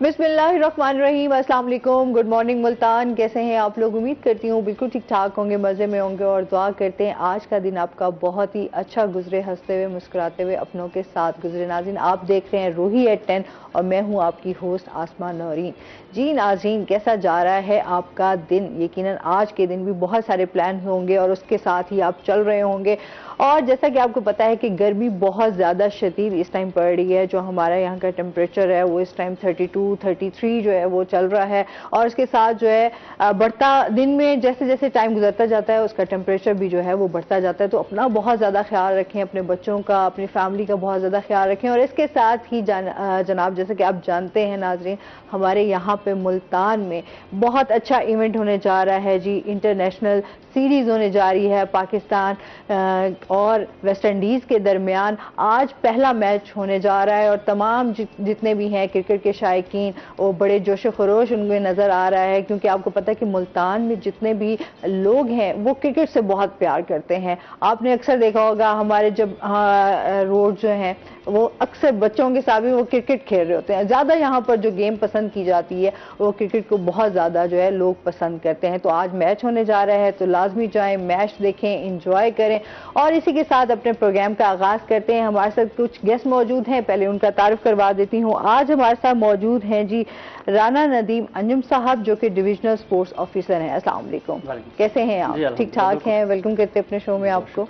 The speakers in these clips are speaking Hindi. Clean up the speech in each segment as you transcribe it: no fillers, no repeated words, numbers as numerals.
बिस्मिल्लाहिर्रहमानिर्रहीम, अस्सलाम वालेकुम, गुड मॉर्निंग मुल्तान। कैसे हैं आप लोग? उम्मीद करती हूँ बिल्कुल ठीक ठाक होंगे, मज़े में होंगे और दुआ करते हैं आज का दिन आपका बहुत ही अच्छा गुजरे, हंसते हुए मुस्कुराते हुए अपनों के साथ गुजरे। नाज़रीन, आप देख रहे हैं रूही एट 10 और मैं हूँ आपकी होस्ट आसमा नौरीन। जी नाज़रीन, कैसा जा रहा है आपका दिन? यकीनन आज के दिन भी बहुत सारे प्लान होंगे और उसके साथ ही आप चल रहे होंगे। और जैसा कि आपको पता है कि गर्मी बहुत ज़्यादा शदीद इस टाइम पड़ रही है। जो हमारा यहाँ का टेम्परेचर है वो इस टाइम 32, 33 जो है वो चल रहा है। और इसके साथ जो है बढ़ता दिन में जैसे जैसे टाइम गुजरता जाता है उसका टेम्परेचर भी जो है वो बढ़ता जाता है। तो अपना बहुत ज़्यादा ख्याल रखें, अपने बच्चों का, अपनी फैमिली का बहुत ज़्यादा ख्याल रखें। और इसके साथ ही जनाब, जैसे कि आप जानते हैं नाजरीन, हमारे यहाँ पे मुल्तान में बहुत अच्छा इवेंट होने जा रहा है जी। इंटरनेशनल सीरीज होने जा रही है पाकिस्तान और वेस्ट इंडीज़ के दरमियान। आज पहला मैच होने जा रहा है और तमाम जितने भी हैं क्रिकेट के शायकीन वो बड़े जोशो खरोश उनमें नज़र आ रहा है, क्योंकि आपको पता है कि मुल्तान में जितने भी लोग हैं वो क्रिकेट से बहुत प्यार करते हैं। आपने अक्सर देखा होगा हमारे जब रोड जो हैं वो अक्सर बच्चों के साथ भी वो क्रिकेट खेल रहे होते हैं। ज़्यादा यहाँ पर जो गेम पसंद की जाती है वो क्रिकेट को बहुत ज़्यादा जो है लोग पसंद करते हैं। तो आज मैच होने जा रहा है तो लाजमी जाएं, मैच देखें, इंजॉय करें। और इसी के साथ अपने प्रोग्राम का आगाज करते हैं। हमारे साथ कुछ गेस्ट मौजूद हैं, पहले उनका तारुफ करवा देती हूँ। आज हमारे साथ मौजूद हैं जी राना नदीम अंजुम साहब, जो कि डिविजनल स्पोर्ट्स ऑफिसर हैं। अस्सलाम वालेकुम, कैसे हैं आप? ठीक ठाक हैं? वेलकम करते हैं अपने शो में आपको।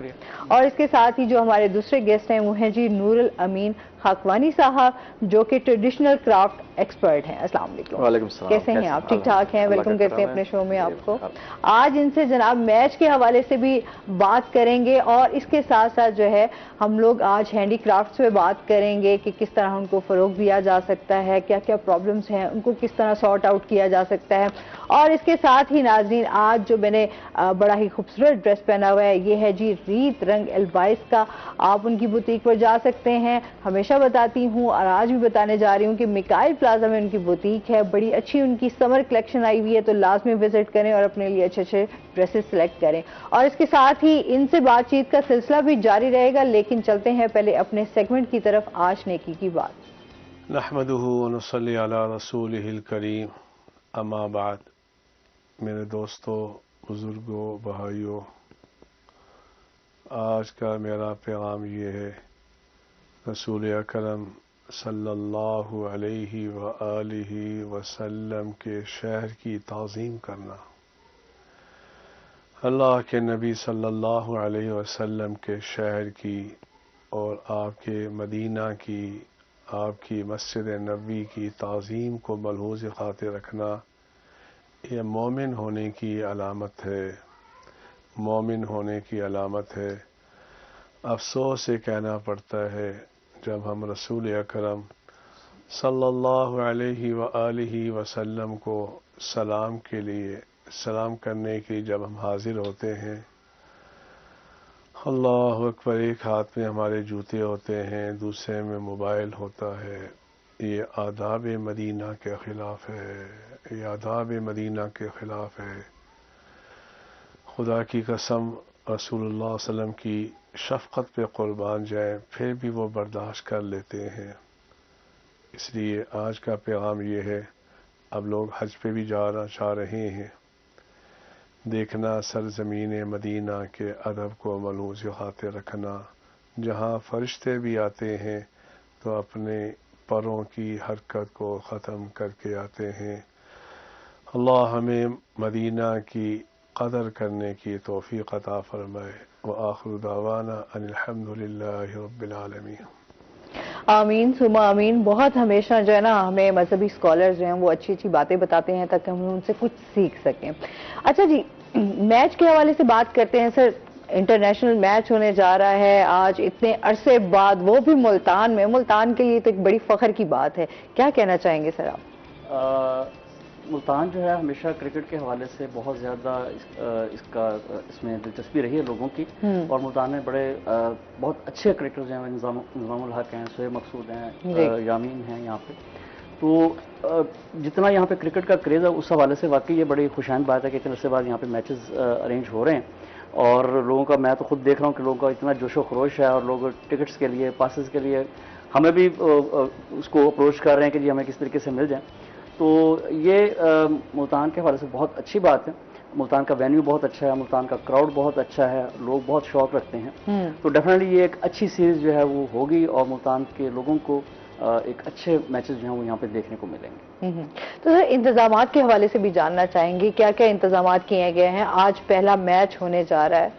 और इसके साथ ही जो हमारे दूसरे गेस्ट हैं वो हैं जी नूरुल अमीन खाकवानी साहब, जो कि ट्रेडिशनल क्राफ्ट एक्सपर्ट हैं। अस्सलाम वालेकुम, कैसे हैं आप? ठीक ठाक हैं? वेलकम करते हैं अपने शो में आपको। आज इनसे जनाब मैच के हवाले से भी बात करेंगे और इसके साथ साथ जो है हम लोग आज हैंडीक्राफ्ट्स पे बात करेंगे कि किस तरह उनको फ़रोग दिया जा सकता है, क्या क्या प्रॉब्लम्स हैं उनको किस तरह सॉर्ट आउट किया जा सकता है। और इसके साथ ही नाजरीन, आज जो मैंने बड़ा ही खूबसूरत ड्रेस पहना हुआ है ये है जी रीत रंग एलवाइस का। आप उनकी बुटीक पर जा सकते हैं, हमेशा बताती हूँ और आज भी बताने जा रही हूँ कि मिकाइल प्लाजा में उनकी बुटीक है। बड़ी अच्छी उनकी समर कलेक्शन आई हुई है, तो लाजमी विजिट करें और अपने लिए अच्छे अच्छे ड्रेसेस सेलेक्ट करें। और इसके साथ ही इनसे बातचीत का सिलसिला भी जारी रहेगा, लेकिन चलते हैं पहले अपने सेगमेंट की तरफ। आज नेकी की बात। नहमदुहु व नसल्ली अला रसूलिहिल करीम, अम्मा बाद। मेरे दोस्तों, बुजुर्गों, भाइयों, आज का मेरा पैगाम ये है, रसूल अकरम सल्लल्लाहु अलैहि व आलिहि वसल्लम के शहर की ताज़ीम करना। अल्लाह के नबी सल्लल्लाहु अलैहि वसल्लम के शहर की और आपके मदीना की, आपकी मस्जिद नबी की ताज़ीम को मलहूज़ खातिर रखना, ये मोमिन होने की अलामत है, मोमिन होने की अलामत है। अफसोस से कहना पड़ता है, जब हम रसूल अकरम सल्लल्लाहु अलैहि व आलिहि वसल्लम को सलाम के लिए, सलाम करने के लिए जब हम हाजिर होते हैं, अल्लाह अकबर, एक हाथ में हमारे जूते होते हैं, दूसरे में मोबाइल होता है। ये आदाब मदीना के ख़िलाफ़ है, ये आदाब मदीना के ख़िलाफ़ है। खुदा की कसम, रसूलुल्लाह सल्लम की शफ़क़त पे क़ुरबान जाएं, फिर भी वो बर्दाश्त कर लेते हैं। इसलिए आज का पैगाम ये है, अब लोग हज पे भी जाना चाह रहे हैं, देखना सरज़मीन मदीना के अदब को मलहूज़ खातिर रखना, जहाँ फ़रिश्ते भी आते हैं तो अपने परों की हरकत को ख़त्म करके आते हैं। अल्लाह हमें मदीना की कदर करने की तौफ़ीक़ अता फ़रमाए। व आखिर दावाना अनिल हम्दुलिल्लाहि रब्बिल आलमीन। आमीन सुमा आमीन। बहुत हमेशा जो है ना हमें मजहबी स्कॉलर्स जो हैं वो अच्छी अच्छी बातें बताते हैं ताकि हम उनसे कुछ सीख सकें। अच्छा जी, मैच के हवाले से बात करते हैं सर। इंटरनेशनल मैच होने जा रहा है आज, इतने अरसे बाद, वो भी मुल्तान में। मुल्तान के लिए तो एक बड़ी फख्र की बात है। क्या कहना चाहेंगे सर आप? मुल्तान जो है हमेशा क्रिकेट के हवाले से बहुत ज़्यादा इसमें दिलचस्पी रही है लोगों की। और मुल्तान में बड़े बहुत अच्छे क्रिकेटर्स हैं, निज़ामुल हक हैं, शोएब मकसूद हैं, यामीन हैं यहाँ पे। तो जितना यहाँ पे क्रिकेट का क्रेज़ है उस हवाले से वाकई ये बड़ी खुशाइन बात है कि इतने अरसे बाद यहाँ पे मैचेस अरेंज हो रहे हैं। और लोगों का, मैं तो खुद देख रहा हूँ कि लोगों का इतना जोशो खरोश है और लोग टिकट्स के लिए, पासेस के लिए हमें भी उसको अप्रोच कर रहे हैं कि जी हमें किस तरीके से मिल जाए। तो ये मुल्तान के हवाले से बहुत अच्छी बात है। मुल्तान का वेन्यू बहुत अच्छा है, मुल्तान का क्राउड बहुत अच्छा है, लोग बहुत शौक रखते हैं। तो डेफिनेटली ये एक अच्छी सीरीज जो है वो होगी और मुल्तान के लोगों को एक अच्छे मैचेस जो हैं वो यहाँ पे देखने को मिलेंगे। तो सर इंतजामात के हवाले से भी जानना चाहेंगे, क्या क्या इंतजामात किए गए हैं? आज पहला मैच होने जा रहा है।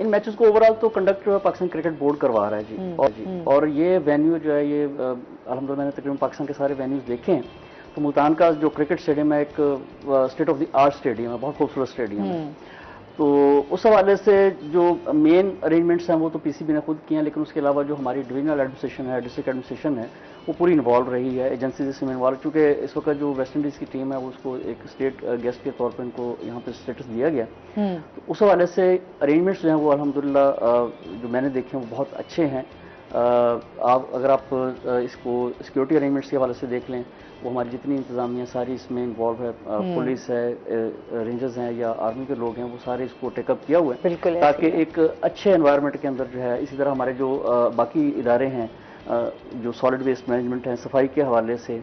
इन मैचेस को ओवरऑल तो कंडक्ट पाकिस्तान क्रिकेट बोर्ड करवा रहा है जी। और ये वेन्यू जो है ये अल्हम्दुलिल्लाह मैंने तकरीबन पाकिस्तान के सारे वेन्यूज देखे हैं। तो मुल्तान का जो क्रिकेट स्टेडियम है एक state of the art stadium है, बहुत खूबसूरत स्टेडियम है। तो उस हवाले से जो मेन अरेंजमेंट्स हैं वो तो पीसीबी ने खुद किए हैं, लेकिन उसके अलावा जो हमारी डिविजनल एडमिनिस्ट्रेशन है, डिस्ट्रिक्ट एडमिनिस्ट्रेशन है, वो पूरी इन्वॉल्व रही है, एजेंसीज इसमें इन्वॉल्व, चूँकि इस वक्त जो वेस्ट इंडीज़ की टीम है उसको एक स्टेट गेस्ट के तौर पर इनको यहाँ पे स्टेटस दिया गया। तो उस हवाले से अरेंजमेंट्स जो हैं वो अल्हम्दुलिल्लाह जो मैंने देखे हैं वो बहुत अच्छे हैं। अगर आप इसको सिक्योरिटी अरेंजमेंट्स के हवाले से देख लें, वो हमारी जितनी इंतजामिया सारी इसमें इन्वॉल्व है, पुलिस है, रेंजर्स हैं या आर्मी के लोग हैं, वो सारे इसको टेकअप किया हुआ है ताकि एक अच्छे एनवायरनमेंट के अंदर जो है, इसी तरह हमारे जो बाकी इदारे हैं जो सॉलिड वेस्ट मैनेजमेंट है, सफाई के हवाले से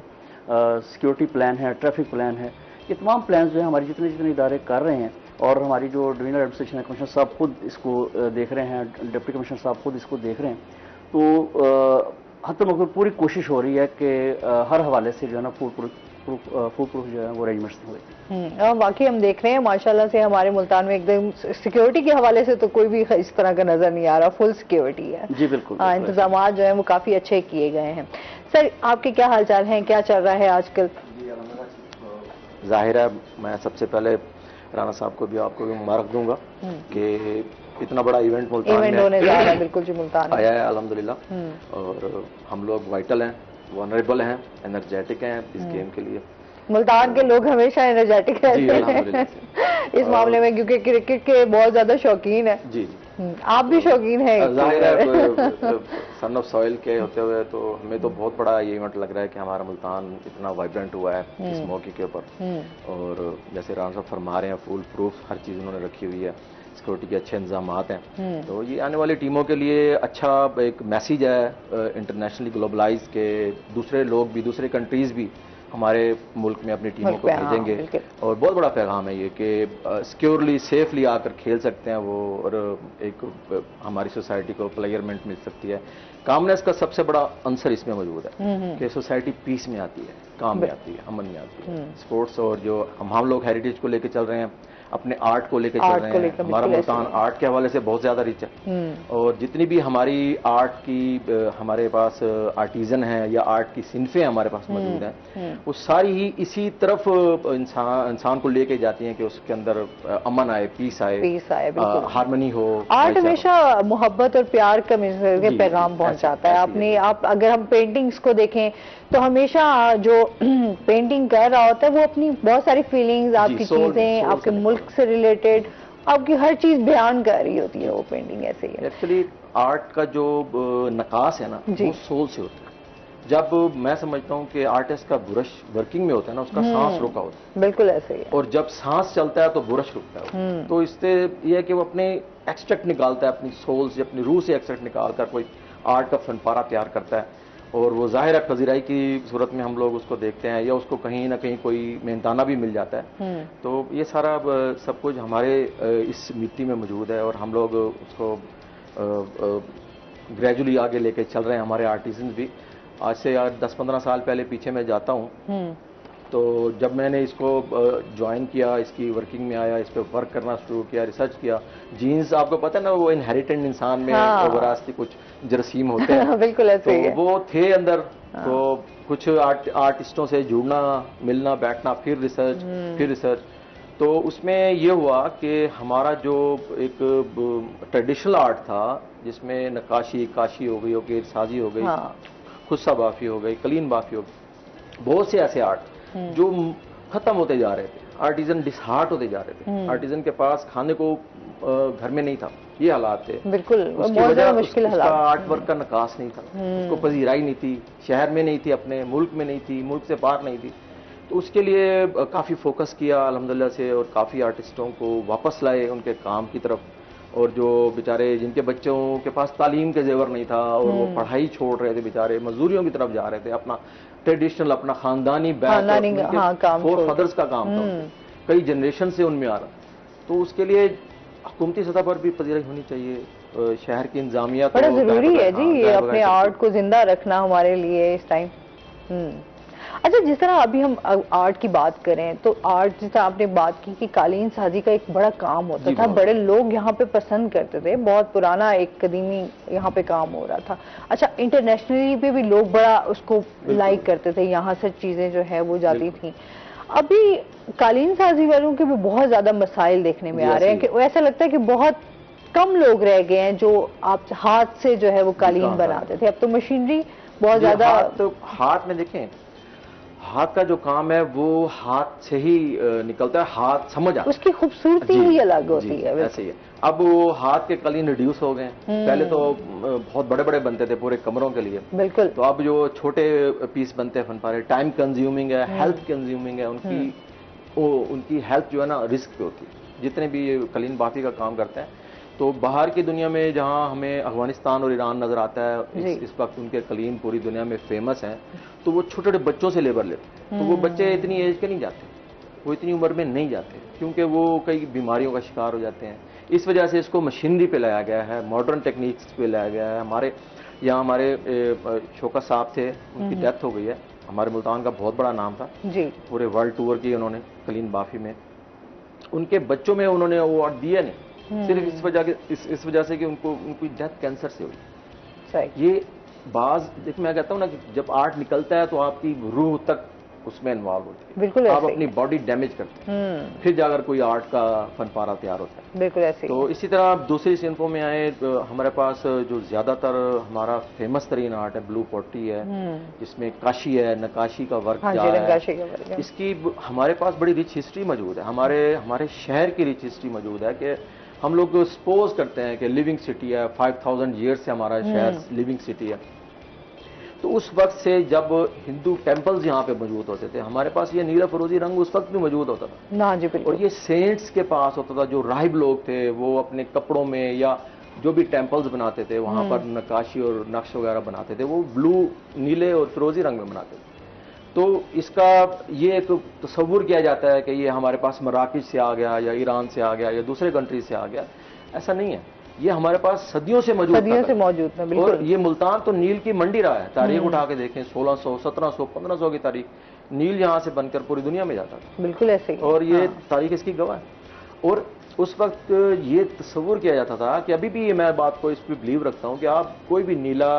सिक्योरिटी प्लान है, ट्रैफिक प्लान है, ये तमाम प्लान जो है हमारे जितने जितने इदारे कर रहे हैं। और हमारी जो डिविजनल एडमिनिस्ट्रेशन है, कमिश्नर साहब खुद इसको देख रहे हैं, डिप्टी कमिश्नर साहब खुद इसको देख रहे हैं। तो हद तक पूरी कोशिश हो रही है कि हर हवाले से जो है ना फूड प्रूफ जो है वो अरेंजमेंट्स हुए। बाकी हम देख रहे हैं माशाल्लाह से हमारे मुल्तान में एकदम सिक्योरिटी के हवाले से तो कोई भी इस तरह का नजर नहीं आ रहा, फुल सिक्योरिटी है जी। बिल्कुल इंतजाम जो है वो काफी अच्छे किए गए हैं। सर आपके क्या हालचाल हैं, क्या चल रहा है आजकल? जाहिर है मैं सबसे पहले राना साहब को भी आपको भी मुबारक दूंगा कि इतना बड़ा इवेंट मुल्तान में होने जा रहा है। बिल्कुल जी, मुल्तान आया है अल्हम्दुलिल्लाह। और हम लोग वाइटल हैं, वनरेबल हैं, एनर्जेटिक हैं इस गेम के लिए। मुल्तान के लोग हमेशा एनर्जेटिक रहते हैं इस मामले में, क्योंकि क्रिकेट के बहुत ज्यादा शौकीन है। जी आप भी शौकीन हैं? जाहिर है सन ऑफ सॉइल के होते हुए तो हमें तो बहुत बड़ा ये इवेंट लग रहा है कि हमारा मुल्तान इतना वाइब्रेंट हुआ है इस मौके के ऊपर। और जैसे राना साहब फरमा रहे हैं, फुल प्रूफ हर चीज़ उन्होंने रखी हुई है, सिक्योरिटी के अच्छे इंतजाम हैं। तो ये आने वाली टीमों के लिए अच्छा एक मैसेज है इंटरनेशनली ग्लोबलाइज के, दूसरे लोग भी, दूसरे कंट्रीज भी हमारे मुल्क में अपनी टीमों को भेजेंगे। और बहुत बड़ा पैगाम है ये कि सिक्योरली सेफली आकर खेल सकते हैं वो, और एक हमारी सोसाइटी को प्लेयरमेंट मिल सकती है। कामनेस का सबसे बड़ा आंसर इसमें मौजूद है कि सोसाइटी पीस में आती है, काम में आती है, अमन में आती है। स्पोर्ट्स और जो हम लोग हेरिटेज को लेकर चल रहे हैं, अपने आर्ट को लेकर चल रहे हैं, हमारा मुल्तान आर्ट के हवाले से बहुत ज्यादा रिच है। और जितनी भी हमारी आर्ट की हमारे पास आर्टिजन है या आर्ट की सिनफें हमारे पास मौजूद हैं, वो सारी ही इसी तरफ इंसान को लेके जाती हैं कि उसके अंदर अमन आए, पीस आए, हारमोनी हो। आर्ट हमेशा मोहब्बत और प्यार का पैगाम पहुंचाता है। आप अगर हम पेंटिंग्स को देखें तो हमेशा जो पेंटिंग कर रहा होता है वो अपनी बहुत सारी फीलिंग्स, आपकी चीजें, आपके मुल्क से रिलेटेड आपकी हर चीज बयान कर रही होती है वो पेंटिंग। ऐसे ही एक्चुअली आर्ट का जो नकाश है ना वो सोल से होता है। जब मैं समझता हूँ कि आर्टिस्ट का ब्रश वर्किंग में होता है ना, उसका सांस रुका होता है। बिल्कुल ऐसे ही है। और जब सांस चलता है तो ब्रश रुकता है। तो इससे यह है कि वो अपने एक्सट्रैक्ट निकालता है, अपनी सोल से, अपनी रूह से एक्सट्रैक्ट निकाल कर कोई आर्ट का फनपारा तैयार करता है। और वो जाहिर है पजीराई की सूरत में हम लोग उसको देखते हैं या उसको कहीं ना कहीं कोई मेहनताना भी मिल जाता है। तो ये सारा सब कुछ हमारे इस मिट्टी में मौजूद है और हम लोग उसको ग्रेजुअली आगे लेके चल रहे हैं। हमारे आर्टिजन भी आज से यार 10-15 साल पहले पीछे मैं जाता हूँ, तो जब मैंने इसको ज्वाइन किया, इसकी वर्किंग में आया, इस पर वर्क करना शुरू किया, रिसर्च किया। जीन्स आपको पता है ना, वो इनहेरिटेड इंसान में विरासती कुछ जरासीम होते हैं। बिल्कुल ऐसे ही है। वो थे अंदर। तो कुछ आर्टिस्टों से जुड़ना, मिलना, बैठना, फिर रिसर्च। तो उसमें ये हुआ कि हमारा जो एक ट्रेडिशनल आर्ट था जिसमें नक्काशी, काशी हो गई, साजी हो गई, खुस्सा बाफी हो गई, कलीन बाफी हो गई, बहुत से ऐसे आर्ट जो खत्म होते जा रहे थे। आर्टिजन डिसहार्ट होते जा रहे थे। आर्टिजन के पास खाने को घर में नहीं था, ये हालात थे। बिल्कुल उसकी वजह उसका आर्ट वर्क का नकाश नहीं था, उसको पजीराई नहीं थी, शहर में नहीं थी, अपने मुल्क में नहीं थी, मुल्क से बाहर नहीं थी। तो उसके लिए काफ़ी फोकस किया अल्हम्दुलिल्लाह से, और काफ़ी आर्टिस्टों को वापस लाए उनके काम की तरफ। और जो बेचारे जिनके बच्चों के पास तालीम के जेवर नहीं था और वो पढ़ाई छोड़ रहे थे, बेचारे मजदूरियों की तरफ जा रहे थे, अपना ट्रेडिशनल अपना खानदानी काम फोर फादर्स का काम था, कई जनरेशन से उनमें आ रहा, तो उसके लिए हुकूमती सतह पर भी पजीराई होनी चाहिए, शहर की इंतजामिया बड़ा जरूरी है जी ये अपने आर्ट को जिंदा रखना हमारे लिए इस टाइम। अच्छा, जिस तरह अभी हम आर्ट की बात करें तो आर्ट, जिस तरह आपने बात की कि कालीन साजी का एक बड़ा काम होता था, बड़े लोग यहाँ पे पसंद करते थे, बहुत पुराना एक कदीमी यहाँ पे काम हो रहा था। अच्छा, इंटरनेशनली पे भी लोग बड़ा उसको लाइक करते थे, यहाँ से चीजें जो है वो जाती थी। अभी कालीन साजी वालों के भी बहुत ज्यादा मसाइल देखने में आ रहे हैं कि ऐसा लगता है कि बहुत कम लोग रह गए हैं जो आप हाथ से जो है वो कालीन बनाते थे, अब तो मशीनरी बहुत ज्यादा। हाथ में देखें, हाथ का जो काम है वो हाथ से ही निकलता है, हाथ समझ आता है, उसकी खूबसूरती ही अलग होती है। ऐसे ही है। अब वो हाथ के कालीन रिड्यूस हो गए, पहले तो बहुत बड़े बड़े बनते थे पूरे कमरों के लिए, बिल्कुल, तो अब जो छोटे पीस बनते हैं फनपारे, टाइम कंज्यूमिंग है, हेल्थ कंज्यूमिंग है, उनकी हेल्थ जो है ना रिस्क पे होती है, जितने भी ये कालीन बाफी का काम करते हैं। तो बाहर की दुनिया में जहां हमें अफगानिस्तान और ईरान नजर आता है, इस वक्त उनके कालीन पूरी दुनिया में फेमस हैं, तो वो छोटे छोटे बच्चों से लेबर लेते हैं, तो वो बच्चे इतनी एज के नहीं जाते, वो इतनी उम्र में नहीं जाते, क्योंकि वो कई बीमारियों का शिकार हो जाते हैं। इस वजह से इसको मशीनरी पे लाया गया है, मॉडर्न टेक्निक्स पे लाया गया है। हमारे यहाँ हमारे शौकत साहब थे, उनकी डेथ हो गई है, हमारे मुल्तान का बहुत बड़ा नाम था जी, पूरे वर्ल्ड टूर की उन्होंने कालीन बाफी में, उनके बच्चों में उन्होंने अवार्ड दिया नहीं, सिर्फ इस वजह से कि उनकी डेथ कैंसर से हुई। ये देखिए मैं कहता हूँ ना कि जब आर्ट निकलता है तो आपकी रूह तक उसमें इन्वॉल्व होती है, बिल्कुल आप अपनी बॉडी डैमेज करते हैं, फिर जाकर कोई आर्ट का फनपारा तैयार होता है, बिल्कुल ऐसे। तो इसी तरह दूसरी सिंफों में आए, हमारे पास जो ज्यादातर हमारा फेमस तरीन आर्ट है ब्लू पॉटी है, जिसमें काशी है, नकाशी का वर्क है, इसकी हमारे पास बड़ी रिच हिस्ट्री मौजूद है, हमारे शहर की रिच हिस्ट्री मौजूद है कि हम लोग सपोज करते हैं कि लिविंग सिटी है, 5000 ईयर्स से हमारा शहर लिविंग सिटी है, तो उस वक्त से जब हिंदू टेम्पल्स यहाँ पे मौजूद होते थे, हमारे पास ये नीला फरोजी रंग उस वक्त भी मौजूद होता था ना जी, बिल्कुल। और ये सेंट्स के पास होता था, जो राहिब लोग थे वो अपने कपड़ों में या जो भी टेम्पल्स बनाते थे वहां पर नक्काशी और नक्श वगैरह बनाते थे, वो ब्लू, नीले और फिरोजी रंग में बनाते थे। तो इसका ये एक तस्वुर किया जाता है कि ये हमारे पास मराकश से आ गया या ईरान से आ गया या दूसरे कंट्री से आ गया, ऐसा नहीं है, ये हमारे पास सदियों से मौजूद है। और ये मुल्तान तो नील की मंडी रहा है, तारीख उठा के देखें 1600, 1700, 1500 की तारीख, नील यहाँ से बनकर पूरी दुनिया में जाता था, बिल्कुल ऐसे ही, और ये तारीख इसकी गवाह है। और उस वक्त ये तस्वुर किया जाता था कि अभी भी ये मैं बात को इस पर बिलीव रखता हूँ कि आप कोई भी नीला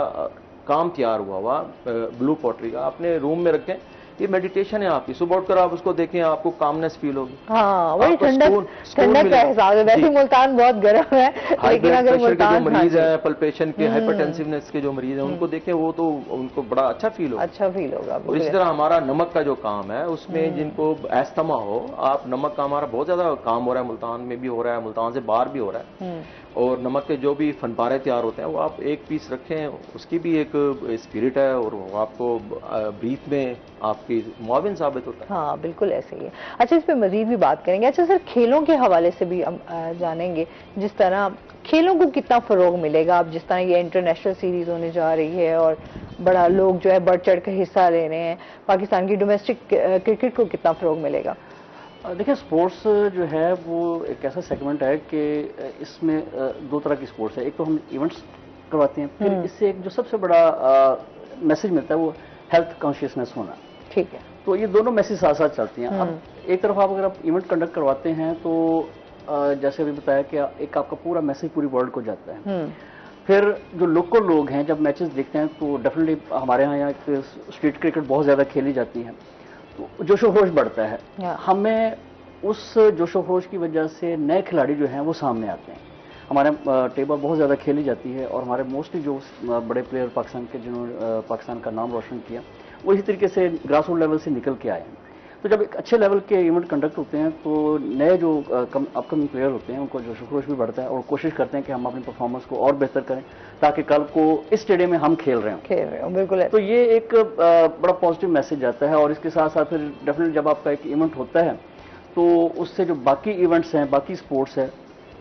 काम तैयार हुआ ब्लू पॉटरी का अपने रूम में रखें, ये मेडिटेशन है आपकी, सुबह उठकर आप उसको देखें, आपको कामनेस फील होगी। हाँ, वही ठंडक का एहसास है। वैसे मुल्तान बहुत गर्म है, लेकिन अगर मुल्तान जो मरीज है, पल्पेशन के, हाइपरटेंसिवनेस के जो मरीज हैं, उनको देखें, वो तो उनको बड़ा अच्छा फील होगा। और इसी तरह हमारा नमक का जो काम है, उसमें जिनको एस्थमा हो, आप नमक का हमारा बहुत ज्यादा काम हो रहा है, मुल्तान में भी हो रहा है, मुल्तान से बाहर भी हो रहा है, और नमक के जो भी फनपारे तैयार होते हैं वो आप एक पीस रखें, उसकी भी एक स्पिरिट है और वो आपको ब्रीथ में आपकी मुआविन साबित होता है। हाँ, बिल्कुल ऐसे ही है। अच्छा, इस पे मजीद भी बात करेंगे। अच्छा सर, खेलों के हवाले से भी हम जानेंगे, जिस तरह खेलों को कितना फरोग मिलेगा, अब जिस तरह ये इंटरनेशनल सीरीज होने जा रही है और बड़ा लोग जो है बढ़ चढ़ कर हिस्सा ले रहे हैं, पाकिस्तान की डोमेस्टिक क्रिकेट को कितना फरोग मिलेगा? देखिए, स्पोर्ट्स जो है वो एक ऐसा सेगमेंट है कि इसमें दो तरह की स्पोर्ट्स है। एक तो हम इवेंट्स करवाते हैं, फिर इससे एक जो सबसे बड़ा मैसेज मिलता है वो हेल्थ कॉन्शियसनेस होना। ठीक है, तो ये दोनों मैसेज साथ साथ चलती हैं। अब एक तरफ अगर आप इवेंट कंडक्ट करवाते हैं तो जैसे अभी बताया कि एक आपका पूरा मैसेज पूरी वर्ल्ड को जाता है। फिर जो लोकल लोग हैं जब मैचेस देखते हैं तो डेफिनेटली हमारे यहाँ स्ट्रीट क्रिकेट बहुत ज़्यादा खेली जाती है, तो जोशो खरोश बढ़ता है। हमें उस जोशो खरोश की वजह से नए खिलाड़ी जो हैं वो सामने आते हैं। हमारे टेबल बहुत ज़्यादा खेली जाती है और हमारे मोस्टली जो बड़े प्लेयर पाकिस्तान के जिन्होंने पाकिस्तान का नाम रोशन किया वो इसी तरीके से ग्रास रूट लेवल से निकल के आए हैं। तो जब एक अच्छे लेवल के इवेंट कंडक्ट होते हैं तो नए जो अपकमिंग प्लेयर होते हैं उनको जोश खरोश भी बढ़ता है और कोशिश करते हैं कि हम अपनी परफॉर्मेंस को और बेहतर करें ताकि कल को इस स्टेडियम में हम खेल रहे हो। बिल्कुल। तो ये एक बड़ा पॉजिटिव मैसेज आता है और इसके साथ साथ फिर डेफिनेटली जब आपका एक इवेंट होता है तो उससे जो बाकी इवेंट्स हैं, बाकी स्पोर्ट्स है,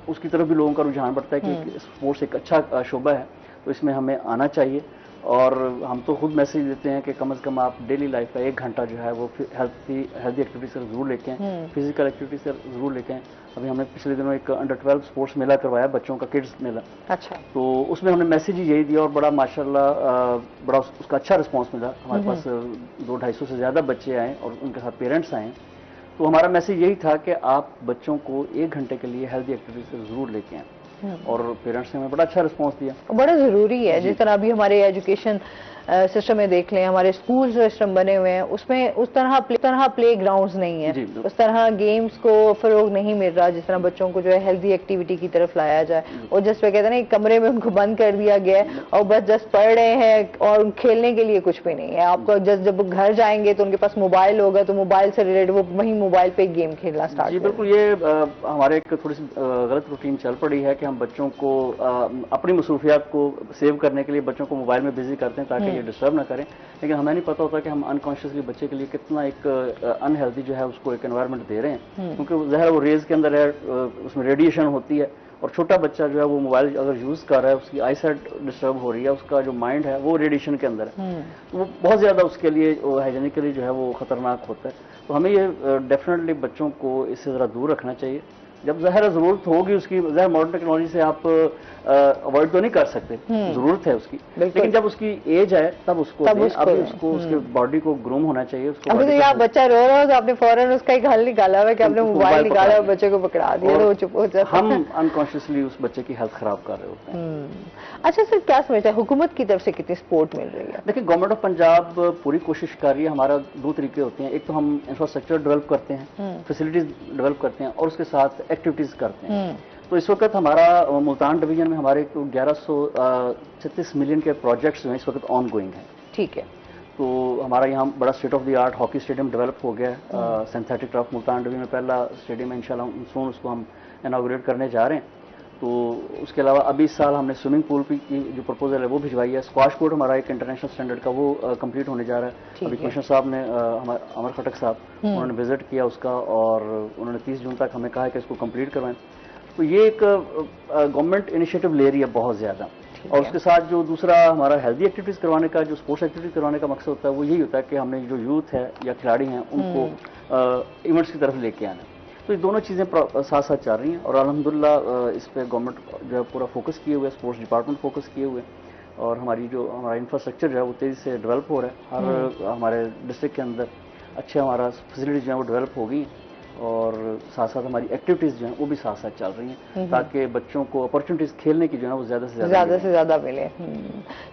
उसकी तरफ भी लोगों का रुझान बढ़ता है कि स्पोर्ट्स एक अच्छा शोबा है, तो इसमें हमें आना चाहिए। और हम तो खुद मैसेज देते हैं कि कम से कम आप डेली लाइफ का 1 घंटा जो है वो हेल्थी एक्टिविटी से जरूर लेके आएँ, फिजिकल एक्टिविटी से जरूर लेके आएँ। अभी हमने पिछले दिनों एक अंडर 12 स्पोर्ट्स मेला करवाया, बच्चों का किड्स मेला। अच्छा। तो उसमें हमने मैसेज ही यही दिया और बड़ा माशाल्लाह बड़ा उसका अच्छा रिस्पांस मिला। हमारे पास 200-250 से ज़्यादा बच्चे आए और उनके साथ पेरेंट्स आए। तो हमारा मैसेज यही था कि आप बच्चों को 1 घंटे के लिए हेल्थी एक्टिविटी से जरूर लेके आएँ, और पेरेंट्स ने हमें बड़ा अच्छा रिस्पांस दिया। बड़ा जरूरी है, जिस तरह अभी हमारे एजुकेशन सिस्टम में देख लें, हमारे स्कूल सिस्टम बने हुए हैं, उसमें उस तरह प्ले ग्राउंड्स नहीं है, उस तरह गेम्स को फरोग नहीं मिल रहा जिस तरह बच्चों को जो है हेल्दी एक्टिविटी की तरफ लाया जाए। और जस्ट वे कहते हैं ना, एक कमरे में उनको बंद कर दिया गया है और बस जस्ट पढ़ रहे हैं और खेलने के लिए कुछ भी नहीं है। आपको जब घर जाएंगे तो उनके पास मोबाइल होगा, तो मोबाइल से रिलेटेड वो वहीं मोबाइल पे गेम खेलना स्टार्ट। जी बिल्कुल, ये हमारे एक थोड़ी सी गलत रूटीन चल पड़ी है कि हम बच्चों को अपनी मसरूफियात को सेव करने के लिए बच्चों को मोबाइल में बिजी करते हैं ताकि ये डिस्टर्ब ना करें, लेकिन हमें नहीं पता होता कि हम अनकॉन्शियसली बच्चे के लिए कितना एक अनहेल्दी जो है उसको एक एनवायरनमेंट दे रहे हैं, क्योंकि जहर वो रेज के अंदर है, उसमें रेडिएशन होती है, और छोटा बच्चा जो है वो मोबाइल अगर यूज कर रहा है, उसकी आईसाइट डिस्टर्ब हो रही है, उसका जो माइंड है वो रेडिएशन के अंदर है, तो वो बहुत ज्यादा उसके लिए हाइजेनिकली जो है वो खतरनाक होता है। तो हमें ये डेफिनेटली बच्चों को इससे जरा दूर रखना चाहिए। जब ज़ाहिर जरूरत होगी उसकी, ज़ाहिर मॉडर्न टेक्नोलॉजी से आप अवॉइड तो नहीं कर सकते, जरूरत है उसकी, लेकिन जब उसकी एज है तब उसको अभी उसको उसके बॉडी को ग्रूम होना चाहिए। उसको अभी तो यहाँ बच्चा रो रहा हो तो आपने फौरन उसका एक हल निकाला हुआ कि आपने मोबाइल निकाला और बच्चे को पकड़ा दिया तो वो चुप हो जाता है। हम अनकॉन्शियसली उस बच्चे की हेल्थ खराब कर रहे होते हैं। अच्छा सर, क्या समझते हैं हुकूमत की तरफ से कितनी सपोर्ट मिल रही है? देखिए, गवर्नमेंट ऑफ पंजाब पूरी कोशिश कर रही है। हमारा 2 तरीके होते हैं, एक तो हम इंफ्रास्ट्रक्चर डेवलप करते हैं, फैसिलिटीज डेवलप करते हैं, और उसके साथ एक्टिविटीज करते हैं। तो इस वक्त हमारा मुल्तान डिवीजन में हमारे 1136 मिलियन के प्रोजेक्ट्स जो हैं इस वक्त ऑन गोइंग हैं। ठीक है। तो हमारा यहाँ बड़ा state of the art hockey stadium develop हो गया है, सिंथेटिक टर्फ मुल्तान डिवीजन में पहला स्टेडियम है, इंशाल्लाह सून उसको हम इनॉग्रेट करने जा रहे हैं। तो उसके अलावा अभी इस साल हमने स्विमिंग पूल की जो प्रपोजल है वो भिजवाई है। स्क्वाश कोर्ट हमारा एक इंटरनेशनल स्टैंडर्ड का वो कंप्लीट होने जा रहा है। अभी कमिश्नर साहब ने अमर खटक साहब उन्होंने विजिट किया उसका, और उन्होंने 30 जून तक हमें कहा है कि इसको कंप्लीट करवाएं। तो ये एक गवर्नमेंट इनिशिएटिव ले रही है बहुत ज्यादा। और उसके साथ जो दूसरा हमारा हेल्दी एक्टिविटीज करवाने का, जो स्पोर्ट्स एक्टिविटीज करवाने का मकसद होता है वो यही होता है कि हमने जो यूथ है या खिलाड़ी हैं उनको इवेंट्स की तरफ लेके आना। तो ये दोनों चीज़ें साथ साथ चल रही हैं, और अल्हम्दुलिल्लाह इस पे गवर्नमेंट जो है पूरा फोकस किए हुए है, स्पोर्ट्स डिपार्टमेंट फोकस किए हुए, और हमारा इंफ्रास्ट्रक्चर जो है वो तेज़ी से डेवलप हो रहा है। हर हमारे डिस्ट्रिक्ट के अंदर अच्छे हमारा फैसिलिटीज जो है वो डेवलप हो गई, और साथ साथ हमारी एक्टिविटीज जो हैं वो भी साथ साथ चल रही हैं, ताकि बच्चों को अपॉर्चुनिटीज खेलने की जो है वो ज्यादा से ज्यादा मिले।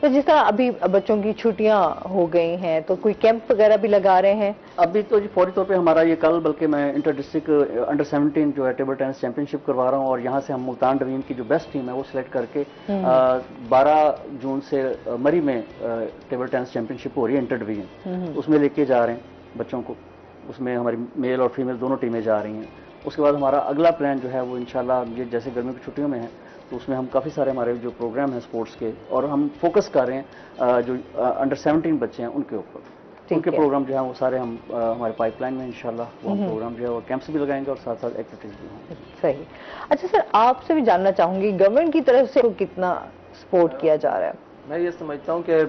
तो जिस तरह अभी बच्चों की छुट्टियां हो गई हैं, तो कोई कैंप वगैरह भी लगा रहे हैं? अभी तो जी फौरी तौर पे हमारा ये कल, बल्कि मैं इंटर डिस्ट्रिक्ट अंडर 17 जो है टेबल टेनिस चैंपियनशिप करवा रहा हूँ, और यहाँ से हम मुल्तान डिवीजन की जो बेस्ट टीम है वो सिलेक्ट करके 12 जून से मरी में टेबल टेनिस चैंपियनशिप हो रही है इंटर डिवीजन, उसमें लेके जा रहे हैं बच्चों को। उसमें हमारी मेल और फीमेल दोनों टीमें जा रही हैं। उसके बाद हमारा अगला प्लान जो है वो इंशाल्लाह ये जैसे गर्मी की छुट्टियों में है, तो उसमें हम काफ़ी सारे हमारे जो प्रोग्राम हैं स्पोर्ट्स के, और हम फोकस कर रहे हैं जो अंडर 17 बच्चे हैं उनके ऊपर। उनके प्रोग्राम जो है वो सारे हम हमारे पाइपलाइन में इंशाल्लाह वो हम प्रोग्राम जो है वो कैंप्स भी लगाएंगे और साथ साथ एक्टिविटीज भी होंगी। सही। अच्छा सर, आपसे भी जानना चाहूंगी गवर्नमेंट की तरफ से कितना सपोर्ट किया जा रहा है? मैं ये समझता हूँ कि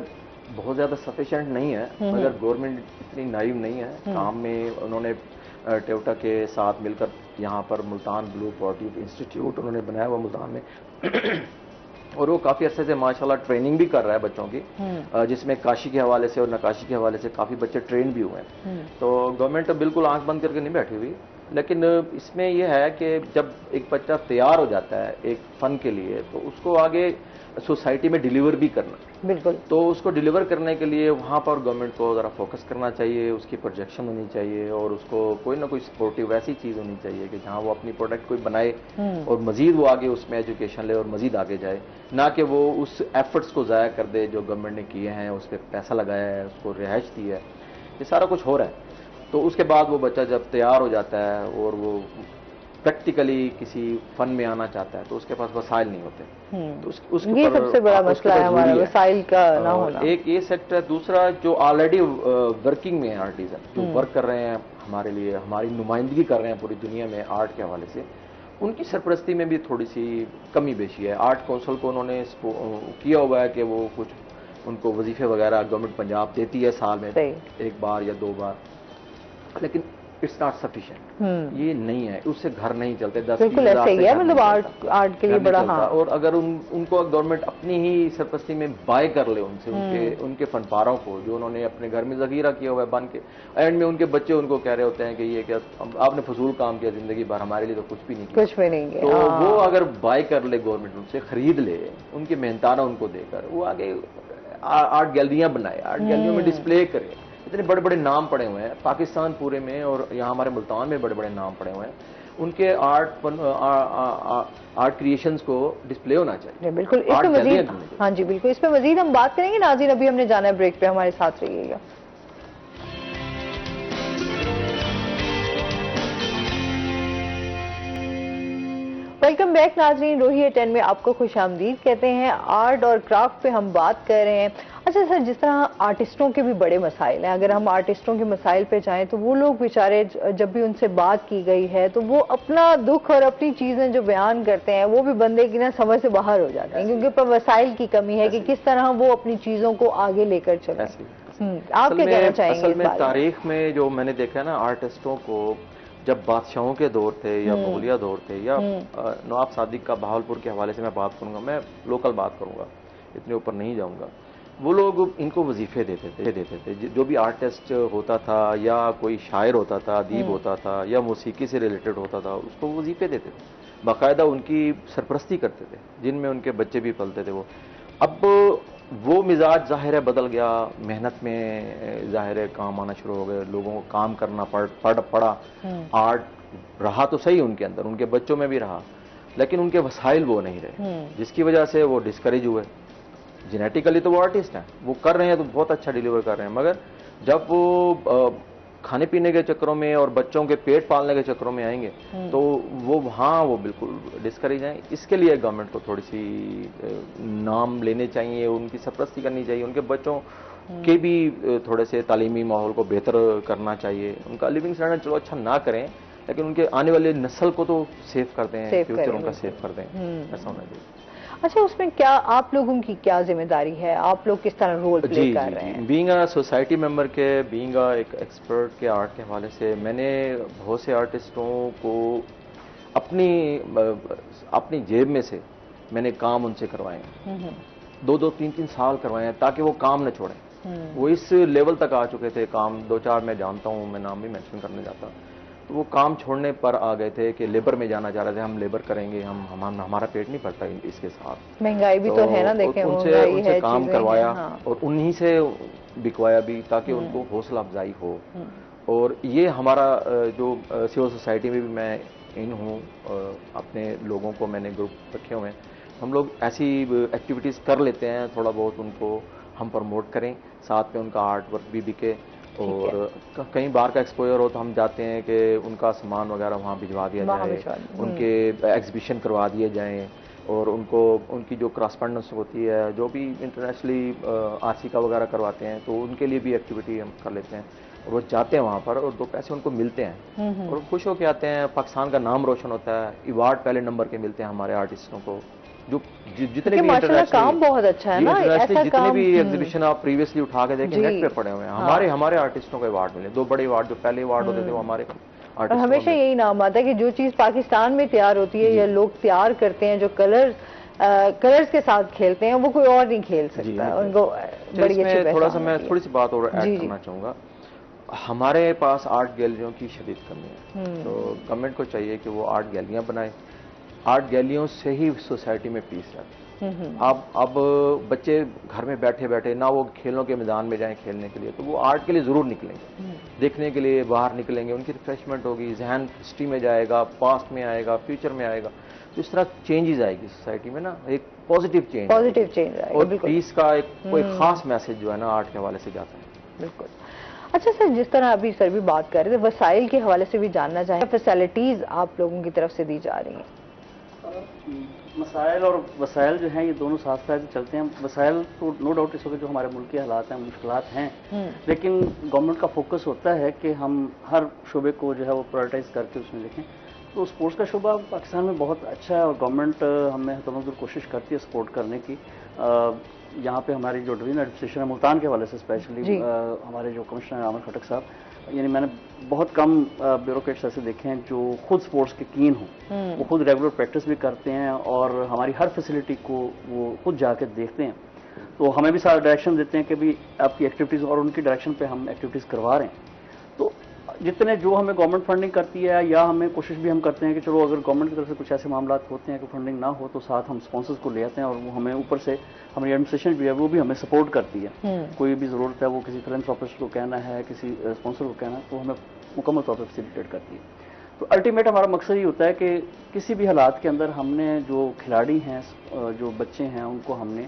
बहुत ज़्यादा सफिशिएंट नहीं है, मगर गवर्नमेंट इतनी नाइव नहीं है काम में। उन्होंने टेवटा के साथ मिलकर यहाँ पर मुल्तान ब्लू स्पोर्टिव इंस्टीट्यूट उन्होंने बनाया हुआ मुल्तान में और वो काफ़ी अरसे से माशाल्लाह ट्रेनिंग भी कर रहा है बच्चों की, जिसमें काशी के हवाले से और नकाशी के हवाले से काफ़ी बच्चे ट्रेन भी हुए हैं। तो गवर्नमेंट तो बिल्कुल आंख बंद करके नहीं बैठी हुई, लेकिन इसमें यह है कि जब एक बच्चा तैयार हो जाता है एक फ़न के लिए, तो उसको आगे सोसाइटी में डिलीवर भी करना, बिल्कुल। तो उसको डिलीवर करने के लिए वहाँ पर गवर्नमेंट को ज़रा फोकस करना चाहिए, उसकी प्रोजेक्शन होनी चाहिए, और उसको कोई ना कोई सपोर्टिव ऐसी चीज़ होनी चाहिए कि जहाँ वो अपनी प्रोडक्ट कोई बनाए और मज़ीद वो आगे उसमें एजुकेशन ले और मज़ीद आगे जाए, ना कि वो उस एफर्ट्स को ज़ाया कर दे जो गवर्नमेंट ने किए हैं, उस पर पैसा लगाया है, उसको रिहाइश दी है, ये सारा कुछ हो रहा है। तो उसके बाद वो बच्चा जब तैयार हो जाता है और वो प्रैक्टिकली किसी फन में आना चाहता है, तो उसके पास वसाइल नहीं होते। तो उसके ये सबसे बड़ा मसला है हमारा, वसाइल का ना होना। एक ये सेक्टर, दूसरा जो ऑलरेडी वर्किंग में है आर्टिस्ट, जो वर्क कर रहे हैं हमारे लिए, हमारी नुमाइंदगी कर रहे हैं पूरी दुनिया में आर्ट के हवाले से, उनकी सरपरस्ती में भी थोड़ी सी कमी बेशी है। आर्ट काउंसिल को उन्होंने किया हुआ है कि वो कुछ उनको वजीफे वगैरह गवर्नमेंट पंजाब देती है साल में एक बार या 2 बार, लेकिन इट्स नॉट सफिशिएंट। ये नहीं है, उससे घर नहीं चलते। 10 बिल्कुल ऐसे ही है, मतलब आर्ट के लिए बड़ा। हाँ। और अगर उनको गवर्नमेंट अपनी ही सरपरस्ती में बाय कर ले उनसे, उनके फनपारों को जो उन्होंने अपने घर में जखीरा किया हुआ है बन के, एंड में उनके बच्चे उनको कह रहे होते हैं कि ये क्या आपने फजूल काम किया जिंदगी भर, हमारे लिए तो कुछ भी नहीं किया, कुछ भी नहीं। तो वो अगर बाय कर ले गवर्नमेंट, उनसे खरीद ले, उनके मेहनताना उनको देकर, वो आगे आर्ट गैलरियां बनाए, आर्ट गैलरियों में डिस्प्ले करे। इतने बड़े बड़े नाम पड़े हुए हैं पाकिस्तान पूरे में और यहाँ हमारे मुल्तान में बड़े बड़े नाम पड़े हुए हैं, उनके आर्ट क्रिएशंस को डिस्प्ले होना चाहिए। बिल्कुल, इस पे मजीद, हाँ जी बिल्कुल, इस पे मजीद हम बात करेंगे। नाज़रीन अभी हमने जाना है ब्रेक पे, हमारे साथ रहिएगा। वेलकम बैक नाज़रीन, रोहिए 10 में आपको खुशामदीद कहते हैं। आर्ट और क्राफ्ट पे हम बात कर रहे हैं। अच्छा सर, जिस तरह आर्टिस्टों के भी बड़े मसाइल हैं, अगर हम आर्टिस्टों के मसाइल पे जाएं तो वो लोग बेचारे, जब भी उनसे बात की गई है तो वो अपना दुख और अपनी चीज़ें जो बयान करते हैं वो भी बंदे की ना समझ से बाहर हो जाते हैं, क्योंकि पर वसाइल की कमी है कि किस तरह वो अपनी चीज़ों को आगे लेकर चलें। आप क्या कहना चाहेंगे? असल में तारीख में जो मैंने देखा ना, आर्टिस्टों को जब बादशाहों के दौर थे या मुगलिया दौर थे या नवाब सादिक का बहावलपुर के हवाले से मैं बात करूंगा, मैं लोकल बात करूंगा, इतने ऊपर नहीं जाऊंगा, वो लोग इनको वजीफे देते थे। जो भी आर्टिस्ट होता था या कोई शायर होता था, अदीब होता था या मौसीकी से रिलेटेड होता था, उसको वजीफे देते थे, बाकायदा उनकी सरपरस्ती करते थे, जिनमें उनके बच्चे भी पलते थे वो। अब वो मिजाज ज़ाहिर है बदल गया, मेहनत में ज़ाहिर है काम आना शुरू हो गए, लोगों को काम करना पड़ा। आर्ट रहा तो सही उनके अंदर, उनके बच्चों में भी रहा, लेकिन उनके वसाइल वो नहीं रहे, जिसकी वजह से वो डिस्करेज हुए। जेनेटिकली तो वो आर्टिस्ट हैं, वो कर रहे हैं तो बहुत अच्छा डिलीवर कर रहे हैं, मगर जब वो खाने पीने के चक्करों में और बच्चों के पेट पालने के चक्करों में आएंगे तो वो वो बिल्कुल डिस्करेज हैं। इसके लिए गवर्नमेंट को थोड़ी सी नाम लेने चाहिए, उनकी सरपरस्ती करनी चाहिए, उनके बच्चों के भी थोड़े से तालीमी माहौल को बेहतर करना चाहिए। उनका लिविंग स्टैंडर्ड चलो अच्छा ना करें, लेकिन उनके आने वाले नस्ल को तो सेव कर दें, फ्यूचर उनका सेव कर दें, ऐसा होना चाहिए। अच्छा, उसमें क्या आप लोगों की क्या जिम्मेदारी है? आप लोग किस तरह रोल प्ले कर रहे हैं? बीइंग अ सोसाइटी मेंबर के, बीइंग अ एक एक्सपर्ट के आर्ट के हवाले से, मैंने बहुत से आर्टिस्टों को अपनी जेब में से मैंने काम उनसे करवाए हैं, 2-2, 3-3 साल करवाए हैं, ताकि वो काम न छोड़ें। वो इस लेवल तक आ चुके थे, काम 2-4 मैं जानता हूँ, मैं नाम भी मेंशन करने जाता, तो वो काम छोड़ने पर आ गए थे कि लेबर में जाना चाह रहे थे, हम लेबर करेंगे, हमारा पेट नहीं भरता इसके साथ, महंगाई भी तो है ना, देखें उनसे काम करवाया और उन्हीं से बिकवाया भी, ताकि उनको हौसला अफजाई हो। और ये हमारा जो सिविल सोसाइटी में भी मैं इन हूँ, अपने लोगों को मैंने ग्रुप रखे हुए हैं, हम लोग ऐसी एक्टिविटीज़ कर लेते हैं, थोड़ा बहुत उनको हम प्रमोट करें, साथ में उनका आर्ट वर्क भी बिके। और कई बार का एक्सपोजर हो तो हम जाते हैं कि उनका सामान वगैरह वहाँ भिजवा दिया जाए, उनके एग्जीबिशन करवा दिए जाएं, और उनको उनकी जो क्रॉसपेंडेंस होती है, जो भी इंटरनेशनली आसिका वगैरह करवाते हैं, तो उनके लिए भी एक्टिविटी हम कर लेते हैं। और वो जाते हैं वहाँ पर और 2 पैसे उनको मिलते हैं और खुश होकर आते हैं, पाकिस्तान का नाम रोशन होता है, अवार्ड पहले नंबर के मिलते हैं हमारे आर्टिस्टों को। जो जितने भी काम बहुत अच्छा है ना, ऐसा जितने भी एग्जीबिशन आप प्रीवियसली उठा के देखें, नेट पे पड़े हुए हैं, हमारे आर्टिस्टों को अवार्ड मिले, 2 बड़े अवार्ड, जो पहले अवार्ड होते थे वो हमारे और हमेशा यही नाम आता है कि जो चीज पाकिस्तान में तैयार होती है या लोग तैयार करते हैं, जो कलर्स के साथ खेलते हैं, वो कोई और नहीं खेल सकता। उनको बड़ी अच्छी थोड़ा सा मैं थोड़ी सी बात और ऐड करना चाहूँगा। हमारे पास आर्ट गैलरियों की शदीद कमी है, तो गवर्नमेंट को चाहिए कि वो आर्ट गैलरियाँ बनाए। आर्ट गैलरियों से ही सोसाइटी में पीस है। अब बच्चे घर में बैठे बैठे ना वो खेलों के मैदान में जाएं खेलने के लिए, तो वो आर्ट के लिए ज़रूर निकलेंगे, देखने के लिए बाहर निकलेंगे, उनकी रिफ्रेशमेंट होगी, जहन हिस्ट्री में जाएगा, पास्ट में आएगा, फ्यूचर में आएगा, तो इस तरह चेंजेस आएगी सोसाइटी में ना, एक पॉजिटिव चेंज आएगा। और पीस का एक कोई खास मैसेज जो है ना आर्ट के हवाले से जाता है। बिल्कुल। अच्छा सर, जिस तरह अभी सर भी बात कर रहे थे, वसाइल के हवाले से भी जानना चाहें, फैसिलिटीज आप लोगों की तरफ से दी जा रही हैं? मसाइल और वसाइल जो हैं ये दोनों साथ साथ चलते हैं। वसाइल तो नो डाउट इस वक्त जो हमारे मुल्क के हालात हैं, मुश्किलात हैं, लेकिन गवर्नमेंट का फोकस होता है कि हम हर शोबे को जो है वो प्रायोरिटाइज करके उसमें देखें। तो स्पोर्ट्स का शोबा पाकिस्तान में बहुत अच्छा है और गवर्नमेंट हमें तमाम कोशिश करती है सपोर्ट करने की। यहाँ पे हमारी जो डिवीजन एडमिनिस्ट्रेशन है मुल्तान के हवाले से स्पेशली हमारे जो कमिश्नर आमिर खटक साहब, यानी मैंने बहुत कम ब्यूरोक्रेट्स ऐसे देखे हैं जो खुद स्पोर्ट्स के कीन हों, वो खुद रेगुलर प्रैक्टिस भी करते हैं और हमारी हर फैसिलिटी को वो खुद जाके देखते हैं। तो हमें भी सारा डायरेक्शन देते हैं कि भी आपकी एक्टिविटीज़, और उनकी डायरेक्शन पे हम एक्टिविटीज़ करवा रहे हैं। तो जितने जो हमें गवर्नमेंट फंडिंग करती है या हमें कोशिश भी हम करते हैं कि चलो अगर गवर्नमेंट की तरफ से कुछ ऐसे मामला होते हैं कि फंडिंग ना हो तो साथ हम स्पॉन्सर्स को ले आते हैं और वो हमें ऊपर से हमारी एडमिनिस्ट्रेशन भी है वो भी हमें सपोर्ट करती है। कोई भी ज़रूरत है, वो किसी फिलैंथ्रोपिस्ट को कहना है, किसी स्पॉन्सर को कहना है, तो हमें मुकम्मल तौर पर फैसिलिटेट करती है। तो अल्टीमेट हमारा मकसद ये होता है कि किसी भी हालात के अंदर हमने जो खिलाड़ी हैं, जो बच्चे हैं, उनको हमने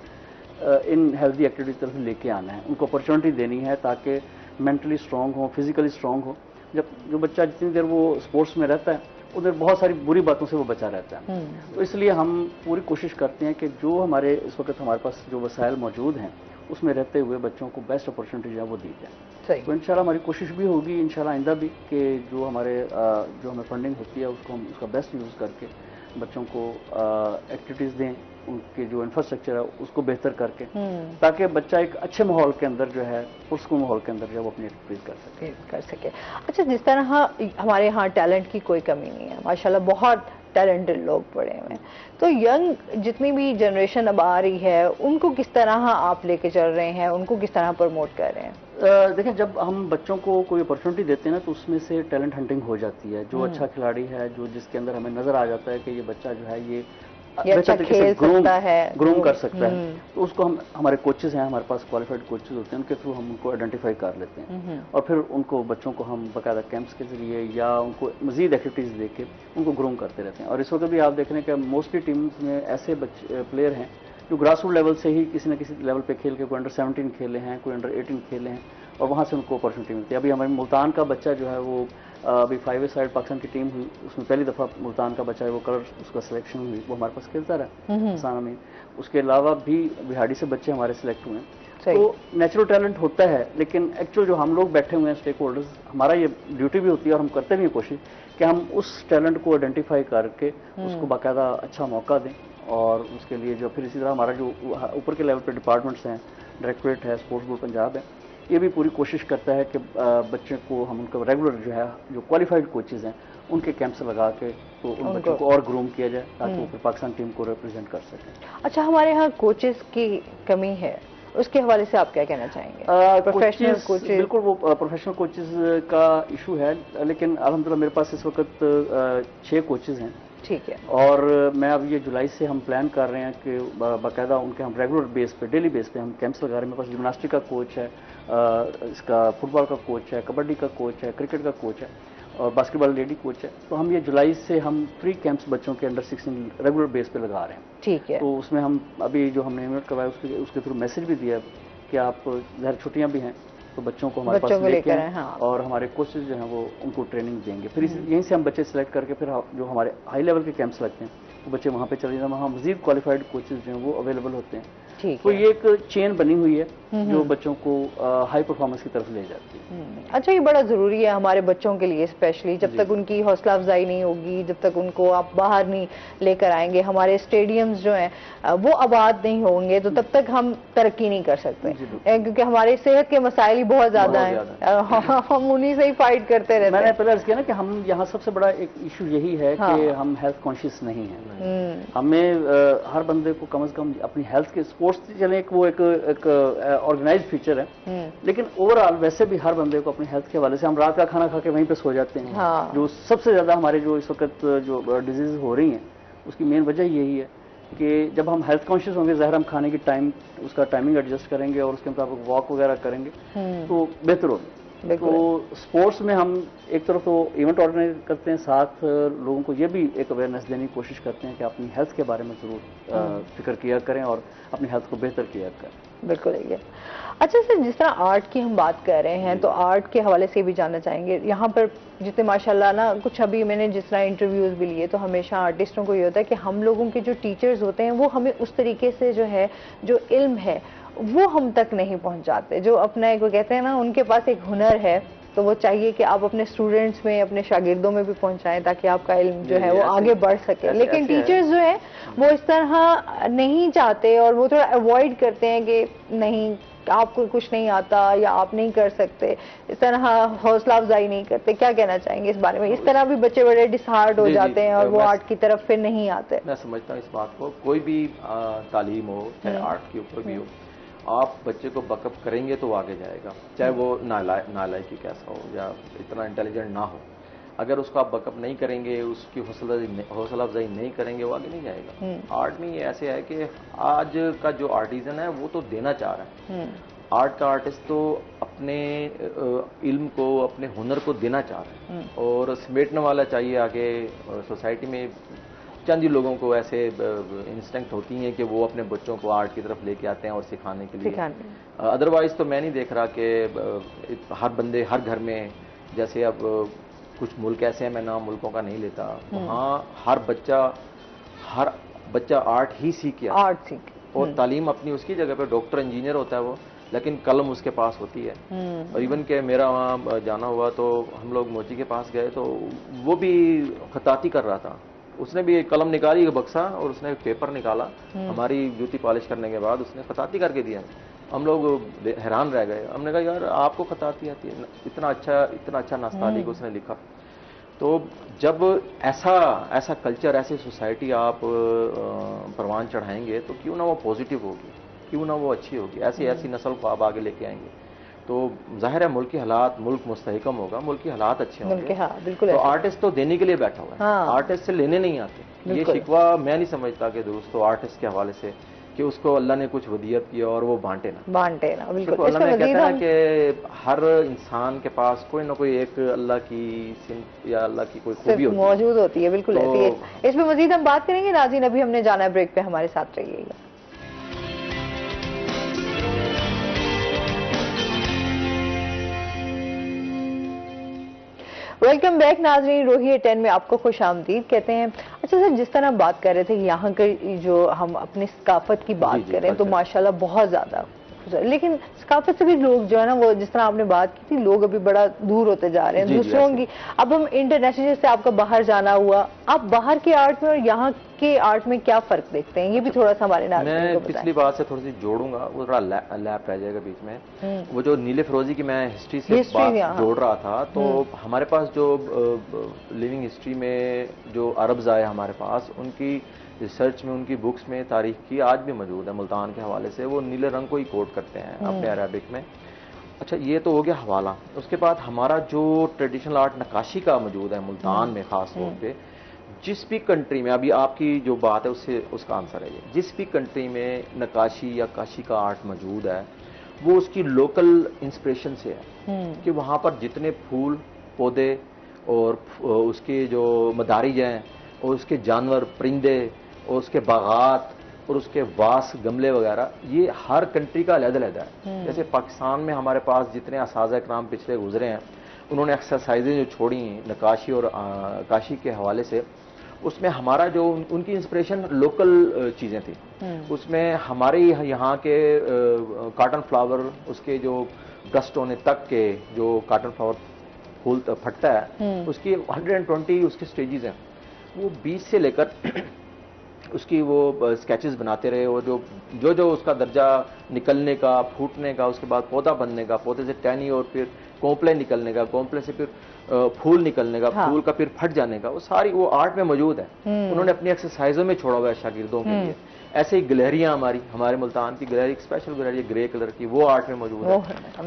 इन हेल्दी एक्टिविटी की तरफ लेके आना है, उनको अपॉर्चुनिटी देनी है ताकि मेंटली स्ट्रांग हो, फिजिकली स्ट्रांग हो। जब जो बच्चा जितनी देर वो स्पोर्ट्स में रहता है उधर बहुत सारी बुरी बातों से वो बचा रहता है। तो इसलिए हम पूरी कोशिश करते हैं कि जो हमारे इस वक्त हमारे पास जो वसाइल मौजूद हैं उसमें रहते हुए बच्चों को बेस्ट अपॉर्चुनिटी जो है वो दी जाए। तो इंशाल्लाह हमारी कोशिश भी होगी इंशाल्लाह आइंदा भी कि जो हमें फंडिंग होती है उसको हम उसका बेस्ट यूज़ करके बच्चों को एक्टिविटीज़ दें, उनके जो इंफ्रास्ट्रक्चर है उसको बेहतर करके, ताकि बच्चा एक अच्छे माहौल के अंदर जो है, पुरस्कून माहौल के अंदर जो है वो अपनी एक्टिविटीज कर सके। अच्छा, जिस तरह हमारे यहाँ टैलेंट की कोई कमी नहीं है, माशाल्लाह बहुत टैलेंटेड लोग पड़े हुए हैं, तो यंग जितनी भी जनरेशन अब आ रही है उनको किस तरह आप लेके चल रहे हैं, उनको किस तरह प्रमोट कर रहे हैं? देखिए, जब हम बच्चों को कोई अपॉर्चुनिटी देते हैं ना तो उसमें से टैलेंट हंटिंग हो जाती है। जो अच्छा खिलाड़ी है, जो जिसके अंदर हमें नजर आ जाता है कि ये बच्चा जो है ये अच्छा खेल सकता है, ग्रूम कर सकता है, तो उसको हम, हमारे कोचेज हैं, हमारे पास क्वालिफाइड कोचेज होते हैं, उनके थ्रू हम उनको आइडेंटिफाई कर लेते हैं और फिर उनको बच्चों को हम बाकायदा कैंप्स के जरिए या उनको मजीद एक्टिविटीज़ देके उनको ग्रूम करते रहते हैं। और इस वक्त भी आप देख रहे हैं कि मोस्टली टीम्स में ऐसे प्लेयर हैं जो ग्रास रूट लेवल से ही किसी न किसी लेवल पे खेल के, कोई अंडर 17 खेले हैं, कोई अंडर 18 खेले हैं और वहाँ से उनको अपॉर्चुनिटी मिलती है। अभी हमारे मुल्तान का बच्चा जो है वो अभी 5 साइड पाकिस्तान की टीम हुई, उसमें पहली दफ़ा मुल्तान का बच्चा है वो कलर उसका सिलेक्शन हुई, वो हमारे पास खेलता रहा साना में। उसके अलावा भी बिहाड़ी से बच्चे हमारे सिलेक्ट हुए हैं। तो नेचुरल टैलेंट होता है, लेकिन एक्चुअल जो हम लोग बैठे हुए हैं स्टेक होल्डर्स, हमारा ये ड्यूटी भी होती है और हम करते भी हैं कोशिश कि हम उस टैलेंट को आइडेंटिफाई करके उसको बाकायदा अच्छा मौका दें। और उसके लिए जो फिर इसी तरह हमारा जो ऊपर के लेवल पे डिपार्टमेंट्स हैं, डायरेक्टरेट है, स्पोर्ट्स बोर्ड पंजाब है, ये भी पूरी कोशिश करता है कि बच्चे को हम उनका रेगुलर जो है, जो क्वालिफाइड कोचेज हैं, उनके कैंप्स लगा के तो उन बच्चों को और ग्रूम किया जाए ताकि वो फिर पाकिस्तान टीम को रिप्रेजेंट कर सकें। अच्छा, हमारे यहाँ कोचेस की कमी है, उसके हवाले से आप क्या कहना चाहेंगे? प्रोफेशनल कोचेस, बिल्कुल वो प्रोफेशनल कोचेस का इशू है, लेकिन अल्हम्दुलिल्लाह मेरे पास इस वक्त 6 कोचेस हैं। ठीक है। और मैं अब ये जुलाई से हम प्लान कर रहे हैं कि बाकायदा उनके हम रेगुलर बेस पे, डेली बेस पे हम कैंप्स लगा रहे हैं। मेरे पास जिम्नास्टिक का कोच है, इसका फुटबॉल का कोच है, कबड्डी का कोच है, क्रिकेट का कोच है और बास्केटबॉल लेडी कोच है। तो हम ये जुलाई से हम फ्री कैंप्स बच्चों के अंडर 16 रेगुलर बेस पे लगा रहे हैं। ठीक है। तो उसमें हम अभी जो हमने इन्वाइट करवाया उसके थ्रू मैसेज भी दिया कि आप ज़ाहिर छुट्टियाँ भी हैं तो बच्चों को हमारे पास लेके आए, हाँ। और हमारे कोचेज जो हैं वो उनको ट्रेनिंग देंगे। फिर यहीं से हम बच्चे सेलेक्ट करके फिर जो हमारे हाई लेवल के कैंप्स लगते हैं तो बच्चे वहाँ पे चले जाते हैं, वहाँ मजीद क्वालिफाइड कोचेज जो हैं वो अवेलेबल होते हैं। तो ये एक चेन बनी हुई है जो बच्चों को हाई परफॉर्मेंस की तरफ ले जाती है। अच्छा, ये बड़ा जरूरी है हमारे बच्चों के लिए, स्पेशली जब तक उनकी हौसला अफजाई नहीं होगी, जब तक उनको आप बाहर नहीं लेकर आएंगे, हमारे स्टेडियम्स जो हैं वो आबाद नहीं होंगे, तो तब तक हम तरक्की नहीं कर सकते, क्योंकि हमारे सेहत के मसाइल ही बहुत ज्यादा हैं। हम उन्हीं से ही फाइट करते रहते हैं। मैंने पहले अर्ज किया ना कि हम यहाँ सबसे बड़ा एक इशू यही है कि हम हेल्थ कॉन्शियस नहीं है। हमें हर बंदे को कम से कम अपनी हेल्थ के, स्पोर्ट्स चले वो एक ऑर्गेनाइज फीचर है, लेकिन ओवरऑल वैसे भी हर बंदे को अपनी हेल्थ के हवाले से, हम रात का खाना खा के वहीं पे सो जाते हैं। जो सबसे ज्यादा हमारे जो इस वक्त जो डिजीज हो रही हैं उसकी मेन वजह यही है कि जब हम हेल्थ कॉन्शियस होंगे, ज़ाहिर हम खाने की उसका टाइमिंग एडजस्ट करेंगे और उसके मुताबिक वॉक वगैरह करेंगे तो बेहतर होगा। तो स्पोर्ट्स में हम एक तरफ तो इवेंट ऑर्गेनाइज करते हैं, साथ लोगों को ये भी एक अवेयरनेस देने की कोशिश करते हैं कि अपनी हेल्थ के बारे में जरूर फिक्र किया करें और अपनी हेल्थ को बेहतर किया करें। बिल्कुल है। अच्छा सर, जिस तरह आर्ट की हम बात कर रहे हैं तो आर्ट के हवाले से भी जानना चाहेंगे। यहाँ पर जितने माशाल्लाह ना, कुछ अभी मैंने जिस तरह इंटरव्यूज भी लिए तो हमेशा आर्टिस्टों को ये होता है कि हम लोगों के जो टीचर्स होते हैं वो हमें उस तरीके से जो है, जो इल्म है वो हम तक नहीं पहुंचाते। जो अपना एक वो कहते हैं ना, उनके पास एक हुनर है तो तो वो चाहिए कि आप अपने स्टूडेंट्स में, अपने शागिर्दों में भी पहुंचाएं ताकि आपका इल्म जो है वो आगे बढ़ सके। लेकिन टीचर्स जो है वो इस तरह नहीं चाहते और वो थोड़ा अवॉइड करते हैं कि नहीं आपको कुछ नहीं आता या आप नहीं कर सकते, इस तरह हौसला अफजाई नहीं करते। क्या कहना चाहेंगे इस बारे में? इस तरह भी बच्चे बड़े डिसहार्ट हो जाते हैं और वो आर्ट की तरफ फिर नहीं आते। मैं समझता हूँ इस बात को, कोई भी तालीम हो, चाहे आर्ट के ऊपर भी हो, आप बच्चे को बकअप करेंगे तो वो आगे जाएगा, चाहे वो नालायकी कैसा हो या इतना इंटेलिजेंट ना हो। अगर उसको आप बकअप नहीं करेंगे, उसकी हौसला अफजाई नहीं करेंगे, वो आगे नहीं जाएगा। आर्ट में ये ऐसे है कि आज का जो आर्टिजन है वो तो देना चाह रहा है। आर्ट का आर्टिस्ट तो अपने इल्म को, अपने हुनर को देना चाह रहे हैं और समेटने वाला चाहिए आगे। सोसाइटी में चंद ही लोगों को ऐसे इंस्टिंक्ट होती हैं कि वो अपने बच्चों को आर्ट की तरफ लेके आते हैं और सिखाने के लिए। अदरवाइज तो मैं नहीं देख रहा कि हर बंदे हर घर में, जैसे अब कुछ मुल्क ऐसे हैं, मैं नाम मुल्कों का नहीं लेता, वहाँ हर बच्चा आर्ट ही सीख और तालीम अपनी उसकी जगह पे डॉक्टर इंजीनियर होता है वो, लेकिन कलम उसके पास होती है। और इवन के मेरा वहाँ जाना हुआ तो हम लोग मोची के पास गए तो वो भी खताती कर रहा था। उसने भी एक कलम निकाली, एक बक्सा, और उसने एक पेपर निकाला। हमारी जूती पॉलिश करने के बाद उसने खताती करके दिया। हम लोग हैरान रह गए। हमने कहा यार आपको खताती आती है? इतना अच्छा नास्तालिक उसने लिखा। तो जब ऐसा कल्चर, ऐसी सोसाइटी आप परवान चढ़ाएंगे तो क्यों ना वो पॉजिटिव होगी, क्यों ना वो अच्छी होगी। ऐसी नस्ल को आप आगे लेके आएंगे तो जाहिर है मुल्क के हालात, मुल्क मुस्तहकम होगा, मुल्क के हालात अच्छे होंगे। बिल्कुल। तो आर्टिस्ट तो देने के लिए बैठा हुआ है, आर्टिस्ट से लेने नहीं आते। ये शिकवा मैं नहीं समझता कि दोस्तों आर्टिस्ट के हवाले से कि उसको अल्लाह ने कुछ वदियत की और वो बांटे ना। बिल्कुल। तो अल्लाह ने कहता है कि हर इंसान के पास कोई ना कोई एक अल्लाह की सिमत या अल्लाह की कोई खूबी मौजूद होती है। बिल्कुल ऐसी है। इस पर मजीद हम बात करेंगे। नाज़रीन अभी हमने जाना है ब्रेक पे, हमारे साथ रहिएगा। वेलकम बैक नाजरीन, रोही 10 में आपको खुश आमदीद कहते हैं। अच्छा सर, जिस तरह बात कर रहे थे यहाँ के जो हम अपनी सकाफत की बात करें तो माशाल्लाह बहुत ज्यादा, लेकिन सकाफत से भी लोग जो है ना, वो जिस तरह आपने बात की थी, लोग अभी बड़ा दूर होते जा रहे हैं दूसरों की। अब हम इंटरनेशनल, जैसे आपका बाहर जाना हुआ, आप बाहर के आर्ट में और यहाँ के आर्ट में क्या फर्क देखते हैं? ये भी थोड़ा सा हमारे नाज़रीन को बताएं। पिछली बात से थोड़ी सी जोड़ूंगा, वो थोड़ा लैप रह जाएगा बीच में। वो जो नीले फिरोजी की मैं हिस्ट्री से बात जोड़ रहा था, तो हमारे पास जो लिविंग हिस्ट्री में जो अरब्स आए हमारे पास, उनकी रिसर्च में, उनकी बुक्स में तारीख की आज भी मौजूद है। मुल्तान के हवाले से वो नीले रंग को ही कोट करते हैं अपने अरबिक में। अच्छा, ये तो हो गया हवाला। उसके बाद हमारा जो ट्रेडिशनल आर्ट नक्काशी का मौजूद है मुल्तान में खास तौर पे, जिस भी कंट्री में, अभी आपकी जो बात है उसका आंसर है ये, जिस भी कंट्री में नक्काशी या काशी का आर्ट मौजूद है वो उसकी लोकल इंस्पिरेशन से है कि वहाँ पर जितने फूल पौधे और उसके जो मदारिज हैं और उसके जानवर परिंदे और उसके बागात और उसके वास गमले वगैरह, ये हर कंट्री का अलग-अलग है। जैसे पाकिस्तान में हमारे पास जितने असाज़ा कराम पिछले गुजरे हैं, उन्होंने एक्सरसाइजें जो छोड़ी नक्काशी और काशी के हवाले से, उसमें हमारा जो उनकी इंस्पिरेशन लोकल चीज़ें थी। उसमें हमारे यहाँ के कॉटन फ्लावर, उसके जो डस्ट होने तक के जो कॉटन फ्लावर फूल फटता है, उसकी 120 उसके स्टेजेस हैं। वो 20 से लेकर उसकी वो स्केचेस बनाते रहे, और जो उसका दर्जा निकलने का, फूटने का, उसके बाद पौधा बनने का, पौधे से टहनी और फिर कोंपले निकलने का, कोंपले से फिर फूल निकलने का, फूल का फिर फट जाने का, वो सारी वो आर्ट में मौजूद है। उन्होंने अपनी एक्सरसाइजों में छोड़ा हुआ है शागिर्दों के लिए। ऐसे ही गिलहरियां, हमारे मुल्तान की गिलहरी, स्पेशल गिलहरी ग्रे कलर की, वो आर्ट में मौजूद है।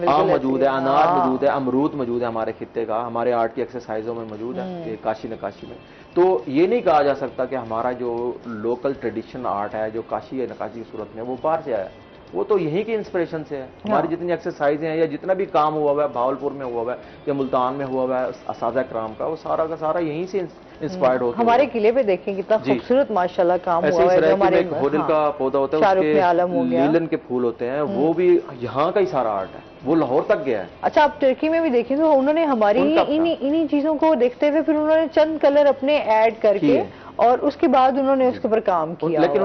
आम मौजूद है, अनार मौजूद है, अमरूद मौजूद है हमारे खित्ते का, हमारे आर्ट की एक्सरसाइजों में मौजूद है, काशी नक्काशी में। तो ये नहीं कहा जा सकता कि हमारा जो लोकल ट्रेडिशन आर्ट है, जो काशी या नक्काशी की सूरत में, वो बाहर से आया है। वो तो यहीं की इंस्पिरेशन से है। हमारी जितनी एक्सरसाइजें हैं या जितना भी काम हुआ हुआ है, भावलपुर में हुआ हुआ है या मुल्तान में हुआ हुआ है असाज़ा कराम का, वो सारा का सारा यहीं से इंस्पायर्ड होकर। हमारे किले पे देखें कितना खूबसूरत माशाल्लाह काम हुआ है। जो हमारे होदिल का पौधा होता है, उसके लीलन के फूल होते हैं, वो भी यहाँ का ही सारा आर्ट है, वो लाहौर तक गया है। अच्छा, आप तुर्की में भी देखें तो उन्होंने हमारी इन्हीं चीजों को देखते हुए फिर उन्होंने चंद कलर अपने ऐड करके और उसके बाद उन्होंने उसके ऊपर काम किया। लेकिन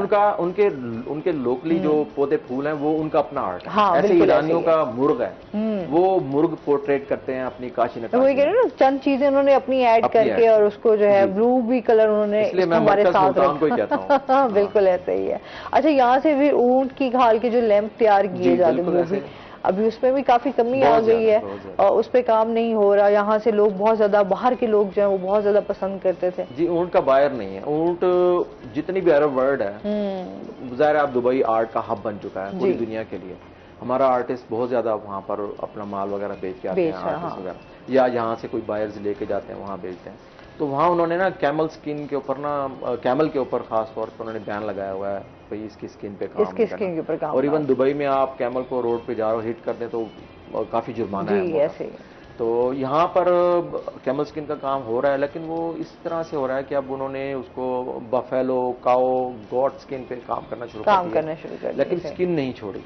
उनके लोकली जो पौधे फूल हैं वो उनका अपना आर्ट है। हाँ, ऐसे ईरानियों का मुर्ग है, वो मुर्ग पोर्ट्रेट करते हैं अपनी काशी नकाशी। वही कह रहे हैं ना, चंद चीजें उन्होंने अपनी ऐड करके और उसको जो है ब्लू भी कलर उन्होंने हमारे साथ रखा। बिल्कुल ऐसा ही है। अच्छा, यहाँ से फिर ऊंट की खाल के जो लैंप तैयार किए जाते हैं, अभी उसमें भी काफी कमी आ गई है और उस पे काम नहीं हो रहा। यहाँ से लोग बहुत ज्यादा, बाहर के लोग जो है वो बहुत ज्यादा पसंद करते थे। जी, ऊंट का बायर नहीं है। ऊंट जितनी भी अरब वर्ल्ड है, ज़ाहिर है, आप दुबई आर्ट का हब बन चुका है पूरी दुनिया के लिए। हमारा आर्टिस्ट बहुत ज्यादा वहाँ पर अपना माल वगैरह बेच के आते हैं, आर्टिस्ट वगैरह, या यहाँ से कोई बायर्स लेके जाते हैं, वहाँ बेचते हैं। तो वहाँ उन्होंने ना कैमल स्किन के ऊपर ना, कैमल के ऊपर खास तौर पर उन्होंने बैन लगाया हुआ है, भाई इसकी स्किन पे काम नहीं करना। और इवन दुबई में आप कैमल को रोड पे जा रहे हो, हिट कर दें तो काफी जुर्माना है। तो यहाँ पर कैमल स्किन का काम हो रहा है, लेकिन वो इस तरह से हो रहा है कि अब उन्होंने उसको बफेलो, काओ, गॉट स्किन पे काम करना शुरू कर दिया, लेकिन स्किन नहीं छोड़ी।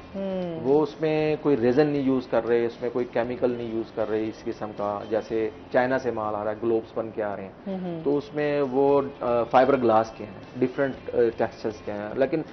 वो उसमें कोई रेजन नहीं यूज कर रहे, उसमें कोई केमिकल नहीं यूज कर रहे इस किस्म का। जैसे चाइना से माल आ रहा है, ग्लोब्स बन के आ रहे हैं, तो उसमें वो फाइबर ग्लास के हैं, डिफरेंट टेक्सचर्स के हैं, लेकिन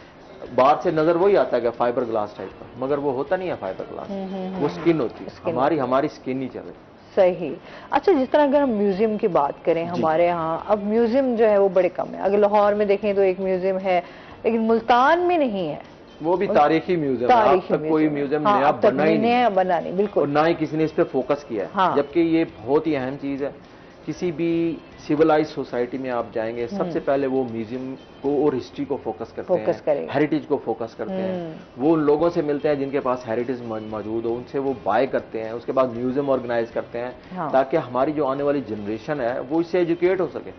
बाहर से नजर वही आता है कि फाइबर ग्लास टाइप का, मगर वो होता नहीं है फाइबर ग्लास, वो स्किन होती है। हमारी स्किन नहीं चल रही। सही। अच्छा, जिस तरह अगर हम म्यूजियम की बात करें, हमारे यहाँ अब म्यूजियम जो है वो बड़े कम है। अगर लाहौर में देखें तो एक म्यूजियम है, लेकिन मुल्तान में नहीं है। वो भी तारीखी म्यूजियम है, अब तक कोई म्यूजियम नया बना ही नहीं, बिल्कुल, और ना ही किसी ने इस पे फोकस किया है। जबकि ये बहुत ही अहम चीज है। किसी भी सिविलाइज सोसाइटी में आप जाएंगे, सबसे पहले वो म्यूजियम को और हिस्ट्री को फोकस करते हैं, हेरिटेज को फोकस करते हैं। वो लोगों से मिलते हैं जिनके पास हेरिटेज मौजूद हो, उनसे वो बाय करते हैं, उसके बाद म्यूजियम ऑर्गेनाइज करते हैं, ताकि हमारी जो आने वाली जनरेशन है वो इससे एजुकेट हो सके,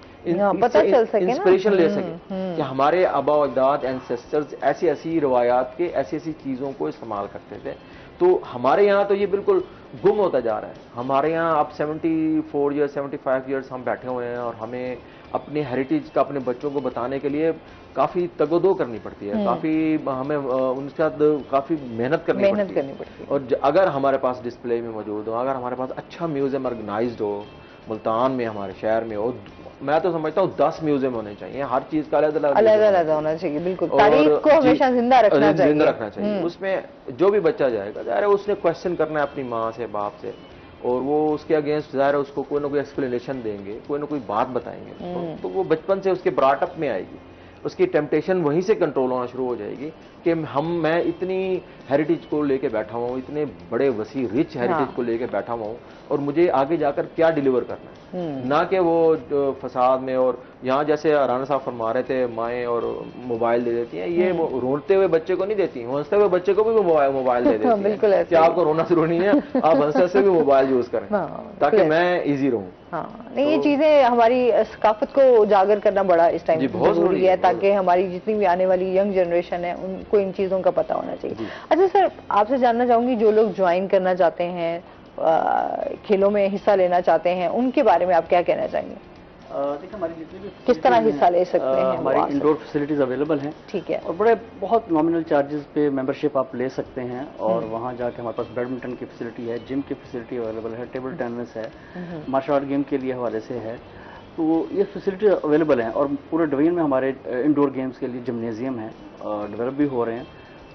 पता चल सके, इंस्पिरेशन ले सके कि हमारे आबा अजदाद, एंसेस्टर्स ऐसी ऐसी रवायात के, ऐसी ऐसी चीजों को इस्तेमाल करते थे। तो हमारे यहाँ तो ये बिल्कुल गुम होता जा रहा है। हमारे यहाँ अब 74 ईयर्स 75 ईयर्स हम बैठे हुए हैं और हमें अपने हेरिटेज का अपने बच्चों को बताने के लिए काफी तगोदो करनी पड़ती है, काफी हमें उनके साथ काफी मेहनत करनी पड़ती है। और अगर हमारे पास डिस्प्ले में मौजूद हो, अगर हमारे पास अच्छा म्यूजियम ऑर्गेनाइज्ड हो, मुल्तान में, हमारे शहर में हो, मैं तो समझता हूँ 10 म्यूजियम होने चाहिए, हर चीज का अलग अलग होना चाहिए। बिल्कुल, तारीख को हमेशा जिंदा रखना चाहिए। उसमें जो भी बच्चा जाएगा, ज़ाहिर है उसने क्वेश्चन करना है अपनी माँ से, बाप से, और वो उसके अगेंस्ट ज़ाहिर है उसको कोई ना कोई एक्सप्लेनेशन देंगे, कोई ना कोई बात बताएंगे, तो वो बचपन से उसके ब्रॉटअप में आएगी, उसकी टेम्पटेशन वहीं से कंट्रोल होना शुरू हो जाएगी कि मैं इतनी हेरिटेज को लेके बैठा हुआ हूँ, इतने बड़े वसी रिच हेरिटेज को लेके बैठा हुआ हूँ, और मुझे आगे जाकर क्या डिलीवर करना है, ना कि वो फसाद में। और यहाँ जैसे राना साहब फरमा रहे थे, माएँ और मोबाइल दे देती हैं, ये रोते हुए बच्चे को नहीं देती, हंसते हुए बच्चे को भी मोबाइल दे देती है कि आपको रोना जरूरी नहीं है, आप हंसते से भी मोबाइल यूज करें ताकि मैं इजी रहूँ। नहीं, ये चीजें हमारी सकाफत को उजागर करना बड़ा इस टाइम बहुत जरूरी है, ताकि हमारी जितनी भी आने वाली यंग जनरेशन है उनको इन चीजों का पता होना चाहिए। अच्छा सर, आपसे जानना चाहूंगी, जो लोग ज्वाइन करना चाहते हैं, खेलों में हिस्सा लेना चाहते हैं, उनके बारे में आप क्या कहना चाहेंगे? देखिए, हमारी जितनी भी किस तरह हिस्सा ले सकते हैं? हमारी इंडोर फैसिलिटीज अवेलेबल हैं, ठीक है, और बड़े बहुत नॉमिनल चार्जेस पे मेंबरशिप आप ले सकते हैं। और वहाँ जाके हमारे पास बैडमिंटन की फैसिलिटी है, जिम की फैसिलिटी अवेलेबल है, टेबल टेनिस है, मार्शल आर्ट गेम के लिए हवाले से है, तो ये फैसिलिटी अवेलेबल हैं। और पूरे डिवीजन में हमारे इंडोर गेम्स के लिए जिम्नेजियम है, डेवलप भी हो रहे हैं,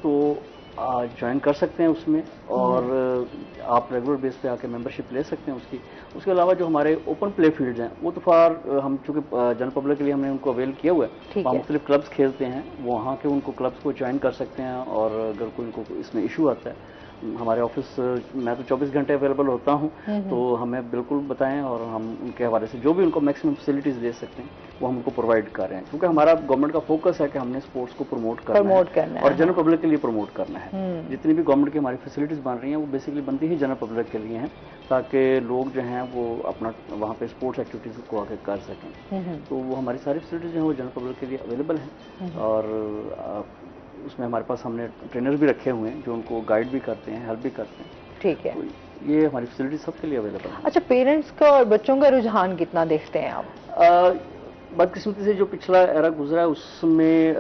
तो ज्वाइन कर सकते हैं उसमें, और आप रेगुलर बेस पे आके मेंबरशिप ले सकते हैं उसकी। उसके अलावा जो हमारे ओपन प्ले फील्ड्स हैं, वो तो फार हम चूँकि जनरल पब्लिक के लिए हमने उनको अवेल किया हुआ है, वहाँ मुख्तलिफ क्लब्स खेलते हैं, वहाँ के उनको क्लब्स को ज्वाइन कर सकते हैं। और अगर कोई उनको इसमें इशू आता है, हमारे ऑफिस, मैं तो 24 घंटे अवेलेबल होता हूँ, तो हमें बिल्कुल बताएं और हम उनके हवाले से जो भी उनको मैक्सिमम फैसिलिटीज दे सकते हैं वो हम उनको प्रोवाइड कर रहे हैं। क्योंकि हमारा गवर्नमेंट का फोकस है कि हमने स्पोर्ट्स को प्रमोट करना है और जनरल पब्लिक के लिए प्रमोट करना है। जितनी भी गवर्नमेंट की हमारी फैसिलिटीज बन रही हैं वो बेसिकली बनती ही जनरल पब्लिक के लिए हैं, ताकि लोग जो हैं वो अपना वहाँ पे स्पोर्ट्स एक्टिविटीज को आगे कर सकें। तो वो हमारी सारी फैसिलिटीज जो हैं वो जनरल पब्लिक के लिए अवेलेबल हैं। और उसमें हमारे पास हमने ट्रेनर भी रखे हुए हैं जो उनको गाइड भी करते हैं, हेल्प भी करते हैं। ठीक है, तो ये हमारी फैसिलिटी सबके लिए अवेलेबल है। अच्छा, पेरेंट्स का और बच्चों का रुझान कितना देखते हैं आप? बदकिस्मती से जो पिछला एरा गुजरा है उसमें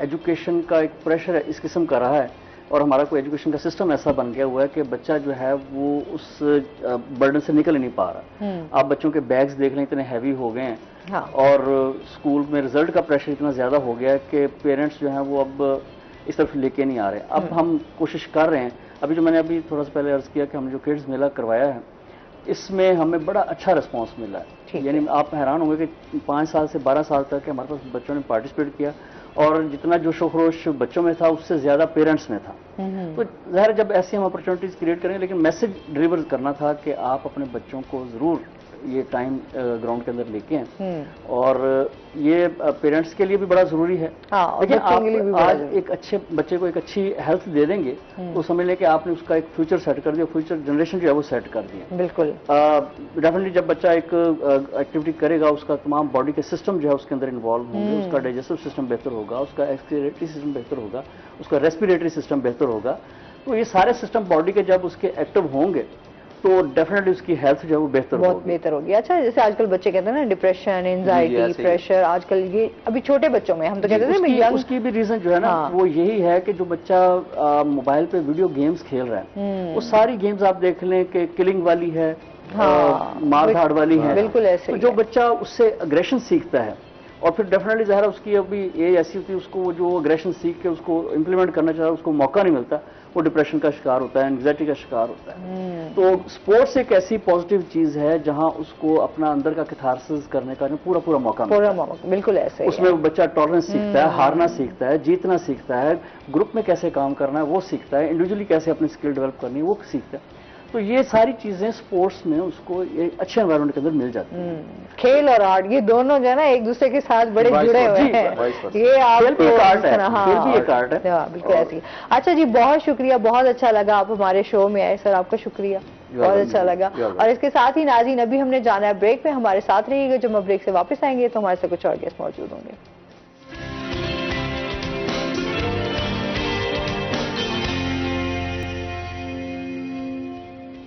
एजुकेशन का एक प्रेशर इस किस्म का रहा है, और हमारा कोई एजुकेशन का सिस्टम ऐसा बन गया हुआ है कि बच्चा जो है वो उस बर्डन से निकल ही नहीं पा रहा। आप बच्चों के बैग्स देख लें, इतने हैवी हो गए हैं। हाँ। और स्कूल में रिजल्ट का प्रेशर इतना ज़्यादा हो गया है कि पेरेंट्स जो हैं वो अब इस तरफ लेके नहीं आ रहे। अब हम कोशिश कर रहे हैं, अभी जो मैंने अभी थोड़ा सा पहले अर्ज किया कि हम जो किड्स मेला करवाया है इसमें हमें बड़ा अच्छा रिस्पांस मिला है। यानी आप हैरान होंगे कि 5 साल से 12 साल तक हमारे पास बच्चों ने पार्टिसिपेट किया, और जितना जोश खरोश बच्चों में था उससे ज्यादा पेरेंट्स में था। तो ज़ाहिर जब ऐसी हम अपॉर्चुनिटीज क्रिएट करेंगे, लेकिन मैसेज डिलीवर करना था कि आप अपने बच्चों को जरूर ये टाइम ग्राउंड के अंदर लेके हैं, और ये पेरेंट्स के लिए भी बड़ा जरूरी है। लेकिन आप आज एक अच्छे बच्चे को एक अच्छी हेल्थ दे देंगे तो समझ लें कि आपने उसका एक फ्यूचर सेट कर दिया, फ्यूचर जनरेशन जो है वो सेट कर दिया। बिल्कुल डेफिनेटली जब बच्चा एक एक्टिविटी करेगा उसका तमाम बॉडी के सिस्टम जो है उसके अंदर इन्वॉल्व होंगे, उसका डाइजेस्टिव सिस्टम बेहतर होगा, उसका एक्सक्रीटरी सिस्टम बेहतर होगा, उसका रेस्पिरेटरी सिस्टम बेहतर होगा। तो ये सारे सिस्टम बॉडी के जब उसके एक्टिव होंगे तो डेफिनेटली उसकी हेल्थ जो है वो बेहतर होगी, बहुत बेहतर होगी। अच्छा, जैसे आजकल बच्चे कहते हैं ना डिप्रेशन, एंजाइटी, प्रेशर, आजकल ये अभी छोटे बच्चों में हम तो कहते हैं उसकी भी रीजन जो है ना वो यही है कि जो बच्चा मोबाइल पे वीडियो गेम्स खेल रहा है वो सारी गेम्स आप देख लें कि किलिंग वाली है, मार धाड़ वाली है, बिल्कुल ऐसे। तो जो बच्चा उससे अग्रेशन सीखता है और फिर डेफिनेटली ज़ाहिर उसकी अभी एज ऐसी होती है उसको जो अग्रेशन सीख के उसको इम्प्लीमेंट करना चाहता है उसको मौका नहीं मिलता, वो डिप्रेशन का शिकार होता है, एंग्जाइटी का शिकार होता है। तो स्पोर्ट्स एक ऐसी पॉजिटिव चीज है जहां उसको अपना अंदर का कैथारसिस करने का पूरा पूरा मौका मिलता है। बिल्कुल ऐसे उसमें वो बच्चा टॉलरेंस सीखता है, हारना सीखता है, जीतना सीखता है, ग्रुप में कैसे काम करना है वो सीखता है, इंडिविजुअली कैसे अपनी स्किल डेवलप करनी है वो सीखता है। तो ये सारी चीजें स्पोर्ट्स में उसको एक अच्छे एनवायरनमेंट के अंदर मिल जाती है। खेल और आर्ट ये दोनों जो है ना एक दूसरे के साथ बड़े जुड़े हुए हैं। ये खेल भी एक आर्ट है, खेल भी एक आर्ट है, बिल्कुल ऐसी। अच्छा जी, बहुत शुक्रिया, बहुत अच्छा लगा आप हमारे शो में आए सर, आपका शुक्रिया, बहुत अच्छा लगा। और इसके साथ ही नाज़रीन अभी हमने जाना है ब्रेक में, हमारे साथ रहिएगा। जब हम ब्रेक से वापस आएंगे तो हमारे साथ कुछ और गेस्ट मौजूद होंगे।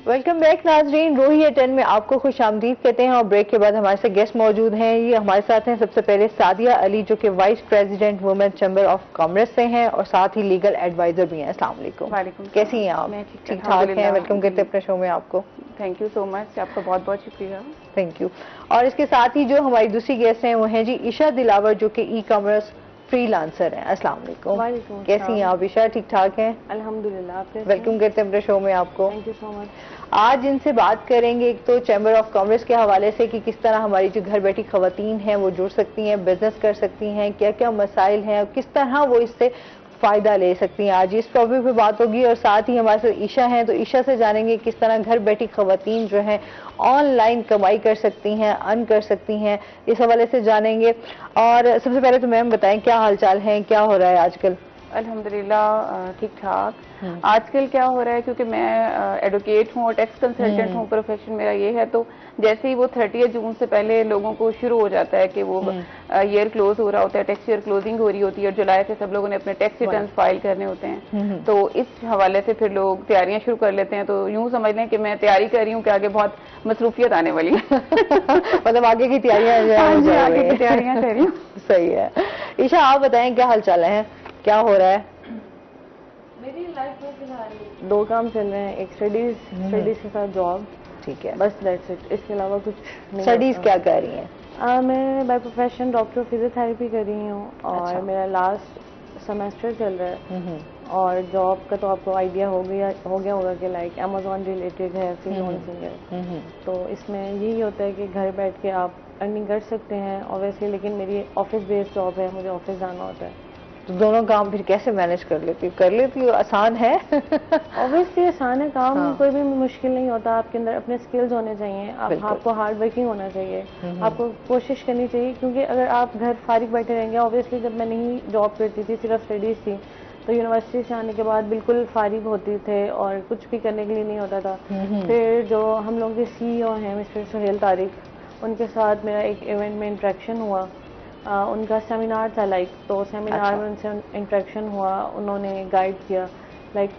वेलकम बैक नाजरीन, रोही है 10 में आपको खुश आमदीद कहते हैं। और ब्रेक के बाद हमारे साथ गेस्ट मौजूद हैं। ये हमारे साथ हैं सबसे पहले सादिया अली जो कि vice president women chamber of commerce से हैं और साथ ही लीगल एडवाइजर भी हैं। अस्सलाम वालेकुम। कैसी हैं आप? ठीक ठाक हैं, वेलकम करते हैं अपने शो में आपको। थैंक यू सो मच, आपका बहुत बहुत शुक्रिया। Thank you. और इसके साथ ही जो हमारी दूसरी गेस्ट हैं वो हैं जी ईशा दिलावर जो कि ई कॉमर्स फ्रीलांसर हैं। अस्सलाम वालेकुम। कैसी हैं आप ईशा? ठीक ठाक हैं अल्हम्दुलिल्लाह। वेलकम करते हैं अपने शो में आपको। Thank you so much. आज इनसे बात करेंगे एक तो चैम्बर ऑफ कॉमर्स के हवाले से कि किस तरह हमारी जो घर बैठी खवातीन हैं वो जुड़ सकती हैं, बिजनेस कर सकती हैं, क्या क्या मसाइल हैं और किस तरह वो इससे फायदा ले सकती हैं। आज इस टॉपिक पे बात होगी। और साथ ही हमारे साथ ईशा हैं, तो ईशा से जानेंगे किस तरह घर बैठी खवातीन जो हैं ऑनलाइन कमाई कर सकती हैं, अर्न कर सकती हैं, इस हवाले से जानेंगे। और सबसे पहले तो मैम बताएं क्या हालचाल है, क्या हो रहा है आजकल? अल्हम्दुलिल्लाह ठीक ठाक। आजकल क्या हो रहा है, क्योंकि मैं एडवोकेट हूँ और टैक्स कंसल्टेंट हूँ, प्रोफेशन मेरा ये है, तो जैसे ही वो 30 जून से पहले लोगों को शुरू हो जाता है कि वो ईयर क्लोज हो रहा होता है, टैक्स ईयर क्लोजिंग हो रही होती है और जुलाई से सब लोगों ने अपने टैक्स रिटर्न फाइल करने होते हैं, तो इस हवाले से फिर लोग तैयारियां शुरू कर लेते हैं। तो यूं समझ लें कि मैं तैयारी कर रही हूँ कि आगे बहुत मसरूफियत आने वाली है। मतलब आगे की तैयारियां आगे की तैयारियां कर रही हूँ। सही है। ईशा आप बताएं क्या हाल चाल है, क्या हो रहा है? मेरी लाइफ में फिलहाल 2 काम चल रहे हैं, एक स्टडीज के साथ जॉब। ठीक है, बस दैट्स इट, इसके अलावा कुछ नहीं। स्टडीज क्या कर रही हैं? मैं बाय प्रोफेशन डॉक्टर फिजियोथेरेपी कर रही हूँ और मेरा लास्ट सेमेस्टर चल रहा है। और जॉब का तो आपको आइडिया हो गया होगा कि लाइक अमेजोन रिलेटेड है, फ्रीलांसिंग है। तो इसमें यही होता है कि घर बैठ के आप अर्निंग कर सकते हैं ऑब्वियसली, लेकिन मेरी ऑफिस बेस्ड जॉब है, मुझे ऑफिस जाना होता है। तो दोनों काम फिर कैसे मैनेज कर लेती हो? आसान है? ऑब्वियसली आसान है काम। हाँ। कोई भी मुश्किल नहीं होता, आपके अंदर अपने स्किल्स होने चाहिए, आपको हार्ड वर्किंग होना चाहिए, आपको कोशिश करनी चाहिए। क्योंकि अगर आप घर फारिग बैठे रहेंगे, ऑब्वियसली जब मैं नहीं जॉब करती थी, सिर्फ स्टडीज थी, तो यूनिवर्सिटी से आने के बाद बिल्कुल फारिग होते थे और कुछ भी करने के लिए नहीं होता था। फिर जो हम लोग के CEO हैं मिस्टर सुहेल तारिक, उनके साथ मेरा एक इवेंट में इंट्रैक्शन हुआ। उनका सेमिनार था तो सेमिनार में उनसे इंट्रैक्शन हुआ, उन्होंने गाइड किया।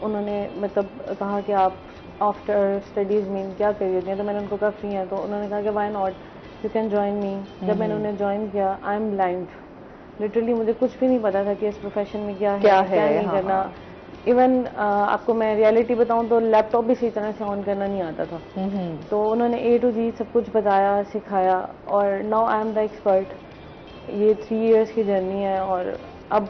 उन्होंने मतलब कहा कि आप आफ्टर स्टडीज़ में क्या करिए, तो मैंने उनको कहा फ्री है, तो उन्होंने कहा कि why not you can join me. जब मैंने उन्हें ज्वाइन किया, आई एम ब्लाइंड, लिटरली मुझे कुछ भी नहीं पता था कि इस प्रोफेशन में क्या है क्या नहीं करना। इवन आपको मैं रियलिटी बताऊं तो लैपटॉप भी सही तरह से ऑन करना नहीं आता था। तो उन्होंने A to Z सब कुछ बताया, सिखाया, और now I am the expert. ये 3 इयर्स की जर्नी है, और अब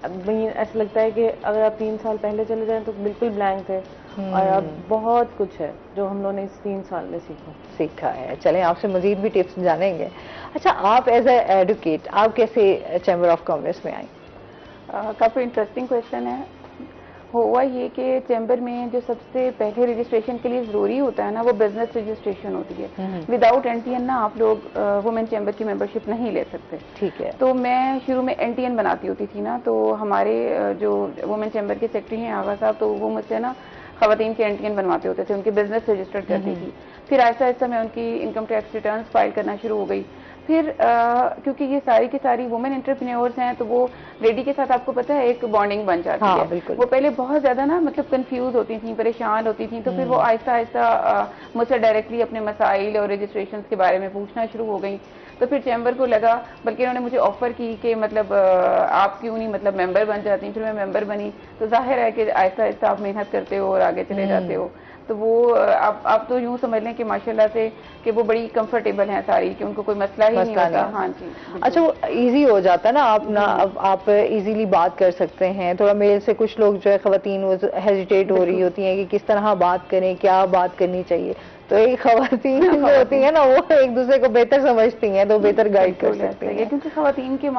ऐसा लगता है कि अगर आप 3 साल पहले चले जाएं तो बिल्कुल ब्लैंक थे, और अब बहुत कुछ है जो हम लोगों ने इस 3 साल में सीखा है। चलें आपसे मजीद भी टिप्स जानेंगे। अच्छा, आप एज ए एडवोकेट आप कैसे चैम्बर ऑफ कॉमर्स में आई? काफ़ी इंटरेस्टिंग क्वेश्चन है। हुआ ये कि चैम्बर में जो सबसे पहले रजिस्ट्रेशन के लिए ज़रूरी होता है ना, वो बिजनेस रजिस्ट्रेशन होती है। विदाउट NTN ना आप लोग वुमेन चैम्बर की मेंबरशिप नहीं ले सकते। ठीक है। तो मैं शुरू में NTN बनाती होती थी ना, तो हमारे जो वुमेन चैम्बर के सेक्रेटरी हैं आगा साहब, तो वो मुझसे ना खवातीन के NTN बनवाते होते थे, उनके बिजनेस रजिस्टर्ड करती थी। फिर आहिस्ता आहिस्ता मैं उनकी इनकम टैक्स रिटर्न फाइल करना शुरू हो गई। फिर क्योंकि ये सारी की सारी वुमेन एंटरप्रेन्योर्स हैं, तो वो लेडी के साथ आपको पता है एक बॉन्डिंग बन जाती है। वो पहले बहुत ज्यादा ना मतलब कंफ्यूज होती थी, परेशान होती थी, तो फिर वो आहिस्ता आहिस्ता मुझसे डायरेक्टली अपने मसाइल और रजिस्ट्रेशन के बारे में पूछना शुरू हो गई। तो फिर चैम्बर को लगा, बल्कि उन्होंने मुझे ऑफर की कि मतलब आप क्यों नहीं मतलब मेंबर बन जाती हैं। फिर मैं मेंबर बनी, तो जाहिर है कि आहिस्ता आहिस्ता आप मेहनत करते हो और आगे चले जाते हो। तो वो आप तो यूँ समझ लें कि माशाल्लाह से कि वो बड़ी कंफर्टेबल हैं सारी, कि उनको कोई मसला ही नहीं होता। हाँ जी। अच्छा, वो इजी हो जाता है ना, आप ना अब आप इजीली बात कर सकते हैं। थोड़ा मेल से कुछ लोग जो है खवातीन वो हेजिटेट हो रही होती हैं कि किस तरह बात करें, क्या बात करनी चाहिए। तो एक खवातीन जो होती है ना, वो एक दूसरे को बेहतर समझती हैं, तो बेहतर गाइड कर सकती हैं। क्योंकि खवातीन के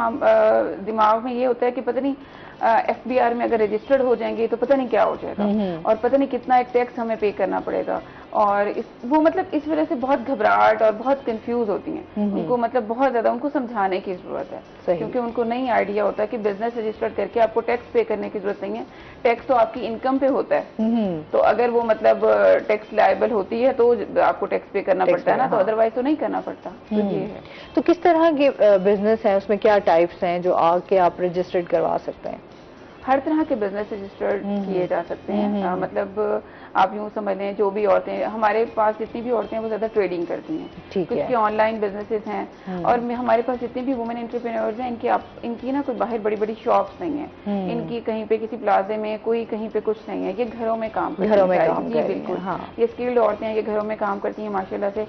दिमाग में ये होता है कि पता नहीं FBR में अगर रजिस्टर्ड हो जाएंगे तो पता नहीं क्या हो जाएगा, और पता नहीं कितना एक टैक्स हमें पे करना पड़ेगा, और वो मतलब इस वजह से बहुत घबराहट और बहुत कंफ्यूज होती हैं। उनको मतलब बहुत ज्यादा उनको समझाने की जरूरत है, क्योंकि उनको नहीं आइडिया होता कि बिजनेस रजिस्टर्ड करके आपको टैक्स पे करने की जरूरत नहीं है। टैक्स तो आपकी इनकम पे होता है, तो अगर वो मतलब टैक्स लायबल होती है तो आपको टैक्स पे करना पड़ता है ना, तो अदरवाइज तो नहीं करना पड़ता। तो ये है। तो किस तरह के बिजनेस हैं, उसमें क्या टाइप्स हैं जो आके आप रजिस्टर्ड करवा सकते हैं? हर तरह के बिजनेस रजिस्टर्ड किए जा सकते हैं। मतलब आप यूँ समझ लें, जो भी औरतें हमारे पास जितनी भी औरतें हैं वो ज्यादा ट्रेडिंग करती हैं, कुछ के ऑनलाइन बिजनेसेस हैं, और हमारे पास जितनी भी वुमेन एंटरप्रेन्योर्स हैं इनकी ना कोई बाहर बड़ी बड़ी शॉप्स नहीं है, इनकी कहीं पे किसी प्लाजे में कोई कहीं पे कुछ नहीं है, ये घरों में काम करती हैं। बिल्कुल, ये स्किल्ड औरतें हैं, ये घरों में काम करती हैं माशाल्लाह से।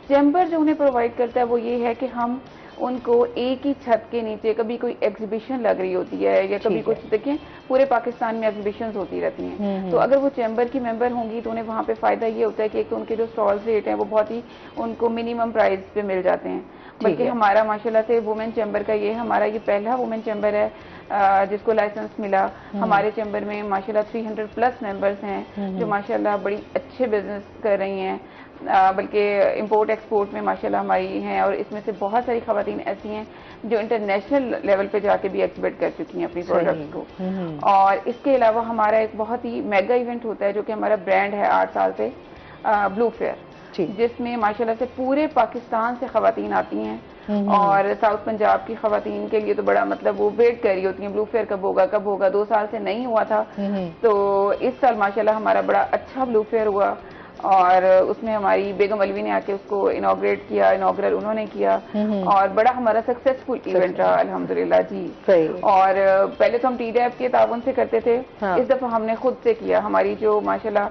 चैम्बर जो उन्हें प्रोवाइड करता है वो ये है कि हम उनको एक ही छत के नीचे, कभी कोई एग्जीबिशन लग रही होती है या कभी कुछ, देखिए पूरे पाकिस्तान में एग्जीबिशंस होती रहती हैं, तो अगर वो चैम्बर की मेंबर होंगी तो उन्हें वहाँ पे फायदा ये होता है कि एक तो उनके जो स्टॉल्स रेट हैं वो बहुत ही उनको मिनिमम प्राइस पे मिल जाते हैं। बल्कि हमारा माशाल्लाह से वुमेन चैम्बर का ये हमारा ये पहला वुमेन चैम्बर है जिसको लाइसेंस मिला। हमारे चैम्बर में माशाल्लाह 300+ मेंबर्स हैं जो माशाल्लाह बड़ी अच्छे बिजनेस कर रही हैं, बल्कि इंपोर्ट एक्सपोर्ट में माशाल्लाह हमारी हैं, और इसमें से बहुत सारी खवातीन ऐसी हैं जो इंटरनेशनल लेवल पे जाके भी एक्सपोर्ट कर चुकी हैं अपनी प्रोडक्ट्स को। और इसके अलावा हमारा एक बहुत ही मेगा इवेंट होता है जो कि हमारा ब्रांड है 8 साल से, ब्लू फेयर, जिसमें माशाल्लाह से पूरे पाकिस्तान से खवातीन आती हैं, और साउथ पंजाब की खवातीन के लिए तो बड़ा मतलब वो वेट कर रही होती हैं ब्लू फेयर कब होगा कब होगा। 2 साल से नहीं हुआ था, तो इस साल माशाल्लाह हमारा बड़ा अच्छा ब्लू फेयर हुआ, और उसमें हमारी बेगम अलवी ने आके उसको इनॉग्रेट किया, इनॉग्रल उन्होंने किया, और बड़ा हमारा सक्सेसफुल इवेंट रहा अल्हम्दुलिल्लाह जी। और पहले तो हम TDAP के ताउन से करते थे, इस दफा हमने खुद से किया। हमारी जो माशाल्लाह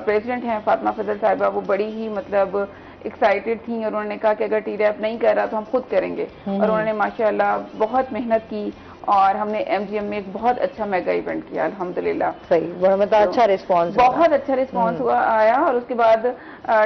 प्रेसिडेंट हैं फातिमा फजल साहिबा, वो बड़ी ही मतलब एक्साइटेड थी, और उन्होंने कहा कि अगर TDAP नहीं कर रहा तो हम खुद करेंगे, और उन्होंने माशाल्लाह बहुत मेहनत की, और हमने MGM में एक बहुत अच्छा मेगा इवेंट किया अल्हम्दुलिल्लाह। सही, मतलब अच्छा रिस्पांस, बहुत अच्छा रिस्पांस हुआ आया। और उसके बाद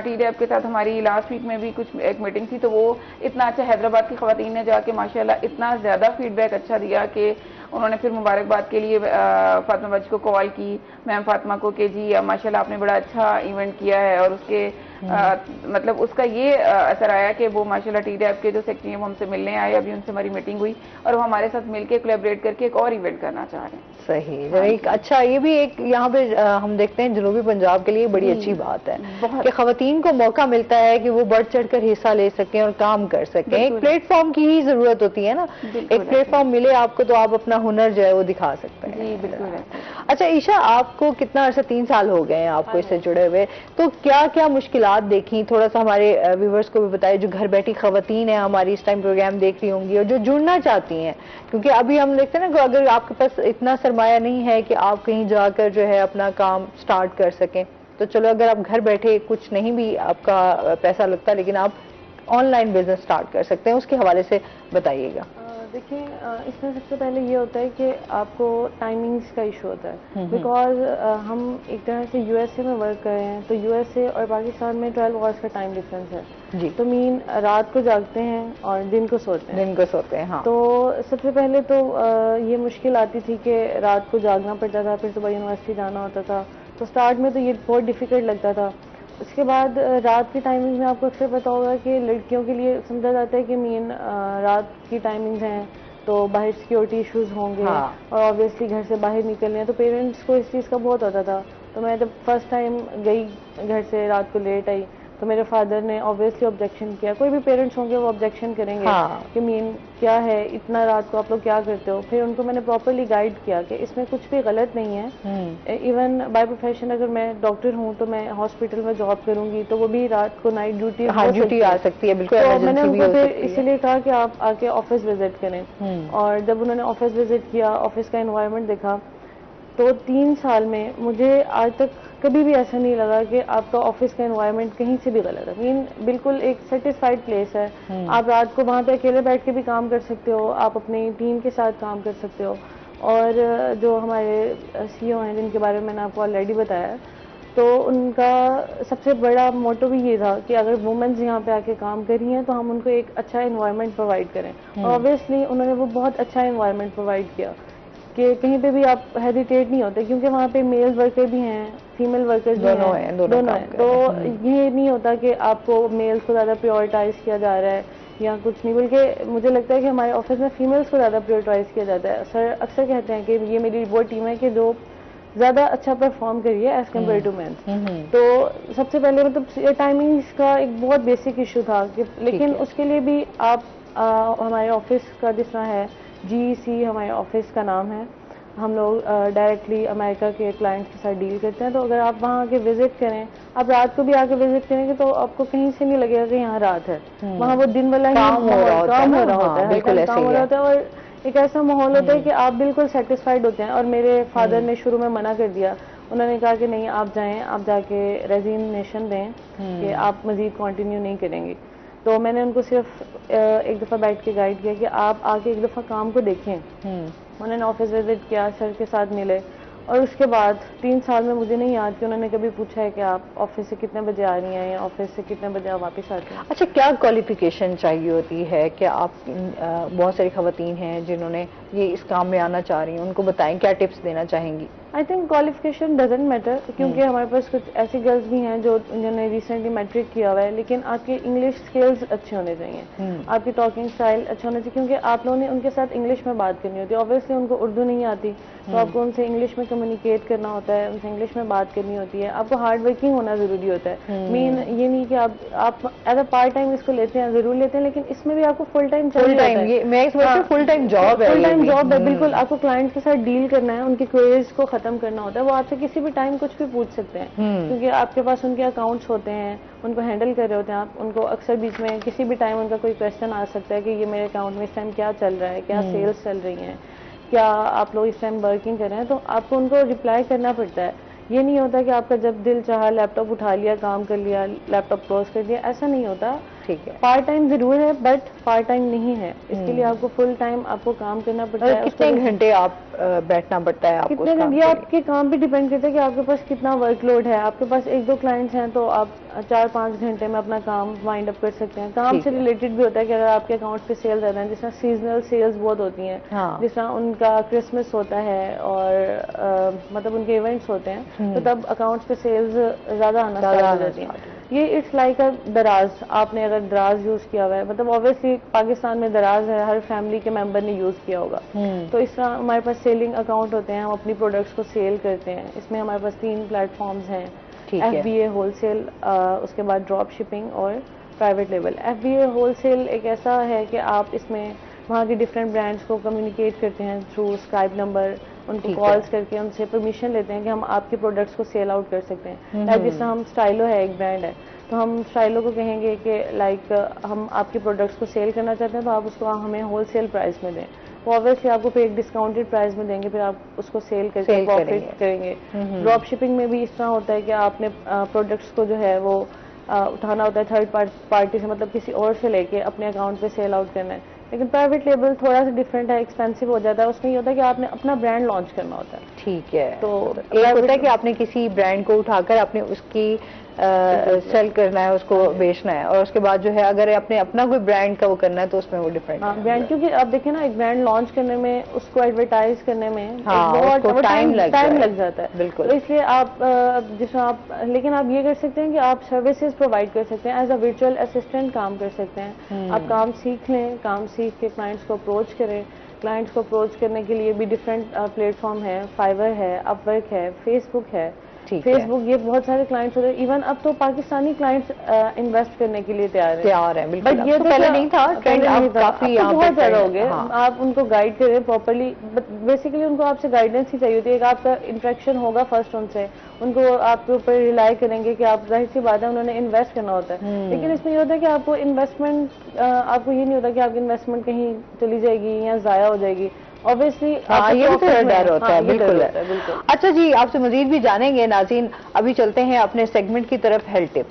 TDAP के साथ हमारी लास्ट वीक में भी कुछ एक मीटिंग थी, तो वो इतना अच्छा हैदराबाद की खवातीन ने जाके माशाल्लाह इतना ज्यादा फीडबैक अच्छा दिया कि उन्होंने फिर मुबारकबाद के लिए फातिमा बाजी को कॉल की, मैम फातिमा को, कि जी माशाल्लाह आपने बड़ा अच्छा इवेंट किया है। और उसके मतलब उसका ये असर आया कि वो माशाल्लाह TDAP के जो सेक्रेटरी हैं वो हमसे मिलने आए, अभी उनसे हमारी मीटिंग हुई, और वो हमारे साथ मिलकर कोलैबोरेट करके एक और इवेंट करना चाह रहे हैं। सही, एक अच्छा, ये भी एक यहाँ पे हम देखते हैं जनूबी पंजाब के लिए बड़ी अच्छी बात है कि खवातीन को मौका मिलता है कि वो बढ़ चढ़ कर हिस्सा ले सकें और काम कर सकें। एक प्लेटफॉर्म की ही जरूरत होती है ना, एक प्लेटफॉर्म मिले आपको तो आप अपना हुनर जो है वो दिखा सकते हैं। जी बिल्कुल। अच्छा ईशा, आपको कितना अर्सा, 3 साल हो गए हैं आपको इससे जुड़े हुए, तो क्या क्या मुश्किलात देखी, थोड़ा सा हमारे व्यूवर्स को भी बताइए, जो घर बैठी खवातीन है हमारी इस टाइम प्रोग्राम देख रही होंगी और जो जुड़ना चाहती हैं, क्योंकि अभी हम देखते हैं ना, अगर आपके पास इतना सरमाया नहीं है कि आप कहीं जाकर जो है अपना काम स्टार्ट कर सकें, तो चलो अगर आप घर बैठे कुछ नहीं भी आपका पैसा लगता, लेकिन आप ऑनलाइन बिजनेस स्टार्ट कर सकते हैं, उसके हवाले से बताइएगा। देखिए, इसमें सबसे पहले ये होता है कि आपको टाइमिंग्स का इशू होता है, बिकॉज हम एक तरह से यूएसए में वर्क कर रहे हैं, तो यूएसए और पाकिस्तान में 12 आवर्स का टाइम डिफरेंस है जी। तो मीन रात को जागते हैं और दिन को सोते हैं। हाँ। तो सबसे पहले तो ये मुश्किल आती थी कि रात को जागना पड़ता था, फिर सुबह यूनिवर्सिटी जाना होता था, तो स्टार्ट में तो ये बहुत डिफिकल्ट लगता था। उसके बाद रात की टाइमिंग में आपको अक्सर पता होगा कि लड़कियों के लिए समझा जाता है कि मेन रात की टाइमिंग्स हैं तो बाहर सिक्योरिटी इश्यूज होंगे। हाँ। और ऑब्वियसली घर से बाहर निकलने हैं, तो पेरेंट्स को इस चीज़ का बहुत होता था। तो मैं जब फर्स्ट टाइम गई घर से रात को लेट आई, तो मेरे फादर ने ऑब्वियसली ऑब्जेक्शन किया। कोई भी पेरेंट्स होंगे वो ऑब्जेक्शन करेंगे। हाँ। कि मीन क्या है, इतना रात को आप लोग क्या करते हो। फिर उनको मैंने प्रॉपर्ली गाइड किया कि इसमें कुछ भी गलत नहीं है। इवन बाय प्रोफेशन अगर मैं डॉक्टर हूँ तो मैं हॉस्पिटल में जॉब करूंगी, तो वो भी रात को नाइट ड्यूटी आ सकती है, बिल्कुल। तो मैंने उनको फिर इसीलिए कहा कि आप आके ऑफिस विजिट करें। और जब उन्होंने ऑफिस विजिट किया, ऑफिस का एनवायरनमेंट देखा, तो 3 साल में मुझे आज तक कभी भी ऐसा नहीं लगा कि आपका ऑफिस का एनवायरनमेंट कहीं से भी गलत है। मीन बिल्कुल एक सेटिस्फाइड प्लेस है। आप रात को वहाँ पे अकेले बैठ के भी काम कर सकते हो, आप अपनी टीम के साथ काम कर सकते हो। और जो हमारे सीईओ हैं जिनके बारे में मैंने आपको ऑलरेडी बताया, तो उनका सबसे बड़ा मोटो भी ये था कि अगर वुमेन्स यहाँ पे आके काम कर रही हैं तो हम उनको एक अच्छा एनवायरनमेंट प्रोवाइड करें। और ऑब्वियसली उन्होंने वो बहुत अच्छा एनवायरनमेंट प्रोवाइड किया कि कहीं पे भी आप हेजिटेट नहीं होते, क्योंकि वहाँ पे मेल वर्कर भी हैं, फीमेल वर्कर्स भी हैं, दोनों हैं। तो ये नहीं होता कि आपको मेल्स को ज़्यादा प्रायोरिटाइज किया जा रहा है या कुछ नहीं, बल्कि मुझे लगता है कि हमारे ऑफिस में फीमेल्स को ज़्यादा प्रायोरिटाइज किया जाता है। सर अक्सर कहते हैं कि ये मेरी वो टीम है कि जो ज़्यादा अच्छा परफॉर्म करिए एज कम्पेयर टू मेन। तो सबसे पहले मतलब टाइमिंग्स का एक बहुत बेसिक इशू था कि, लेकिन उसके लिए भी आप हमारे ऑफिस का जिस तरह है GEC हमारे ऑफिस का नाम है, हम लोग डायरेक्टली अमेरिका के क्लाइंट्स के साथ डील करते हैं। तो अगर आप वहाँ आके विजिट करें, आप रात को भी आके विजिट करेंगे, तो आपको कहीं से नहीं लगेगा कि यहाँ रात है। वहाँ वो दिन वाला काम हो रहा होता है, बिल्कुल काम हो रहा होता है, और एक ऐसा माहौल होता है कि आप बिल्कुल सेटिस्फाइड होते हैं। और मेरे फादर ने शुरू में मना कर दिया, उन्होंने कहा कि नहीं आप जाएं, आप जाके रेजिग्नेशन दें कि आप मजीद कंटिन्यू नहीं करेंगे। तो मैंने उनको सिर्फ एक दफ़ा बैठ के गाइड किया कि आप आके एक दफ़ा काम को देखें। उन्होंने ऑफिस विजिट किया, सर के साथ मिले, और उसके बाद 3 साल में मुझे नहीं याद कि उन्होंने कभी पूछा है कि आप ऑफिस से कितने बजे आ रही हैं या ऑफिस से कितने बजे आप वापस आते हैं। अच्छा, क्या क्वालिफिकेशन चाहिए होती है? क्या आप बहुत सारी खवातीन हैं जिन्होंने ये इस काम में आना चाह रही हैं, उनको बताएं, क्या टिप्स देना चाहेंगी? I think qualification doesn't matter, क्योंकि हमारे पास कुछ ऐसी गर्ल्स भी हैं जो जिन्होंने रिसेंटली मैट्रिक किया हुआ है, लेकिन आपके इंग्लिश स्किल्स अच्छे होने चाहिए, आपकी टॉकिंग स्टाइल अच्छा होना चाहिए, क्योंकि आप लोगों ने उनके साथ इंग्लिश में बात करनी होती है। ऑब्वियसली उनको उर्दू नहीं आती, तो आपको उनसे इंग्लिश में कम्युनिकेट करना होता है, उनसे इंग्लिश में बात करनी होती है। आपको हार्ड वर्किंग होना जरूरी होता है। मेन ये नहीं कि आप एज अ पार्ट टाइम इसको लेते हैं, जरूर लेते हैं, लेकिन इसमें भी आपको full time full time job है। बिल्कुल, आपको क्लाइंट के साथ डील करना है, उनकी क्वेरीज को खत्म करना होता है। वो आपसे किसी भी टाइम कुछ भी पूछ सकते हैं, क्योंकि आपके पास उनके अकाउंट्स होते हैं, उनको हैंडल कर रहे होते हैं आप। उनको अक्सर बीच में किसी भी टाइम उनका कोई क्वेश्चन आ सकता है कि ये मेरे अकाउंट में इस टाइम क्या चल रहा है, क्या सेल्स चल रही हैं, क्या आप लोग इस टाइम वर्किंग कर रहे हैं, तो आपको उनको रिप्लाई करना पड़ता है। ये नहीं होता कि आपका जब दिल चाहा लैपटॉप उठा लिया, काम कर लिया, लैपटॉप क्लोज कर दिया, ऐसा नहीं होता। ठीक है, पार्ट टाइम जरूर है, बट पार्ट टाइम नहीं है। इसके लिए आपको फुल टाइम आपको काम करना पड़ता है। कितने घंटे आप बैठना पड़ता है आपको? कितने घंटे, आपके काम पे डिपेंड करता है कि आपके पास कितना वर्कलोड है। आपके पास 1-2 क्लाइंट्स हैं तो आप 4-5 घंटे में अपना काम वाइंड अप कर सकते हैं। काम से रिलेटेड भी होता है कि अगर आपके अकाउंट पे सेल्स आते हैं, जिस तरह सीजनल सेल्स बहुत होती हैं, जिस तरह उनका क्रिसमस होता है और मतलब उनके इवेंट्स होते हैं, तो तब अकाउंट्स पे सेल्स ज्यादा आना स्टार्ट हो जाती हैं। ये इट्स लाइक अ दराज। आपने अगर दराज यूज किया हुआ है, मतलब ऑब्वियसली पाकिस्तान में दराज है, हर फैमिली के मेंबर ने यूज किया होगा। तो इस तरह हमारे पास सेलिंग अकाउंट होते हैं, हम अपनी प्रोडक्ट्स को सेल करते हैं। इसमें हमारे पास 3 प्लेटफॉर्म्स हैं, FBA होलसेल, उसके बाद ड्रॉप शिपिंग और प्राइवेट लेवल। FBA होलसेल एक ऐसा है कि आप इसमें वहाँ के डिफरेंट ब्रांड्स को कम्युनिकेट करते हैं थ्रू स्काइप नंबर, उनको कॉल्स करके उनसे परमिशन लेते हैं कि हम आपके प्रोडक्ट्स को सेल आउट कर सकते हैं। लाइक जिस तरह हम स्टाइलो है, एक ब्रांड है, तो हम स्टाइलो को कहेंगे कि लाइक हम आपके प्रोडक्ट्स को सेल करना चाहते हैं तो आप उसको हमें होलसेल प्राइस में दें। वो ऑब्वियसली आपको फिर एक डिस्काउंटेड प्राइस में देंगे, फिर आप उसको सेल करके प्रॉफिट करेंगे। ड्रॉप शिपिंग में भी इस तरह होता है कि आपने प्रोडक्ट्स को जो है वो उठाना होता है थर्ड पार्टी से, मतलब किसी और से लेके अपने अकाउंट पे सेल आउट करना है। लेकिन प्राइवेट लेबल थोड़ा सा डिफरेंट है, एक्सपेंसिव हो जाता है। उसमें ये होता है कि आपने अपना ब्रांड लॉन्च करना होता है। ठीक है। तो एक होता है कि आपने किसी ब्रांड को उठाकर आपने उसकी सेल करना है, उसको बेचना है, और उसके बाद जो है अगर आपने अपना कोई ब्रांड का वो करना है तो उसमें वो डिफरेंट है। ब्रांड, क्योंकि आप देखिए ना, एक ब्रांड लॉन्च करने में, उसको एडवर्टाइज करने में बहुत टाइम लग जाता है। बिल्कुल। तो इसलिए आप जिसमें आप, लेकिन आप ये कर सकते हैं कि आप सर्विसेज प्रोवाइड कर सकते हैं, एज अ वर्चुअल असिस्टेंट काम कर सकते हैं। आप काम सीख लें, काम सीख के क्लाइंट्स को अप्रोच करें। क्लाइंट्स को अप्रोच करने के लिए भी डिफरेंट प्लेटफॉर्म है, फाइवर है, अपवर्क है, फेसबुक है। फेसबुक, ये बहुत सारे क्लाइंट्स होते हैं। इवन अब तो पाकिस्तानी क्लाइंट्स इन्वेस्ट करने के लिए तैयार हैं। बट ये तो पहले नहीं था, ट्रेंड अब काफी बहुत ज्यादा हो गए। आप उनको गाइड करें प्रॉपरली, बेसिकली उनको आपसे गाइडेंस ही चाहिए होती है। आपका इंटरेक्शन होगा फर्स्ट उनसे, उनको आपके ऊपर रिलाई करेंगे कि आप, जाहिर सी बात है, उन्होंने इन्वेस्ट करना होता है। लेकिन इसमें ये होता है कि आपको इन्वेस्टमेंट, आपको ये नहीं होता कि आपकी इन्वेस्टमेंट कहीं चली जाएगी या जाया हो जाएगी। ऑब्वियसली ये भी थोड़ा डर होता है। बिल्कुल। अच्छा जी, आपसे मजीद भी जानेंगे नाज़रीन। अभी चलते हैं अपने सेगमेंट की तरफ, हेल्थ टिप।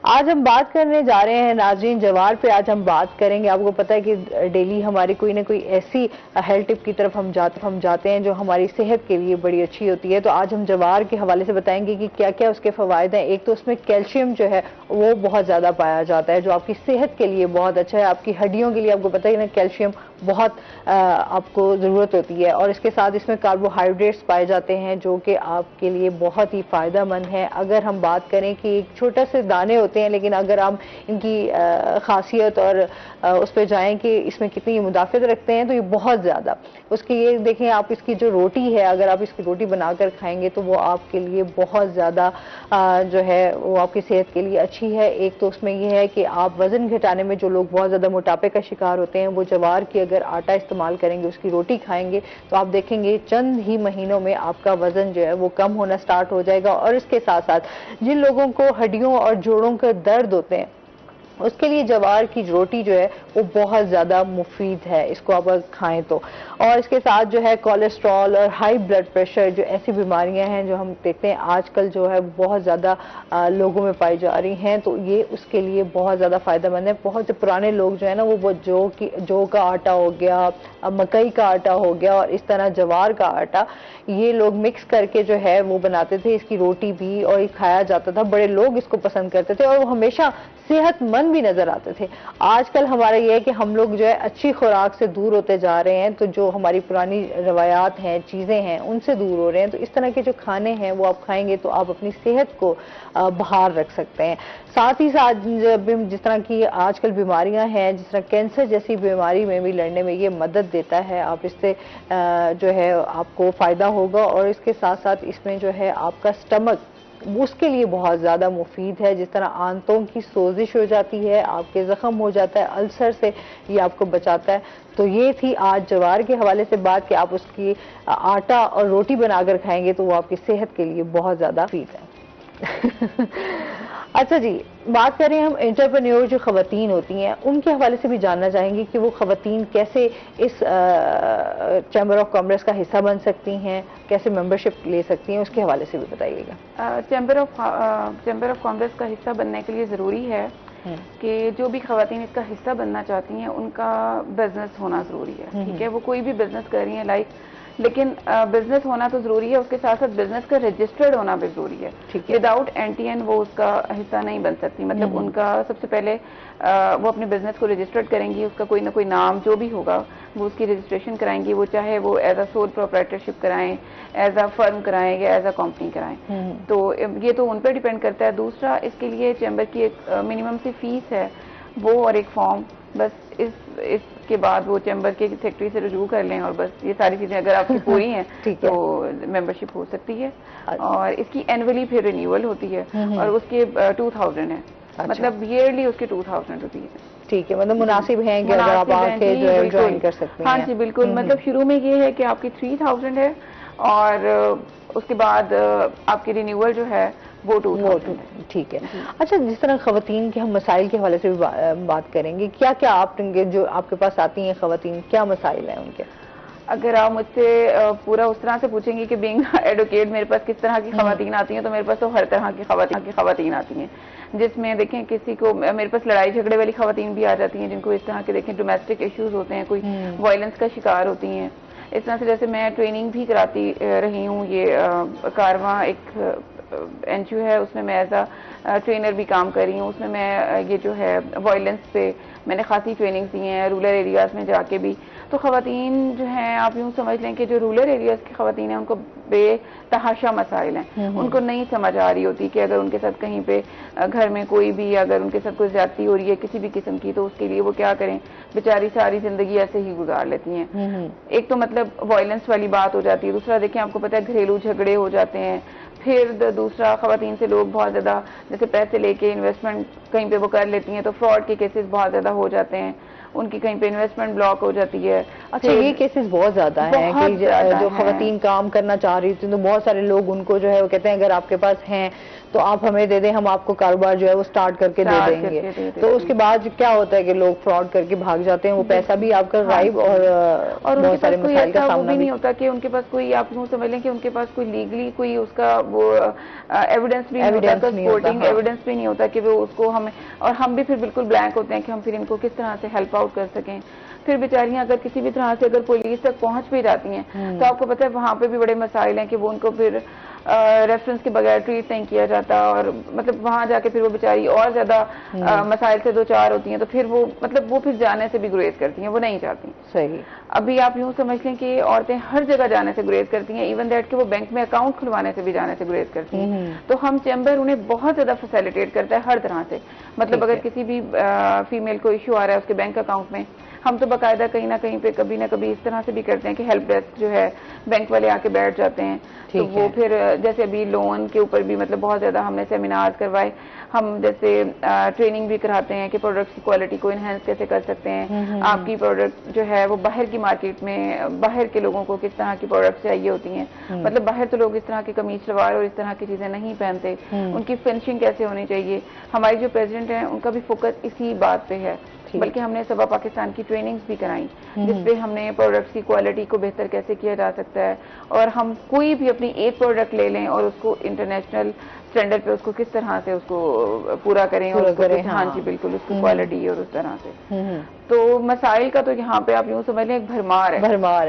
आज हम बात करने जा रहे हैं नाज़रीन जवार पे। आज हम बात करेंगे, आपको पता है कि डेली हमारी कोई ना कोई ऐसी हेल्थ टिप की तरफ हम जाते हैं जो हमारी सेहत के लिए बड़ी अच्छी होती है। तो आज हम जवार के हवाले से बताएंगे कि क्या क्या उसके फ़वाइद हैं। एक तो उसमें कैल्शियम जो है वो बहुत ज़्यादा पाया जाता है, जो आपकी सेहत के लिए बहुत अच्छा है। आपकी हड्डियों के लिए आपको पता है ना, कैल्शियम बहुत आपको ज़रूरत होती है। और इसके साथ इसमें कार्बोहाइड्रेट्स पाए जाते हैं जो कि आपके लिए बहुत ही फ़ायदेमंद है। अगर हम बात करें कि एक छोटे से दाने होते हैं, लेकिन अगर हम इनकी खासियत और उस पर जाएं कि इसमें कितनी मुदाफ़त रखते हैं, तो ये बहुत ज़्यादा। उसकी ये देखें आप, इसकी जो रोटी है, अगर आप इसकी रोटी बनाकर खाएंगे तो वो आपके लिए बहुत ज़्यादा जो है वो आपकी सेहत के लिए अच्छी है। एक तो उसमें ये है कि आप वज़न घटाने में, जो लोग बहुत ज़्यादा मोटापे का शिकार होते हैं, वो जवार की अगर आटा इस्तेमाल करेंगे, उसकी रोटी खाएंगे, तो आप देखेंगे चंद ही महीनों में आपका वज़न जो है वो कम होना स्टार्ट हो जाएगा। और इसके साथ साथ जिन लोगों को हड्डियों और जोड़ों के दर्द होते हैं, उसके लिए जवार की रोटी जो है वो बहुत ज़्यादा मुफीद है, इसको आप खाएं तो। और इसके साथ जो है कोलेस्ट्रॉल और हाई ब्लड प्रेशर, जो ऐसी बीमारियां हैं जो हम देखते हैं आजकल जो है बहुत ज़्यादा लोगों में पाई जा रही हैं, तो ये उसके लिए बहुत ज़्यादा फ़ायदेमंद है। बहुत से पुराने लोग जो है ना, वो जौ का आटा हो गया, मकई का आटा हो गया, और इस तरह जवार का आटा, ये लोग मिक्स करके जो है वो बनाते थे। इसकी रोटी भी और ये खाया जाता था, बड़े लोग इसको पसंद करते थे और वो हमेशा सेहतमंद भी नजर आते थे। आजकल हमारा ये है कि हम लोग जो है अच्छी खुराक से दूर होते जा रहे हैं, तो जो हमारी पुरानी रवायात हैं, चीज़ें हैं, उनसे दूर हो रहे हैं। तो इस तरह के जो खाने हैं वो आप खाएंगे तो आप अपनी सेहत को बहार रख सकते हैं। साथ ही साथ जिस तरह की आजकल बीमारियां हैं, जिस तरह कैंसर जैसी बीमारी में भी लड़ने में ये मदद देता है। आप इससे जो है आपको फ़ायदा होगा। और इसके साथ साथ इसमें जो है आपका स्टमक, उसके लिए बहुत ज़्यादा मुफीद है। जिस तरह आंतों की सोजिश हो जाती है, आपके ज़ख्म हो जाता है, अल्सर से ये आपको बचाता है। तो ये थी आज जवार के हवाले से बात कि आप उसकी आटा और रोटी बनाकर खाएंगे तो वो आपकी सेहत के लिए बहुत ज़्यादा मुफीद है। अच्छा जी, बात करें हम एंटरप्रेन्योर जो ख़वातीन होती हैं, उनके हवाले से भी जानना चाहेंगे कि वो ख़वातीन कैसे इस चैम्बर ऑफ कॉमर्स का हिस्सा बन सकती हैं, कैसे मेंबरशिप ले सकती हैं, उसके हवाले से भी बताइएगा। चैम्बर ऑफ कॉमर्स का हिस्सा बनने के लिए ज़रूरी है कि जो भी ख़वातीन इसका हिस्सा बनना चाहती हैं उनका बिजनेस होना ज़रूरी है। ठीक है, वो कोई भी बिजनेस कर रही हैं लेकिन बिजनेस होना तो जरूरी है, उसके साथ साथ बिजनेस का रजिस्टर्ड होना भी जरूरी है। विदाउट एनटीएन वो उसका हिस्सा नहीं बन सकती। मतलब उनका सबसे पहले वो अपने बिजनेस को रजिस्टर्ड करेंगी, उसका कोई ना कोई नाम जो भी होगा वो उसकी रजिस्ट्रेशन कराएंगी। वो चाहे वो एज अ सोल प्रोप्राइटरशिप कराएं, एज अ फर्म कराएं या एज अ कंपनी कराएं, तो ये तो उन पर डिपेंड करता है। दूसरा, इसके लिए चैम्बर की एक मिनिमम सी फीस है, वो और एक फॉर्म, बस इसके बाद वो चैम्बर के सेक्रेटरी से रुजू कर लें और बस ये सारी चीजें अगर आपकी पूरी हैं तो मेंबरशिप हो सकती है। और इसकी एनुअली फिर रिन्यूअल होती है और उसके 2000 है। मतलब ईयरली उसके 2000 रुपीज है। ठीक है, मतलब मुनासिब है कि अगर आप आके जो है ज्वाइन कर सकते हैं। हाँ जी बिल्कुल, मतलब शुरू में ये है कि आपकी 3000 है और उसके बाद आपकी रिन्यूअल जो है वो 2000 है। ठीक है। अच्छा, जिस तरह खवातीन के हम मसाइल के हवाले से भी बात करेंगे, क्या क्या आप जो आपके पास आती हैं खवातीन, क्या मसाइल हैं उनके? अगर आप मुझसे पूरा उस तरह से पूछेंगे कि बीइंग एडवोकेट मेरे पास किस तरह की खवातीन आती हैं, तो मेरे पास तो हर तरह की खवातीन आती हैं, जिसमें देखें किसी को मेरे पास लड़ाई झगड़े वाली खवातीन भी आ जाती हैं जिनको इस तरह के देखें डोमेस्टिक इश्यूज होते हैं, कोई वायलेंस का शिकार होती हैं। इस तरह से जैसे मैं ट्रेनिंग भी कराती रही हूँ, ये कारवां एक एनजीओ है, उसमें मैं एज अ ट्रेनर भी काम कर रही हूँ। उसमें मैं ये जो है वायलेंस पे मैंने खासी ट्रेनिंग दी हैं, रूरल एरियाज में जाके भी। तो खवातीन जो हैं, आप यूँ समझ लें कि जो रूरल एरियाज की खवातीन हैं उनको बेतहाशा मसाइल हैं, उनको नहीं समझ आ रही होती कि अगर उनके साथ कहीं पे घर में कोई भी अगर उनके साथ कोई ज्यादती हो रही है किसी भी किस्म की, तो उसके लिए वो क्या करें, बेचारी सारी जिंदगी ऐसे ही गुजार लेती हैं। एक तो मतलब वायलेंस वाली बात हो जाती है, दूसरा देखिए आपको पता है घरेलू झगड़े हो जाते हैं, फिर दूसरा खवातीन से लोग बहुत ज्यादा जैसे पैसे लेके इन्वेस्टमेंट कहीं पे वो कर लेती हैं, तो फ्रॉड के केसेस बहुत ज्यादा हो जाते हैं, उनकी कहीं पे इन्वेस्टमेंट ब्लॉक हो जाती है। अच्छा, ये केसेस बहुत ज्यादा हैं कि जो खवातीन काम करना चाह रही थी, तो बहुत सारे लोग उनको जो है वो कहते हैं अगर आपके पास हैं तो आप हमें दे दें, हम आपको कारोबार जो है वो स्टार्ट करके दे देंगे। तो उसके बाद क्या होता है कि लोग फ्रॉड करके भाग जाते हैं, वो पैसा भी आपका गायब और बहुत सारे मसाइल का सामना भी नहीं होता कि उनके पास कोई, आप यूँ समझ लें कि उनके पास कोई लीगली कोई उसका वो एविडेंस भी नहीं होता, सपोर्टिंग एविडेंस भी नहीं होता कि वो उसको हमें, और हम भी फिर बिल्कुल ब्लैंक होते हैं कि हम फिर इनको किस तरह से हेल्प आउट कर सकें। फिर बेचारियां अगर किसी भी तरह से अगर पुलिस तक पहुंच भी जाती हैं तो आपको पता है वहां पे भी बड़े मसाइल हैं कि वो उनको फिर रेफरेंस के बगैर ट्रीट नहीं किया जाता, और मतलब वहां जाके फिर वो बेचारी और ज्यादा मसाइल से दो चार होती हैं, तो फिर वो मतलब वो फिर जाने से भी गुरेज करती हैं, वो नहीं चाहती। सही। अभी आप यूं समझ लें कि औरतें हर जगह जाने से गुरेज करती हैं, इवन दैट कि वो बैंक में अकाउंट खुलवाने से भी जाने से गुरेज करती हैं। तो हम चैम्बर उन्हें बहुत ज्यादा फैसिलिटेट करता है हर तरह से, मतलब अगर किसी भी फीमेल को इश्यू आ रहा है उसके बैंक अकाउंट में, हम तो बाकायदा कहीं ना कहीं पे कभी ना कभी इस तरह से भी करते हैं कि हेल्प डेस्क जो है बैंक वाले आके बैठ जाते हैं, तो वो फिर जैसे अभी लोन के ऊपर भी मतलब बहुत ज्यादा हमने सेमिनार्स करवाए, हम जैसे ट्रेनिंग भी कराते हैं कि प्रोडक्ट्स की क्वालिटी को इनहेंस कैसे कर सकते हैं, आपकी प्रोडक्ट जो है वो बाहर की मार्केट में बाहर के लोगों को किस तरह की प्रोडक्ट्स चाहिए होती हैं, मतलब बाहर तो लोग इस तरह के कमीज सलवार और इस तरह की चीजें नहीं पहनते, उनकी फिनिशिंग कैसे होनी चाहिए। हमारी जो प्रेसिडेंट है उनका भी फोकस इसी बात पे है, बल्कि हमने सबा पाकिस्तान की ट्रेनिंग्स भी कराई जिसपे हमने प्रोडक्ट्स की क्वालिटी को बेहतर कैसे किया जा सकता है, और हम कोई भी अपनी एक प्रोडक्ट ले लें और उसको इंटरनेशनल स्टैंडर्ड पे उसको किस तरह से उसको पूरा करें और उसको हाँ जी बिल्कुल उसकी क्वालिटी और उस तरह से। तो मसाइल का तो यहाँ पे आप यूँ समझ लें एक भरमार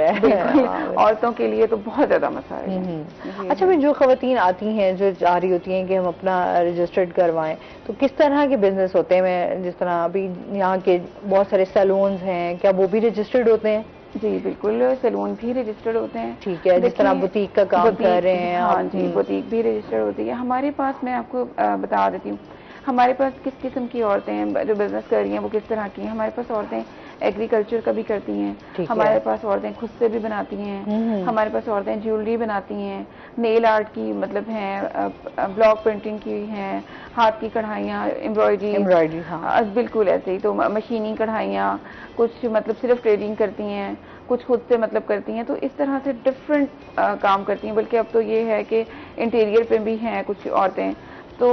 है बिल्कुल औरतों के लिए तो बहुत ज्यादा मसाइल है। अच्छा, मैं जो खवातीन आती हैं जो चाह रही होती हैं कि हम अपना रजिस्टर्ड करवाएं, तो किस तरह के बिजनेस होते हैं? मैं जिस तरह अभी यहाँ के बहुत सारे सैलून्स हैं, क्या वो भी रजिस्टर्ड होते हैं? जी बिल्कुल, सैलून भी रजिस्टर्ड होते हैं। ठीक है, जिस तरह बुटीक का काम कर रहे हैं। हाँ जी, बुटीक भी रजिस्टर्ड होती है। हमारे पास मैं आपको बता देती हूँ हमारे पास किस किस्म की औरतें हैं जो बिजनेस कर रही हैं, वो किस तरह की हैं। हमारे पास औरतें एग्रीकल्चर का भी करती हैं, हमारे पास औरतें खुद से भी बनाती हैं, हमारे पास औरतें ज्वेलरी बनाती हैं, नेल आर्ट की मतलब हैं, ब्लॉक प्रिंटिंग की हैं, हाथ की कढ़ाइयाँ, एम्ब्रॉयडरी बिल्कुल ऐसे ही। तो मशीनी कढ़ाइयाँ, कुछ मतलब सिर्फ ट्रेडिंग करती हैं, कुछ खुद से मतलब करती हैं, तो इस तरह से डिफरेंट काम करती हैं। बल्कि अब तो ये है कि इंटीरियर पे भी हैं कुछ औरतें, तो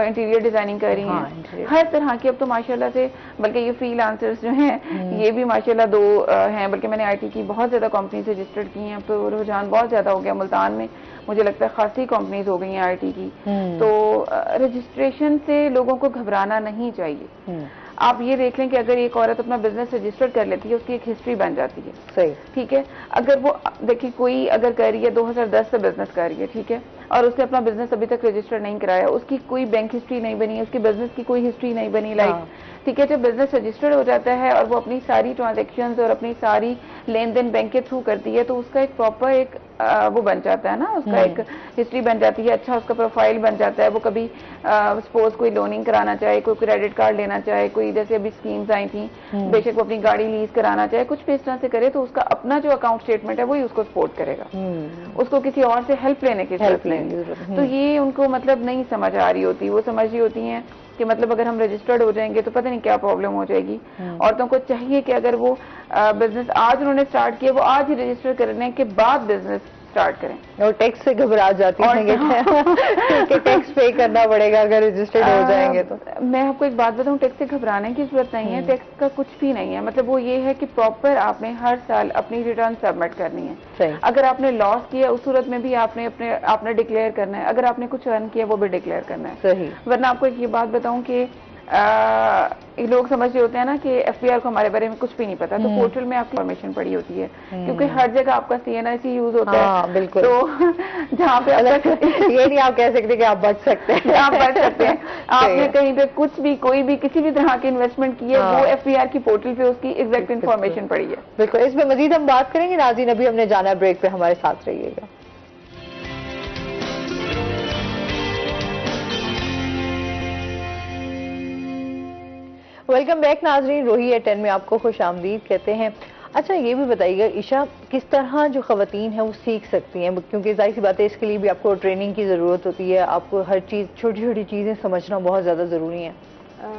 इंटीरियर डिजाइनिंग कर रही हैं, हर तरह की। अब तो माशाल्लाह से बल्कि ये फ्रीलांसर्स जो हैं ये भी माशाल्लाह दो हैं, बल्कि मैंने आईटी की बहुत ज्यादा कंपनीज रजिस्टर्ड की हैं, अब तो रुझान बहुत ज्यादा हो गया। मुल्तान में मुझे लगता है खासी कंपनीज हो गई हैं आईटी की। तो रजिस्ट्रेशन से लोगों को घबराना नहीं चाहिए। आप ये देख लें कि अगर एक औरत अपना बिजनेस रजिस्टर कर लेती है उसकी एक हिस्ट्री बन जाती है। सही, ठीक है। अगर वो देखिए कोई अगर कर रही है 2010 से बिजनेस कर रही है, ठीक है, और उसने अपना बिजनेस अभी तक रजिस्टर नहीं कराया, उसकी कोई बैंक हिस्ट्री नहीं बनी, उसकी बिजनेस की कोई हिस्ट्री नहीं बनी, लाइक ठीक है। जब बिजनेस रजिस्टर्ड हो जाता है और वो अपनी सारी ट्रांजेक्शन्स और अपनी सारी लेन देन बैंक के थ्रू करती है, तो उसका एक प्रॉपर एक वो बन जाता है ना, उसका एक हिस्ट्री बन जाती है, अच्छा उसका प्रोफाइल बन जाता है। वो कभी सपोज कोई लोनिंग कराना चाहे, कोई क्रेडिट कार्ड लेना चाहे, कोई जैसे अभी स्कीम्स आई थी, बेशक वो अपनी गाड़ी लीज कराना चाहे, कुछ भी इस तरह से करे, तो उसका अपना जो अकाउंट स्टेटमेंट है वही उसको सपोर्ट करेगा, उसको किसी और से हेल्प लेने की जरूरत नहीं करेंगे। तो ये उनको मतलब नहीं समझ आ रही होती, वो समझ रही होती हैं कि मतलब अगर हम रजिस्टर्ड हो जाएंगे तो पता नहीं क्या प्रॉब्लम हो जाएगी। औरतों को चाहिए कि अगर वो बिजनेस आज उन्होंने स्टार्ट किया, वो आज ही रजिस्टर करने के बाद बिजनेस स्टार्ट करें। और टैक्स से घबरा जाती हैं कि टैक्स पे करना पड़ेगा अगर रजिस्टर्ड हो जाएंगे तो। मैं आपको एक बात बताऊं, टैक्स से घबराने की जरूरत नहीं है, टैक्स का कुछ भी नहीं है। मतलब वो ये है कि प्रॉपर आपने हर साल अपनी रिटर्न सबमिट करनी है। सही। अगर आपने लॉस किया उस सूरत में भी आपने डिक्लेयर करना है, अगर आपने कुछ अर्न किया वो भी डिक्लेयर करना है। सही। वरना आपको एक ये बात बताऊं कि ये लोग समझ रहे होते हैं ना कि एफबीआर को हमारे बारे में कुछ भी नहीं पता, तो पोर्टल में आपकी इन्फॉर्मेशन पड़ी होती है, क्योंकि हर जगह आपका सीएनआईसी यूज होता है। बिल्कुल। तो जहाँ पे ये नहीं आप कह सकते कि आप बच सकते हैं। आप बच सकते हैं। आपने कहीं पे कुछ भी कोई भी किसी भी तरह की इन्वेस्टमेंट की है, वो एफबीआर की पोर्टल पे उसकी एग्जैक्ट इन्फॉर्मेशन पड़ी है। बिल्कुल, इसमें मजीद हम बात करेंगे। नाज़रीन, अभी हमने जाना ब्रेक पे, हमारे साथ रहिएगा। वेलकम बैक नाजरीन, रोही एट 10 में आपको खुश आमदीद कहते हैं। अच्छा, ये भी बताइएगा ईशा, किस तरह जो ख़वातीन हैं वो सीख सकती हैं, क्योंकि जाहिर सी बात है इसके लिए भी आपको ट्रेनिंग की ज़रूरत होती है, आपको हर चीज़ छोटी छोटी चीज़ें समझना बहुत ज़्यादा ज़रूरी है।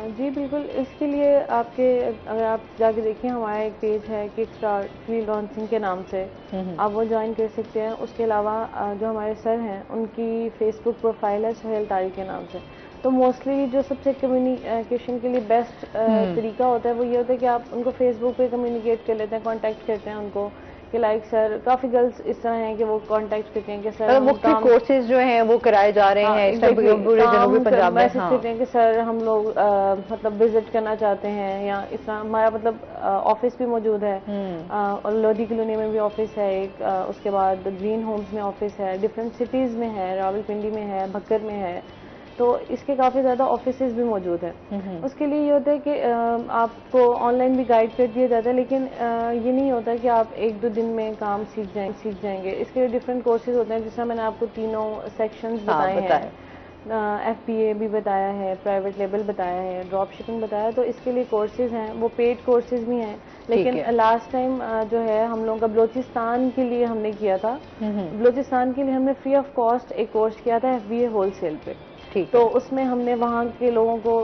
जी बिल्कुल, इसके लिए आपके अगर आप जाके देखिए, हमारा एक पेज है किक स्टार्ट फील्ड लॉन्चिंग के नाम से, आप वो ज्वाइन कर सकते हैं। उसके अलावा जो हमारे सर हैं उनकी फेसबुक प्रोफाइल है सुहेल तारिक के नाम से। तो मोस्टली जो सबसे कम्युनिकेशन के लिए बेस्ट तरीका होता है वो ये होता है कि आप उनको फेसबुक पे कम्युनिकेट कर लेते हैं, कांटेक्ट करते हैं उनको कि लाइक सर, काफ़ी गर्ल्स इस तरह हैं कि वो कांटेक्ट करते हैं कि सर मुख्तलिफ कोर्सेज जो हैं वो कराए जा रहे हैं इस टाइम पूरे जनूबी पंजाब में। मैसेज करते हैं कि सर हम लोग मतलब विजिट करना चाहते हैं, या इस तरह हमारा मतलब ऑफिस भी मौजूद है, और लोधी कॉलोनी में भी ऑफिस है एक, उसके बाद ग्रीन होम्स में ऑफिस है, डिफरेंट सिटीज़ में है, रावलपिंडी में है, भक्कर में है, तो इसके काफ़ी ज़्यादा ऑफिसेज भी मौजूद हैं। उसके लिए ये होता है कि आपको ऑनलाइन भी गाइड कर दिया जाता है, लेकिन ये नहीं होता कि आप एक दो दिन में काम सीख जाएंगे। इसके लिए डिफरेंट कोर्सेज होते हैं, जिसमें मैंने आपको तीनों सेक्शंस बताए हैं। FBA भी बताया है, प्राइवेट लेबल बताया है, ड्रॉप शिपिंग बताया। तो इसके लिए कोर्सेज हैं, वो पेड कोर्सेज भी हैं। लेकिन लास्ट टाइम जो है हम लोगों का बलोचिस्तान के लिए हमने किया था, बलोचिस्तान के लिए हमने फ्री ऑफ कॉस्ट एक कोर्स किया था FBA होलसेल पे। तो उसमें हमने वहाँ के लोगों को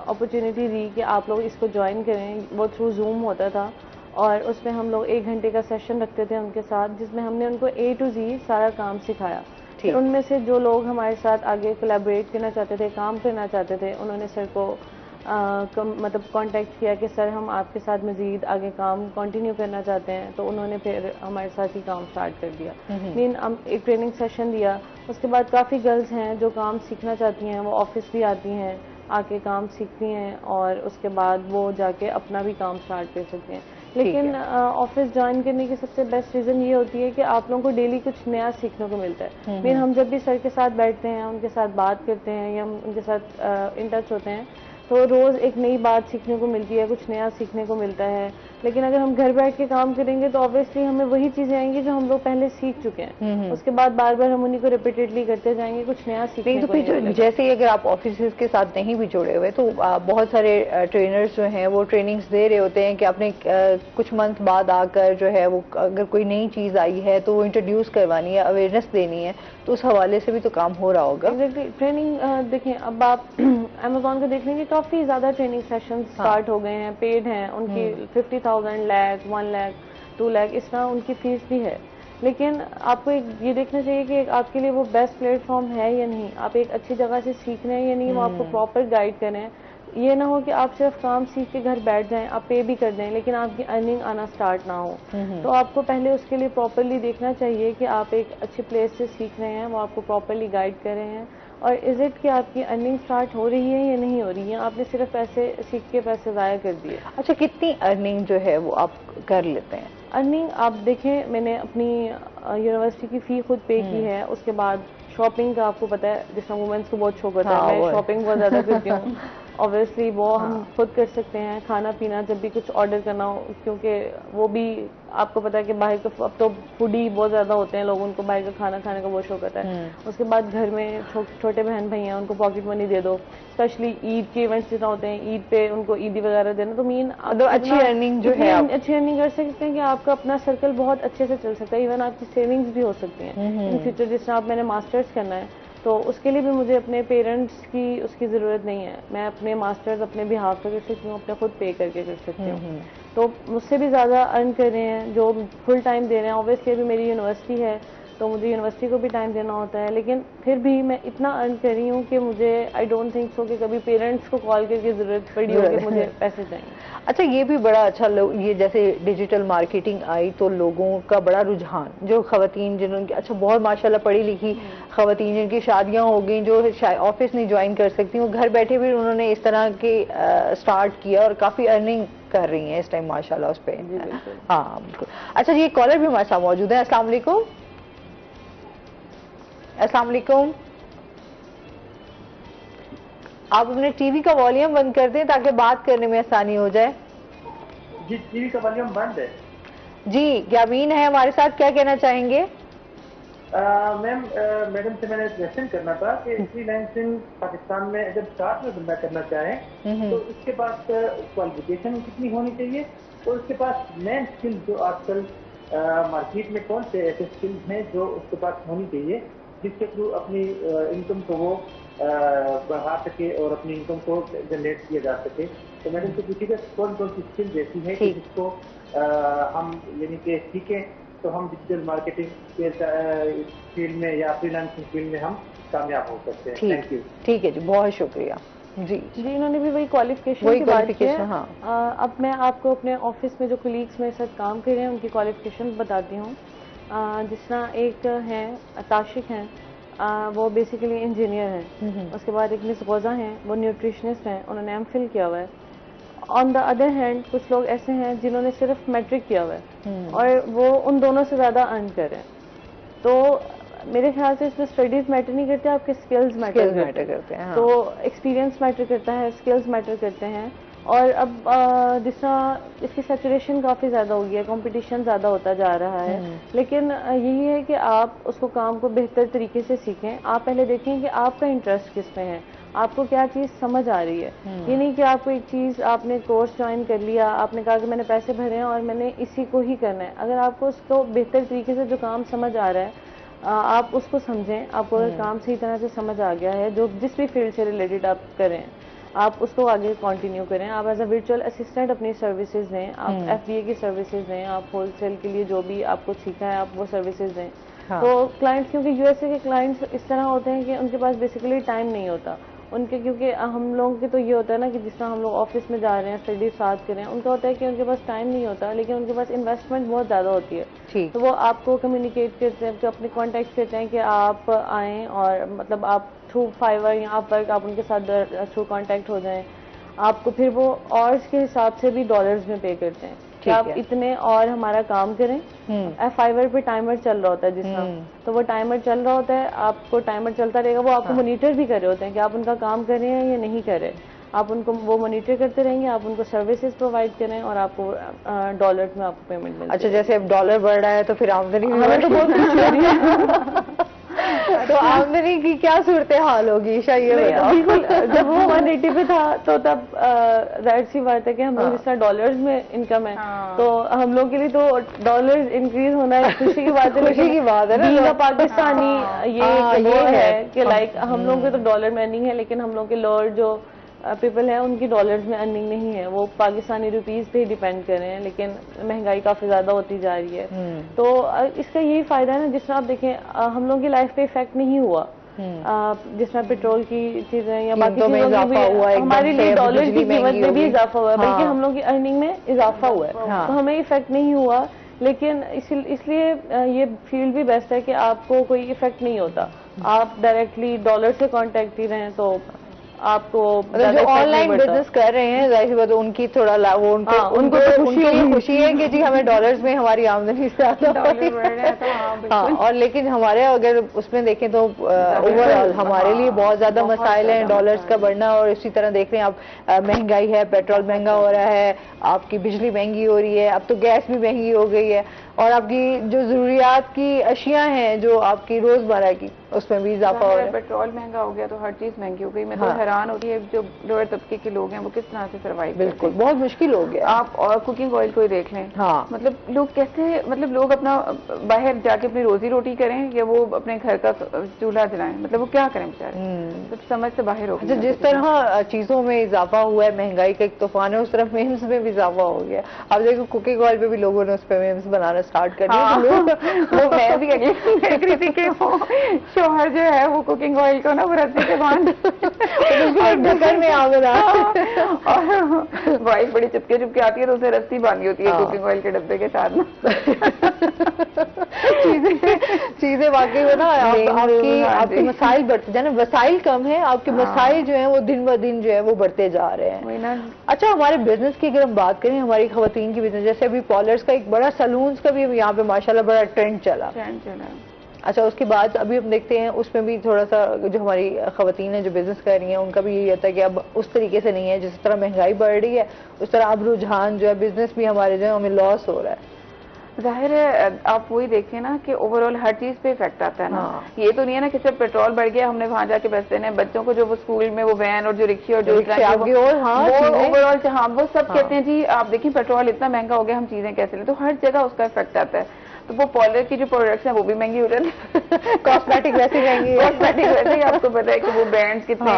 अपॉर्चुनिटी दी कि आप लोग इसको ज्वाइन करें। वो थ्रू जूम होता था, और उसमें हम लोग 1 घंटे का सेशन रखते थे उनके साथ, जिसमें हमने उनको A to Z सारा काम सिखाया। फिर उनमें से जो लोग हमारे साथ आगे कोलैबोरेट करना चाहते थे, काम करना चाहते थे, उन्होंने सर को मतलब कांटेक्ट किया कि सर हम आपके साथ मजीद आगे काम कंटिन्यू करना चाहते हैं। तो उन्होंने फिर हमारे साथ ही काम स्टार्ट कर दिया। मीन हम एक ट्रेनिंग सेशन दिया। उसके बाद काफ़ी गर्ल्स हैं जो काम सीखना चाहती हैं, वो ऑफिस भी आती हैं, आके काम सीखती हैं, और उसके बाद वो जाके अपना भी काम स्टार्ट कर सकती हैं। लेकिन ऑफिस ज्वाइन करने की सबसे बेस्ट रीज़न ये होती है कि आप लोगों को डेली कुछ नया सीखने को मिलता है। मीन हम जब भी सर के साथ बैठते हैं, उनके साथ बात करते हैं, या हम उनके साथ इन टच होते हैं, तो रोज़ एक नई बात सीखने को मिलती है, कुछ नया सीखने को मिलता है। लेकिन अगर हम घर बैठ के काम करेंगे तो ऑब्वियसली हमें वही चीजें आएंगी जो हम लोग पहले सीख चुके हैं। उसके बाद बार बार हम उन्हीं को रिपीटेडली करते जाएंगे, कुछ नया सीखने को नहीं मिलेगा। जैसे ही अगर आप ऑफिस के साथ नहीं भी जुड़े हुए, तो बहुत सारे ट्रेनर्स जो हैं वो ट्रेनिंग्स दे रहे होते हैं कि आपने कुछ मंथ बाद आकर जो है वो अगर कोई नई चीज आई है तो वो इंट्रोड्यूस करवानी है, अवेयरनेस देनी है, तो उस हवाले से भी तो काम हो रहा होगा। एग्जैक्टली। ट्रेनिंग देखें, अब आप अमेजोन को देख लेंगे, काफी ज्यादा ट्रेनिंग सेशन स्टार्ट हो गए हैं, पेड हैं, उनकी 50,000, लाख, 1 लाख, 2 लाख इस तरह उनकी फीस भी है। लेकिन आपको ये देखना चाहिए कि आपके लिए वो बेस्ट प्लेटफॉर्म है या नहीं, आप एक अच्छी जगह से सीख रहे हैं या नहीं, वो आपको प्रॉपर गाइड करें। ये ना हो कि आप सिर्फ काम सीख के घर बैठ जाएं, आप पे भी कर दें, लेकिन आपकी अर्निंग आना स्टार्ट ना हो। तो आपको पहले उसके लिए प्रॉपरली देखना चाहिए कि आप एक अच्छे प्लेस से सीख रहे हैं, वो आपको प्रॉपरली गाइड कर रहे हैं, और इज इट कि आपकी अर्निंग स्टार्ट हो रही है या नहीं हो रही है, आपने सिर्फ पैसे सीख के पैसे ज़ाया कर दिए। अच्छा, कितनी अर्निंग जो है वो आप कर लेते हैं? अर्निंग आप देखें, मैंने अपनी यूनिवर्सिटी की फ़ी खुद पे की है। उसके बाद शॉपिंग का आपको पता है, जिसमें वुमेन्स को बहुत शौक होता है, मैं शॉपिंग बहुत ज़्यादा करती हूँ। ऑब्वियसली वो हम खुद कर सकते हैं। खाना पीना जब भी कुछ ऑर्डर करना हो, क्योंकि वो भी आपको पता है कि बाहर का अब तो फूडी बहुत ज़्यादा होते हैं लोग, उनको बाहर का खाना खाने का बहुत शौक होता है। उसके बाद घर में छोटे बहन भाई हैं, उनको पॉकेट मनी दे दो, स्पेशली ईद के इवेंट्स जितना होते हैं, ईद पे उनको ईदी वगैरह देना, तो मीन अच्छी अर्निंग जो है, अच्छी अर्निंग कर सकते हैं कि आपका अपना सर्कल बहुत अच्छे से चल सकता है। इवन आपकी सेविंग्स भी हो सकती हैं इन फ्यूचर। जिस तरह आप मैंने मास्टर्स करना है, तो उसके लिए भी मुझे अपने पेरेंट्स की उसकी ज़रूरत नहीं है। मैं अपने मास्टर्स अपने बिहाफ पे कर सकती हूँ, अपने खुद पे करके कर सकती हूँ। तो मुझसे भी ज़्यादा अर्न कर रहे हैं जो फुल टाइम दे रहे हैं। ऑब्वियसली अभी मेरी यूनिवर्सिटी है, तो मुझे यूनिवर्सिटी को भी टाइम देना होता है, लेकिन फिर भी मैं इतना अर्न कर रही हूँ कि मुझे आई डोंट थिंक सो कि कभी पेरेंट्स को कॉल करके ज़रूरत पड़ी हो कि मुझे पैसे चाहिए। अच्छा, ये भी बड़ा अच्छा, ये जैसे डिजिटल मार्केटिंग आई तो लोगों का बड़ा रुझान, जो खवातीन जिन्होंने अच्छा बहुत माशाल्लाह पढ़ी लिखी खवातीन जिनकी शादियां हो गई, जो ऑफिस नहीं ज्वाइन कर सकती, वो घर बैठे भी उन्होंने इस तरह के स्टार्ट किया और काफ़ी अर्निंग कर रही हैं इस टाइम माशाल्लाह उस पर। हाँ बिल्कुल। अच्छा, ये कॉलर भी हमारे साथ मौजूद है। अस्सलाम वालेकुम। अस्सलाम वालेकुम। आप अपने टीवी का वॉल्यूम बंद कर दें ताकि बात करने में आसानी हो जाए। जी, टीवी का वॉल्यूम बंद है। जी, यामीन है हमारे साथ, क्या कहना चाहेंगे? मैम, मैडम से मैंने क्वेश्चन करना था कि फ्रीलांसिंग पाकिस्तान में अगर स्टार्ट में बंदा करना चाहे तो उसके पास क्वालिफिकेशन कितनी होनी चाहिए, और उसके पास मेन स्किल जो आजकल मार्केट में कौन से ऐसे स्किल्स हैं जो उसके पास होनी चाहिए जिसके थ्रू अपनी इनकम को वो बढ़ा सके और अपनी इनकम को जनरेट किया जा सके। तो मैडम से पूछिएगा कौन कौन सी स्किल ऐसी है कि जिसको हम यानी कि सीखें तो हम डिजिटल मार्केटिंग के फील्ड में या फ्रीलांसिंग फील्ड में हम कामयाब हो सकते हैं। Thank you. ठीक है जी, बहुत शुक्रिया। जी जी, इन्होंने भी वही क्वालिफिकेशन की बात की है। हाँ। अब मैं आपको अपने ऑफिस में जो कलीग्स मेरे साथ काम कर रहे हैं उनकी क्वालिफिकेशन बताती हूँ। जिस तरह एक हैं ताशिक हैं, वो बेसिकली इंजीनियर हैं। उसके बाद एक मिस गोज़ा हैं, वो न्यूट्रिशनिस्ट हैं, उन्होंने एमफिल किया हुआ है। ऑन द अदर हैंड कुछ लोग ऐसे हैं जिन्होंने सिर्फ मैट्रिक किया हुआ है और वो उन दोनों से ज़्यादा अर्न कर रहे हैं। तो मेरे ख्याल से इसमें स्टडीज मैटर नहीं करते, आपके स्किल्स मैटर करते हैं। तो एक्सपीरियंस मैटर करता है, स्किल्स मैटर करते हैं। और अब जिस तरह इसकी सैचुरेशन काफ़ी ज़्यादा हो गई है, कंपटीशन ज़्यादा होता जा रहा है, लेकिन यही है कि आप उसको काम को बेहतर तरीके से सीखें। आप पहले देखें कि आपका इंटरेस्ट किस में है, आपको क्या चीज़ समझ आ रही है। ये नहीं कि आपको एक चीज़, आपने कोर्स ज्वाइन कर लिया, आपने कहा कि मैंने पैसे भरे हैं और मैंने इसी को ही करना है। अगर आपको उसको बेहतर तरीके से जो काम समझ आ रहा है आप उसको समझें। आपको अगर काम सही तरह से समझ आ गया है, जो जिस भी फील्ड से रिलेटेड आप करें, आप उसको आगे कंटिन्यू करें। आप एज अ वर्चुअल असिस्टेंट अपनी सर्विसेज दें, आप FBA की सर्विसेज दें, आप होलसेल के लिए जो भी आपको सीखा है आप वो सर्विसेज दें। तो क्लाइंट्स, क्योंकि USA के क्लाइंट्स इस तरह होते हैं कि उनके पास बेसिकली टाइम नहीं होता उनके, क्योंकि हम लोगों के तो ये होता है ना कि जिस तरह हम लोग ऑफिस में जा रहे हैं, स्टडी साथ करें, उनका होता है कि उनके पास टाइम नहीं होता, लेकिन उनके पास इन्वेस्टमेंट बहुत ज़्यादा होती है। तो वो आपको कम्युनिकेट करते हैं, अपने कॉन्टेक्ट करते हैं कि आप आएँ और मतलब आप थ्रू फाइवर या अपवर्क आप उनके साथ थ्रू कॉन्टेक्ट हो जाएं। आपको फिर वो आवर्स के हिसाब से भी डॉलर्स में पे करते हैं कि आप इतने और हमारा काम करें। फाइवर पे टाइमर चल रहा होता है जिस तरह, तो वो टाइमर चल रहा होता है, आपको टाइमर चलता रहेगा। वो आपको मॉनिटर भी कर रहे होते हैं कि आप उनका काम कर रहे हैं या नहीं कर रहे। आप उनको वो मॉनिटर करते रहेंगे, आप उनको सर्विसेज प्रोवाइड करें और आपको डॉलर्स में आपको पेमेंट मिलती है। अच्छा, जैसे अब डॉलर बढ़ रहा है तो फिर आमदनी तो बहुत तो आमदनी की क्या सूरत हाल होगी ईशा, ये बिल्कुल। जब वो 180 पे था तो तब जाहिर सी बात है कि हम लोग जिस तरह डॉलर्स में इनकम है, तो हम लोग के लिए तो डॉलर्स इंक्रीज होना है खुशी की बात है। खुशी की बात है ना, पाकिस्तानी ये है कि लाइक हम लोग के तो डॉलर में अर्निंग है, लेकिन हम लोग के लोअर जो पीपल है उनकी डॉलर्स में अर्निंग नहीं है, वो पाकिस्तानी रुपीस पे ही डिपेंड कर रहे हैं, लेकिन महंगाई काफ़ी ज़्यादा होती जा रही है। तो इसका यही फ़ायदा है ना, जिस तरह आप देखें हम लोगों की लाइफ पे इफेक्ट नहीं हुआ, जिस तरह पेट्रोल की चीज़ें या बाकी चीज़ों में भी हमारे लिए डॉलर की कीमत में भी इजाफा हुआ है, बल्कि हम लोग की अर्निंग में इजाफा हुआ है, तो हमें इफेक्ट नहीं हुआ। लेकिन इसलिए ये फील्ड भी बेस्ट है कि आपको कोई इफेक्ट नहीं होता, आप डायरेक्टली डॉलर से कॉन्टेक्ट ही रहें तो आपको मतलब जो ऑनलाइन बिजनेस कर रहे हैं जाहिर सी बात है उनकी थोड़ा वो उनको खुशी है कि जी हमें डॉलर्स में हमारी आमदनी ज्यादा हाँ, और लेकिन हमारे अगर उसमें देखें तो ओवरऑल हमारे लिए बहुत ज्यादा मसाइल हैं, डॉलर्स का बढ़ना, और इसी तरह देख रहे हैं आप महंगाई है, पेट्रोल महंगा हो रहा है, आपकी बिजली महंगी हो रही है, अब तो गैस भी महंगी हो गई है, और आपकी जो जरूरियात की अशिया हैं जो आपकी रोजमर्रा की उसमें भी इजाफा हो रहा है। पेट्रोल महंगा हो गया तो हर चीज महंगी हो गई। मैं तो हैरान होती है जो लोअर तबके के लोग हैं वो किस तरह से सर्वाइव। बिल्कुल बहुत मुश्किल हो गया। आप और कुकिंग ऑयल को ही देख लें। हाँ। मतलब लोग कैसे, मतलब लोग अपना बाहर जाके अपनी रोजी रोटी करें या वो अपने घर का चूल्हा जलाएं, मतलब वो क्या करें बेचारे, तो समझ से बाहर हो गया। जिस तरह चीजों में इजाफा हुआ है, महंगाई का एक तूफान है, उस तरफ मीम्स में भी इजाफा हो गया। अब देखो कुकिंग ऑयल पे भी लोगों ने उस पर मीम्स बनाना स्टार्ट कर दिया। वो मैं भी अगली देख रही थी कि वो शोहर जो है वो कुकिंग ऑयल को ना रस्सी से बांध ढक्कन में आग लगा, और वाइफ बड़ी चुपके चुपके आती है तो उसे रस्सी बांधी होती है कुकिंग ऑयल के डब्बे के साथ ना। चीजें वाकई में ना आपके मसाइल बढ़ते जाए, वसाइल कम है, आपके मसाइल जो है वो दिन ब दिन जो है वो बढ़ते जा रहे हैं। अच्छा, हमारे बिजनेस की अगर हम बात करें, हमारी खवातीन की बिजनेस, जैसे अभी पार्लर्स का एक बड़ा, सलून्स का भी यहाँ पे माशाल्लाह बड़ा ट्रेंड चला। अच्छा, उसके बाद अभी हम देखते हैं उसमें भी थोड़ा सा जो हमारी खवातीन है जो बिजनेस कर रही हैं उनका भी यही होता है कि अब उस तरीके से नहीं है, जिस तरह महंगाई बढ़ रही है उस तरह अब रुझान जो है बिजनेस भी हमारे जो है हमें लॉस हो रहा है। जाहिर है आप वही देखिए ना कि ओवरऑल हर चीज पे इफेक्ट आता है ना। ये तो नहीं है ना कि सिर्फ पेट्रोल बढ़ गया हमने वहां जाके बस देने, बच्चों को जो वो स्कूल में वो वैन और जो रिक्शे और जो ओवरऑल हाँ वो सब कहते हैं जी आप देखिए पेट्रोल इतना महंगा हो गया, हम चीजें कैसे लें, तो हर जगह उसका इफेक्ट आता है। तो वो पार्लर की जो प्रोडक्ट्स हैं वो भी महंगी हो जाती है, कॉस्मेटिक वैसे महंगी है, कॉस्मेटिक वैसे ही आपको पता है कि वो ब्रांड्स कितने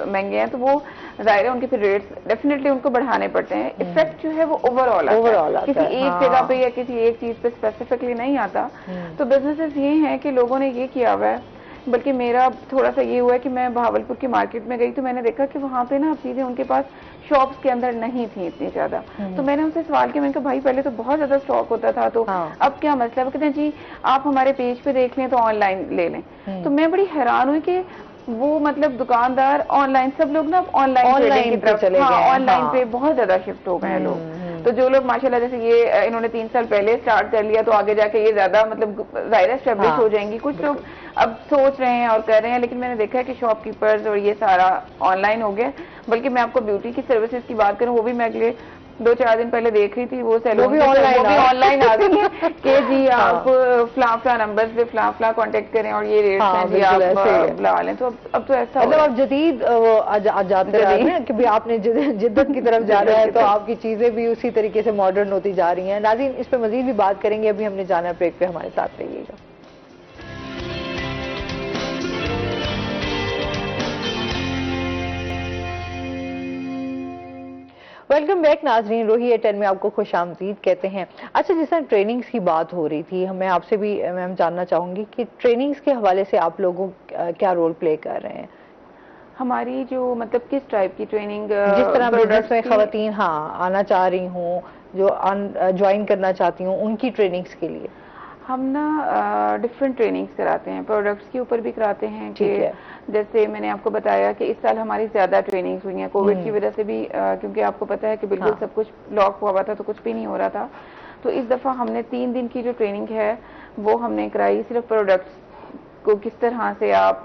महंगे हैं, तो वो जाहिर है उनके फिर रेट्स डेफिनेटली उनको बढ़ाने पड़ते हैं। इफेक्ट जो है वो ओवरऑल किसी एक जगह पे या किसी एक चीज पे स्पेसिफिकली नहीं आता। तो बिजनेसेस ये हैं कि लोगों ने ये किया हुआ है, बल्कि मेरा थोड़ा सा ये हुआ है कि मैं बहावलपुर की मार्केट में गई तो मैंने देखा कि वहाँ पे ना चीजें उनके पास शॉप्स के अंदर नहीं थी इतनी ज्यादा। तो मैंने उनसे सवाल किया, मैंने कहा भाई पहले तो बहुत ज्यादा स्टॉक होता था, तो अब क्या मसला है? वो कहते हैं जी आप हमारे पेज पे देख लें तो ऑनलाइन ले लें। तो मैं बड़ी हैरान हुई कि वो मतलब दुकानदार ऑनलाइन, सब लोग ना ऑनलाइन की तरफ ऑनलाइन पे बहुत ज्यादा शिफ्ट हो गए हैं लोग। तो जो लोग माशाल्लाह जैसे ये इन्होंने 3 साल पहले स्टार्ट कर लिया तो आगे जाके ये ज्यादा मतलब जाहिर एस्टेब्लिश हो जाएंगी। कुछ लोग अब सोच रहे हैं और कर रहे हैं, लेकिन मैंने देखा है कि शॉपकीपर्स और ये सारा ऑनलाइन हो गया। बल्कि मैं आपको ब्यूटी की सर्विसेज की बात करूं, वो भी मैं अगले 2-4 दिन पहले देख रही थी, वो सैलून भी ऑनलाइन आ गई है कि जी आप फ्ला नंबर्स पे फ्ला कांटेक्ट करें और ये रेट्स हैं जी आप बुला लें। तो अब तो ऐसा मतलब आप जदीद जाते रह रहे हैं कि आपने जिद्दत की तरफ जा रहा है तो आपकी चीजें भी उसी तरीके से मॉडर्न होती जा रही हैं। नाज़रीन, इस पर मजीद भी बात करेंगे, अभी हमने जाना ब्रेक पे, हमारे साथ रहिएगा। वेलकम बैक नाजरीन, रोही एयरटेल में आपको खुश आमदीद कहते हैं। अच्छा, जिस तरह ट्रेनिंग्स की बात हो रही थी, मैं आपसे भी मैम जानना चाहूंगी कि ट्रेनिंग्स के हवाले से आप लोगों क्या रोल प्ले कर रहे हैं? हमारी जो मतलब किस टाइप की ट्रेनिंग, जिस तरह बिजनेस में खवातीन आना चाह रही हूँ, जो ज्वाइन करना चाहती हूँ, उनकी ट्रेनिंग्स के लिए हम ना डिफरेंट ट्रेनिंग्स कराते हैं, प्रोडक्ट्स के ऊपर भी कराते हैं कि जैसे मैंने आपको बताया कि इस साल हमारी ज्यादा ट्रेनिंग्स हुई हैं कोविड की वजह से भी, क्योंकि आपको पता है कि बिल्कुल सब कुछ लॉक हुआ था तो कुछ भी नहीं हो रहा था। तो इस दफा हमने 3 दिन की जो ट्रेनिंग है वो हमने कराई, सिर्फ प्रोडक्ट्स को किस तरह से आप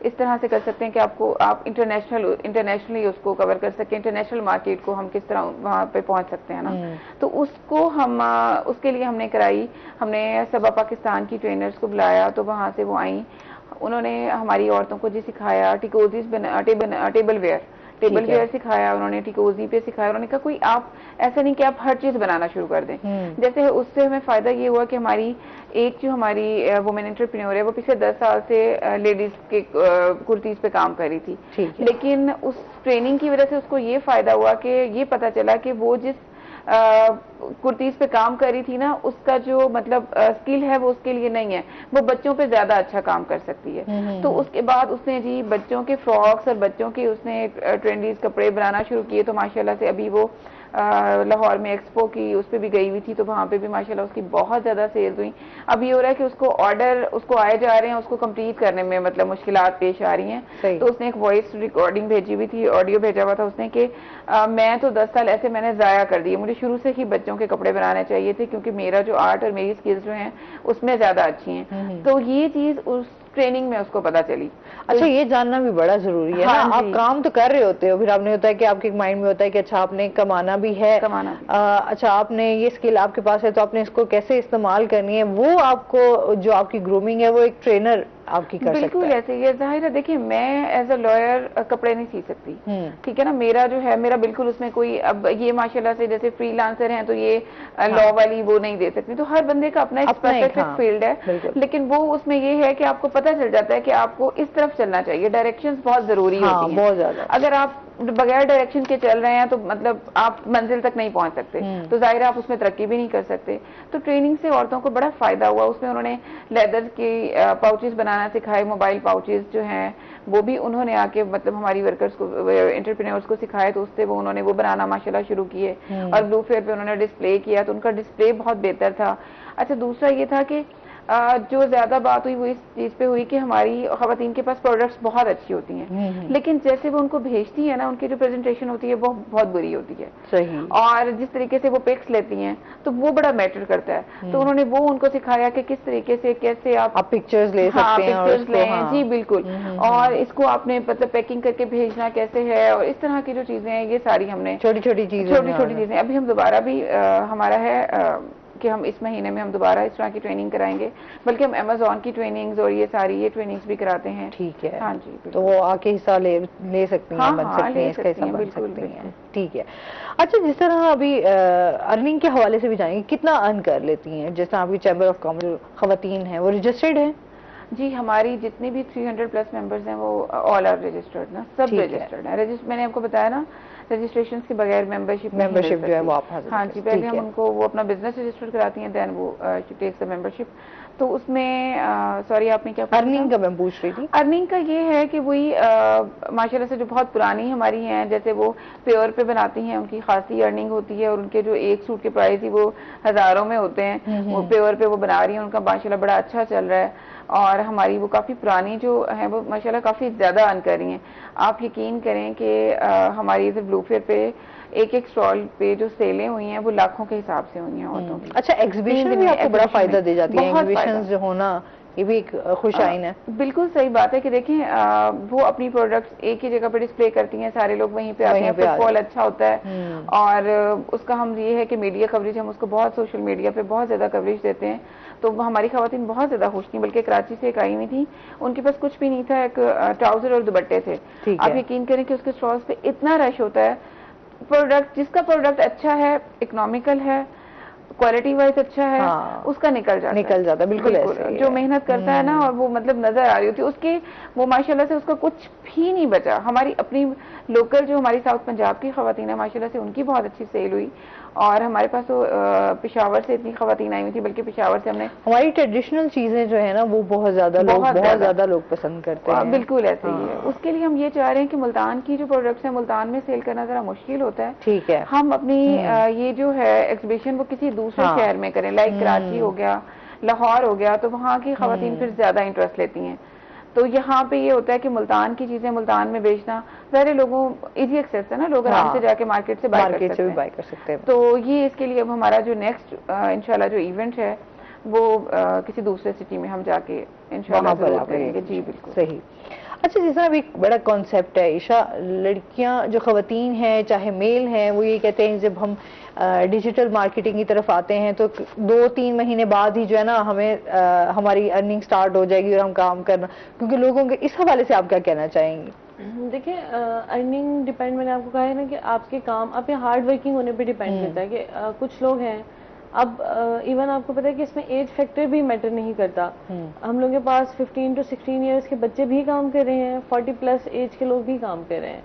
इस तरह से कर सकते हैं कि आप इंटरनेशनली उसको कवर कर सकें, इंटरनेशनल मार्केट को हम किस तरह वहाँ पे पहुँच सकते हैं ना। तो उसको हम उसके लिए हमने कराई, हमने सबा पाकिस्तान की ट्रेनर्स को बुलाया, तो वहाँ से वो आई, उन्होंने हमारी औरतों को जी सिखाया, टिकोजीज टेबल वेयर सिखाया, उन्होंने टिकोजी पे सिखाया। उन्होंने कहा कोई आप ऐसा नहीं कि आप हर चीज बनाना शुरू कर दें। जैसे उससे हमें फायदा ये हुआ कि हमारी एक जो हमारी वुमेन एंटरप्रेन्योर है वो पिछले 10 साल से लेडीज के कुर्तीज पे काम कर रही थी, लेकिन उस ट्रेनिंग की वजह से उसको ये फायदा हुआ कि ये पता चला कि वो जिस कुर्तीज पे काम कर रही थी ना, उसका जो मतलब स्किल है वो उसके लिए नहीं है, वो बच्चों पे ज्यादा अच्छा काम कर सकती है। तो उसके बाद उसने जी बच्चों के फ्रॉक्स और बच्चों के उसने ट्रेंडीज कपड़े बनाना शुरू किए, तो माशाल्लाह से अभी वो लाहौर में एक्सपो की, उस पर भी गई हुई थी, तो वहाँ पे भी माशाल्लाह उसकी बहुत ज़्यादा सेल्स हुई। अब ये हो रहा है कि उसको ऑर्डर उसको आए जा रहे हैं, उसको कंप्लीट करने में मतलब मुश्किलात पेश आ रही हैं। तो उसने एक वॉइस रिकॉर्डिंग भेजी हुई थी, ऑडियो भेजा हुआ था उसने कि मैं तो 10 साल ऐसे मैंने ज़ाया कर दिए, मुझे शुरू से ही बच्चों के कपड़े बनाने चाहिए थे क्योंकि मेरा जो आर्ट और मेरी स्किल्स जो हैं उसमें ज़्यादा अच्छी हैं। तो ये चीज़ उस ट्रेनिंग में उसको पता चली। अच्छा, ये जानना भी बड़ा जरूरी है ना। आप काम तो कर रहे होते हो, फिर आपने होता है कि आपके माइंड में होता है कि अच्छा आपने कमाना भी है, अच्छा आपने ये स्किल आपके पास है तो आपने इसको कैसे इस्तेमाल करनी है, वो आपको जो आपकी ग्रूमिंग है वो एक ट्रेनर आपकी कर सकता है। बिल्कुल ऐसे ही है, जाहिर है। देखिए मैं एज अ लॉयर कपड़े नहीं सी सकती, ठीक है ना, मेरा जो है मेरा बिल्कुल उसमें कोई, अब ये माशाल्लाह से जैसे फ्रीलांसर हैं तो ये लॉ वाली वो नहीं दे सकती, तो हर बंदे का अपना एक स्पेसिफिक फील्ड है, लेकिन वो उसमें ये है कि आपको पता चल जाता है कि आपको इस तरफ चलना चाहिए। डायरेक्शंस बहुत जरूरी होती हैं, बहुत ज्यादा। अगर आप बगैर डायरेक्शन के चल रहे हैं तो मतलब आप मंजिल तक नहीं पहुंच सकते, तो जाहिर आप उसमें तरक्की भी नहीं कर सकते। तो ट्रेनिंग से औरतों को बड़ा फायदा हुआ, उसमें उन्होंने लेदर के पाउचेस बनाना सिखाए, मोबाइल पाउचेस जो हैं वो भी उन्होंने आके मतलब हमारी वर्कर्स को, एंटरप्रेन्योर्स को सिखाए, तो उससे वो उन्होंने वो बनाना माशाल्लाह शुरू किए और ब्लू फेयर पे उन्होंने डिस्प्ले किया, तो उनका डिस्प्ले बहुत बेहतर था। अच्छा, दूसरा ये था कि जो ज्यादा बात हुई वो इस चीज पे हुई कि हमारी खवातीन के पास प्रोडक्ट्स बहुत अच्छी होती हैं, लेकिन जैसे वो उनको भेजती है ना, उनकी जो प्रेजेंटेशन होती है वो बहुत बुरी होती है। सही। और जिस तरीके से वो पिक्स लेती हैं तो वो बड़ा मैटर करता है। तो उन्होंने वो उनको सिखाया कि किस तरीके से कैसे आप पिक्चर्स ले सकते हैं, पिक्चर्स लें। जी बिल्कुल। और इसको आपने मतलब पैकिंग करके भेजना कैसे है, और इस तरह की जो चीजें हैं ये सारी हमने छोटी छोटी चीजें अभी हम दोबारा भी हमारा है कि हम इस महीने में हम दोबारा इस तरह की ट्रेनिंग कराएंगे, बल्कि हम अमेज़न की ट्रेनिंग्स और ये सारी ये ट्रेनिंग्स भी कराते हैं। ठीक है। हाँ जी, तो वो आके हिस्सा ले सकती हैं, बन सकती हैं, इसका हिस्सा बन सकती हैं। ठीक है। अच्छा, जिस तरह अभी अर्निंग के हवाले से भी जाएंगे, कितना अर्न कर लेती हैं? जिस तरह अभी चैम्बर ऑफ कॉमर्स खवातीन है वो रजिस्टर्ड है? जी, हमारी जितनी भी 300 प्लस मेंबर्स हैं वो ऑल आर रजिस्टर्ड ना, सब रजिस्टर्ड है। मैंने आपको बताया ना, रजिस्ट्रेशन के बगैर मेंबरशिप जो है वो आप हाँ जी, पहले हम उनको वो अपना बिजनेस रजिस्टर कराती हैं, देन वो टेक्स द मेंबरशिप। तो उसमें सॉरी आपने क्या अर्निंग का मैं पूछ रही थी? अर्निंग का ये है कि वही माशाल्लाह से जो बहुत पुरानी हमारी हैं, जैसे वो प्योर पे बनाती हैं, उनकी खासी अर्निंग होती है, और उनके जो एक सूट के प्राइस ही वो हजारों में होते हैं, वो प्योर पे वो बना रही हैं, उनका माशाल्लाह बड़ा अच्छा चल रहा है। और हमारी वो काफ़ी पुरानी जो है वो माशाल्लाह काफ़ी ज़्यादा अर्न कर रही हैं। आप यकीन करें कि हमारी इधर ब्लू फेयर पे एक स्टॉल पे जो सेलें हुई हैं वो लाखों के हिसाब से हुई हैं औरतों की। अच्छा, एग्जीबिशन भी आपको बड़ा फायदा दे जाती है, एग्जीबिशंस जो होना ये भी एक खुशाइन है। बिल्कुल सही बात है कि देखें वो अपनी प्रोडक्ट्स एक ही जगह पे डिस्प्ले करती हैं, सारे लोग वहीं पे आते हैं, फुटफॉल अच्छा होता है। और उसका हम ये है कि मीडिया कवरेज, हम उसको बहुत सोशल मीडिया पे बहुत ज्यादा कवरेज देते हैं, तो हमारी खवातीन बहुत ज्यादा खुश थी। बल्कि कराची से एक आई हुई थी, उनके पास कुछ भी नहीं था, एक ट्राउजर और दुपट्टे थे। आप यकीन करें कि उसके स्टॉल्स पे इतना रश होता है, प्रोडक्ट जिसका प्रोडक्ट अच्छा है, इकोनॉमिकल है, क्वालिटी वाइज अच्छा है, उसका निकल जाता बिल्कुल ऐसे जो मेहनत करता है ना, और वो मतलब नजर आ रही होती है उसकी, वो माशाल्लाह से उसका कुछ भी नहीं बचा। हमारी अपनी लोकल जो हमारी साउथ पंजाब की खवातीन है माशाल्लाह से उनकी बहुत अच्छी सेल हुई, और हमारे पास तो पेशावर से इतनी खवातीन आई हुई थी, बल्कि पेशावर से हमने हमारी ट्रेडिशनल चीजें जो है ना वो बहुत ज्यादा लोग पसंद करते हैं। बिल्कुल ऐसे ही है। उसके लिए हम ये चाह रहे हैं कि मुल्तान की जो प्रोडक्ट्स है मुल्तान में सेल करना जरा मुश्किल होता है। ठीक है, हम अपनी ये जो है एग्जीबिशन वो किसी दूसरे शहर में करें, लाइक कराची हो गया, लाहौर हो गया, तो वहाँ की खवातीन फिर ज्यादा इंटरेस्ट लेती हैं। तो यहाँ पे ये होता है कि मुल्तान की चीजें मुल्तान में बेचना सारे लोगों इजी एक्सेस है ना, लोग आराम से जाके मार्केट से बाय कर सकते हैं। तो ये इसके लिए अब हमारा जो नेक्स्ट इंशाल्लाह जो इवेंट है वो किसी दूसरे सिटी में हम जाके इंशाल्लाह करेंगे। जी बिल्कुल सही। अच्छा, जिस तरह एक बड़ा कॉन्सेप्ट है ईशा, लड़कियां जो खवातीन हैं चाहे मेल हैं, वो ये कहते हैं जब हम डिजिटल मार्केटिंग की तरफ आते हैं तो 2-3 महीने बाद ही जो है ना हमें हमारी अर्निंग स्टार्ट हो जाएगी और हम काम करना, क्योंकि लोगों के इस हवाले से आप क्या कहना चाहेंगी? देखिए, अर्निंग डिपेंड, मैंने आपको कहा है ना कि आपके काम आपके हार्ड वर्किंग होने पे डिपेंड करता है। कि कुछ लोग हैं, अब इवन आपको पता है कि इसमें एज फैक्टर भी मैटर नहीं करता। हम लोगों के पास 15 to 16 ईयर्स के बच्चे भी काम कर रहे हैं, 40 प्लस एज के लोग भी काम कर रहे हैं।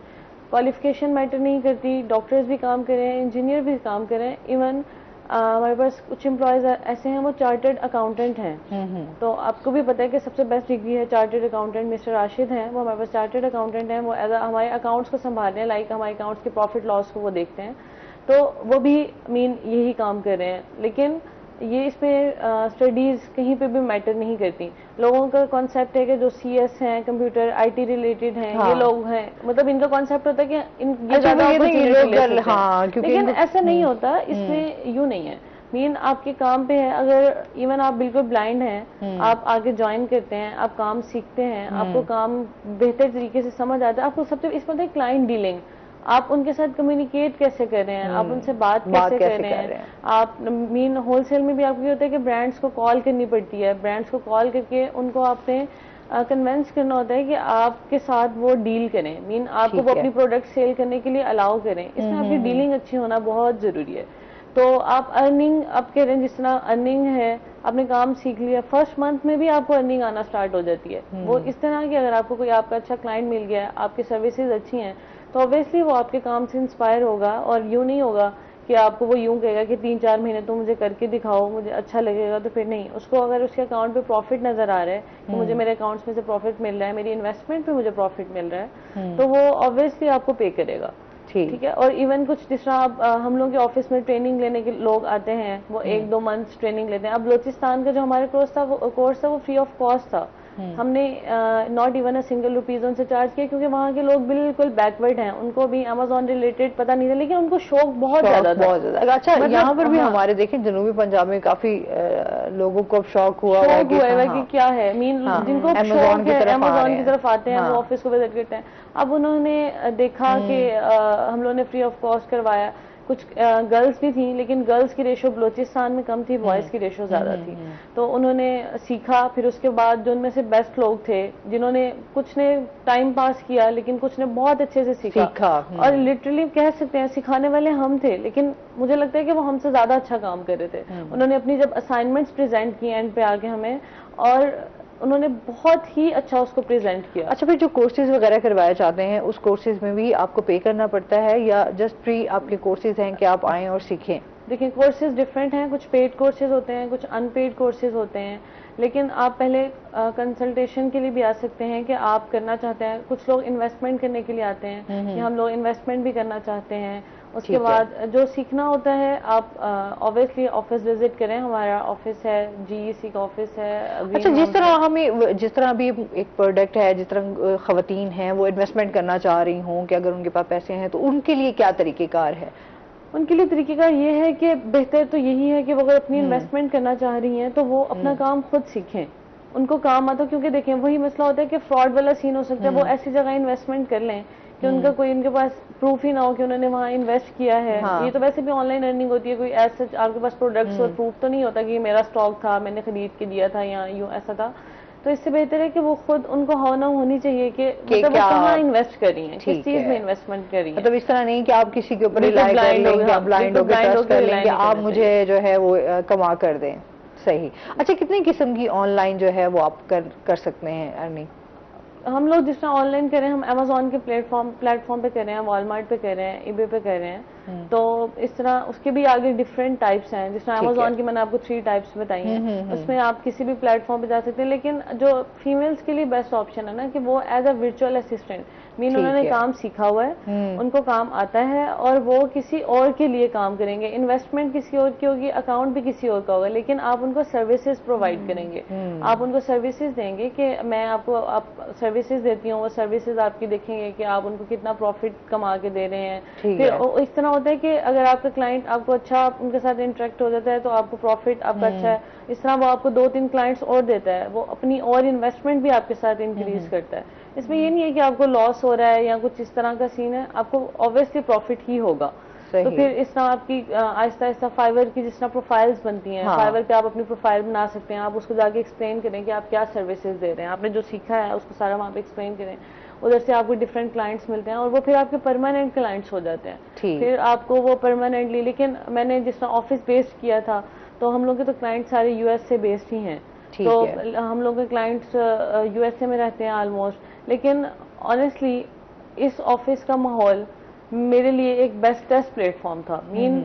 क्वालिफिकेशन मैटर नहीं करती, डॉक्टर्स भी काम कर रहे हैं, इंजीनियर भी काम कर रहे हैं। इवन हमारे पास कुछ एम्प्लॉयज ऐसे हैं वो चार्टर्ड अकाउंटेंट हैं। तो आपको भी पता है कि सबसे बेस्ट डिग्री है चार्टर्ड अकाउंटेंट। मिस्टर राशिद हैं, वो हमारे पास चार्टर्ड अकाउंटेंट हैं, वो हमारे अकाउंट्स को संभाल रहे हैं, लाइक हमारे अकाउंट्स के प्रॉफिट लॉस को वो देखते हैं। तो वो भी यही काम कर रहे हैं। लेकिन ये इसमें स्टडीज कहीं पे भी मैटर नहीं करती। लोगों का कॉन्सेप्ट है कि जो CS हैं, कंप्यूटर IT रिलेटेड हैं, ये लोग हैं, मतलब इनका कॉन्सेप्ट होता है कि ये ज्यादा लेकिन ऐसा नहीं होता। इसमें यूं नहीं है। आपके काम पे है। अगर इवन आप बिल्कुल ब्लाइंड हैं, आप आगे ज्वाइन करते हैं, आप काम सीखते हैं, आपको काम बेहतर तरीके से समझ आता है, आपको सबसे इसमें होता है क्लाइंट डीलिंग। आप उनके साथ कम्युनिकेट कैसे कर रहे हैं, आप उनसे बात कैसे कर रहे हैं। आप होलसेल में भी आपको ये होता है कि ब्रांड्स को कॉल करनी पड़ती है, ब्रांड्स को कॉल करके उनको आपने कन्वेंस करना होता है कि आपके साथ वो डील करें। आपको वो अपनी प्रोडक्ट सेल करने के लिए अलाउ करें। इसमें आपकी डीलिंग अच्छी होना बहुत जरूरी है। तो आप अर्निंग आप कह रहे हैं, जिस तरह अर्निंग है, आपने काम सीख लिया, फर्स्ट मंथ में भी आपको अर्निंग आना स्टार्ट हो जाती है। वो इस तरह की, अगर आपको कोई आपका अच्छा क्लाइंट मिल गया है, आपकी सर्विसेज अच्छी हैं, तो ऑब्वियसली वो आपके काम से इंस्पायर होगा। और यूं नहीं होगा कि आपको वो यूं कहेगा कि 3-4 महीने तो मुझे करके दिखाओ, मुझे अच्छा लगेगा, तो फिर नहीं। उसको अगर उसके अकाउंट पे प्रॉफिट नजर आ रहा है कि मुझे मेरे अकाउंट्स में से प्रॉफिट मिल रहा है, मेरी इन्वेस्टमेंट पे मुझे प्रॉफिट मिल रहा है, तो वो ऑब्वियसली आपको पे करेगा। ठीक है। और इवन कुछ जिस तरह आप हम लोग के ऑफिस में ट्रेनिंग लेने के लोग आते हैं, वो 1-2 मंथ्स ट्रेनिंग लेते हैं। अब बलोचिस्तान का जो हमारे कोर्स था वो फ्री ऑफ कॉस्ट था। हमने not even a single rupees उनसे चार्ज किया, क्योंकि वहाँ के लोग बिल्कुल बैकवर्ड हैं, उनको भी अमेजोन रिलेटेड पता नहीं था, लेकिन उनको शौक बहुत ज्यादा था। अच्छा, मतलब यहाँ पर भी हमारे देखें जनूबी पंजाब में काफी लोगों को अब शौक हुआ है कि क्या है जिनको अमेजोन की तरफ आते हैं, वो ऑफिस को विजिट करते हैं। अब उन्होंने देखा कि हम लोगों ने फ्री ऑफ कॉस्ट करवाया। कुछ गर्ल्स भी थी, लेकिन गर्ल्स की रेशो बलोचिस्तान में कम थी, बॉयज की रेशो ज्यादा थी। तो उन्होंने सीखा। फिर उसके बाद जो उनमें से बेस्ट लोग थे, जिन्होंने कुछ ने टाइम पास किया, लेकिन कुछ ने बहुत अच्छे से सीखा। और लिटरली कह सकते हैं सिखाने वाले हम थे, लेकिन मुझे लगता है कि वो हमसे ज्यादा अच्छा काम कर रहे थे। उन्होंने अपनी जब असाइनमेंट्स प्रेजेंट किए एंड पे आके हमें, और उन्होंने बहुत ही अच्छा उसको प्रेजेंट किया। अच्छा, फिर जो कोर्सेज वगैरह करवाए जाते हैं, उस कोर्सेज में भी आपको पे करना पड़ता है या जस्ट फ्री आपके कोर्सेज हैं कि आप आएं और सीखें? देखिए, कोर्सेज डिफरेंट हैं। कुछ पेड कोर्सेज होते हैं, कुछ अनपेड कोर्सेज होते हैं। लेकिन आप पहले कंसल्टेशन के लिए भी आ सकते हैं कि आप करना चाहते हैं। कुछ लोग इन्वेस्टमेंट करने के लिए आते हैं कि हम लोग इन्वेस्टमेंट भी करना चाहते हैं। उसके बाद जो सीखना होता है, आप ऑब्वियसली ऑफिस विजिट करें। हमारा ऑफिस है, GEC का ऑफिस है। अच्छा, जिस तरह अभी एक प्रोडक्ट है, जिस तरह खवातीन हैं वो इन्वेस्टमेंट करना चाह रही हूँ कि अगर उनके पास पैसे हैं, तो उनके लिए क्या तरीकेकार है? उनके लिए तरीकेकार ये है कि बेहतर तो यही है कि वो अगर अपनी इन्वेस्टमेंट करना चाह रही हैं, तो वो अपना काम खुद सीखें, उनको काम आता। क्योंकि देखें, वही मसला होता है कि फ्रॉड वाला सीन हो सकता है। वो ऐसी जगह इन्वेस्टमेंट कर लें कि उनके पास प्रूफ ही ना हो कि उन्होंने वहाँ इन्वेस्ट किया है। ये तो वैसे भी ऑनलाइन अर्निंग होती है, कोई ऐसा आपके पास प्रोडक्ट्स और प्रूफ तो नहीं होता कि मेरा स्टॉक था, मैंने खरीद के दिया था या यूं ऐसा था। तो इससे बेहतर है कि वो खुद, उनको होना होनी चाहिए कि मतलब वो कहाँ इन्वेस्ट कर रही हैं, किस चीज में इन्वेस्टमेंट कर रही हैं। मतलब इस तरह नहीं कि आप किसी के ऊपर ब्लाइंड होकर आप मुझे जो है वो कमा कर दें। सही। अच्छा, कितनी किस्म की ऑनलाइन जो है वो आप कर सकते हैं अर्निंग? हम लोग जिस तरह ऑनलाइन कर रहे हैं, हम अमेजोन के प्लेटफॉर्म पे कर रहे हैं, वॉलमार्ट पे कर रहे हैं, eBay पे कर रहे हैं। तो इस तरह उसके भी आगे डिफरेंट टाइप्स हैं। जिस तरह अमेजोन की मैंने आपको 3 टाइप्स बताई हैं, उसमें आप किसी भी प्लेटफॉर्म पे जा सकते हैं। लेकिन जो फीमेल्स के लिए बेस्ट ऑप्शन है ना, कि वो एज अ वर्चुअल असिस्टेंट, उन्होंने काम सीखा हुआ है, उनको काम आता है, और वो किसी और के लिए काम करेंगे। इन्वेस्टमेंट किसी और की होगी, अकाउंट भी किसी और का होगा, लेकिन आप उनको सर्विसेज प्रोवाइड करेंगे। आप उनको सर्विसेज देंगे कि मैं आपको सर्विसेज देती हूँ, वो सर्विसेज आपकी देखेंगे कि आप उनको कितना प्रॉफिट कमा के दे रहे हैं। फिर इस तरह होता है कि अगर आपका क्लाइंट आपको अच्छा, उनके साथ इंटरेक्ट हो जाता है, तो आपको प्रॉफिट आपका अच्छा है। इस तरह वो आपको 2-3 क्लाइंट्स और देता है, वो अपनी और इन्वेस्टमेंट भी आपके साथ इंक्रीज करता है। इसमें ये नहीं है कि आपको लॉस हो रहा है या कुछ इस तरह का सीन है, आपको ऑब्वियसली प्रॉफिट ही होगा। तो फिर इस तरह आपकी आहिस्ता आहिस्ता फाइवर की जिस तरह प्रोफाइल्स बनती हैं, फाइवर पे आप अपनी प्रोफाइल बना सकते हैं। आप उसको जाके एक्सप्लेन करें कि आप क्या सर्विसेज दे रहे हैं, आपने जो सीखा है उसको सारा वहाँ पे एक्सप्लेन करें। उधर से आपको डिफरेंट क्लाइंट्स मिलते हैं, और वो फिर आपके परमानेंट क्लाइंट्स हो जाते हैं। फिर आपको वो परमानेंटली, लेकिन मैंने जिस तरह ऑफिस बेस्ड किया था, तो हम लोग के तो क्लाइंट सारे US से बेस्ड ही हैं। तो हम लोग के क्लाइंट्स USA में रहते हैं ऑलमोस्ट। लेकिन ऑनेस्टली इस ऑफिस का माहौल मेरे लिए एक बेस्ट प्लेटफॉर्म था।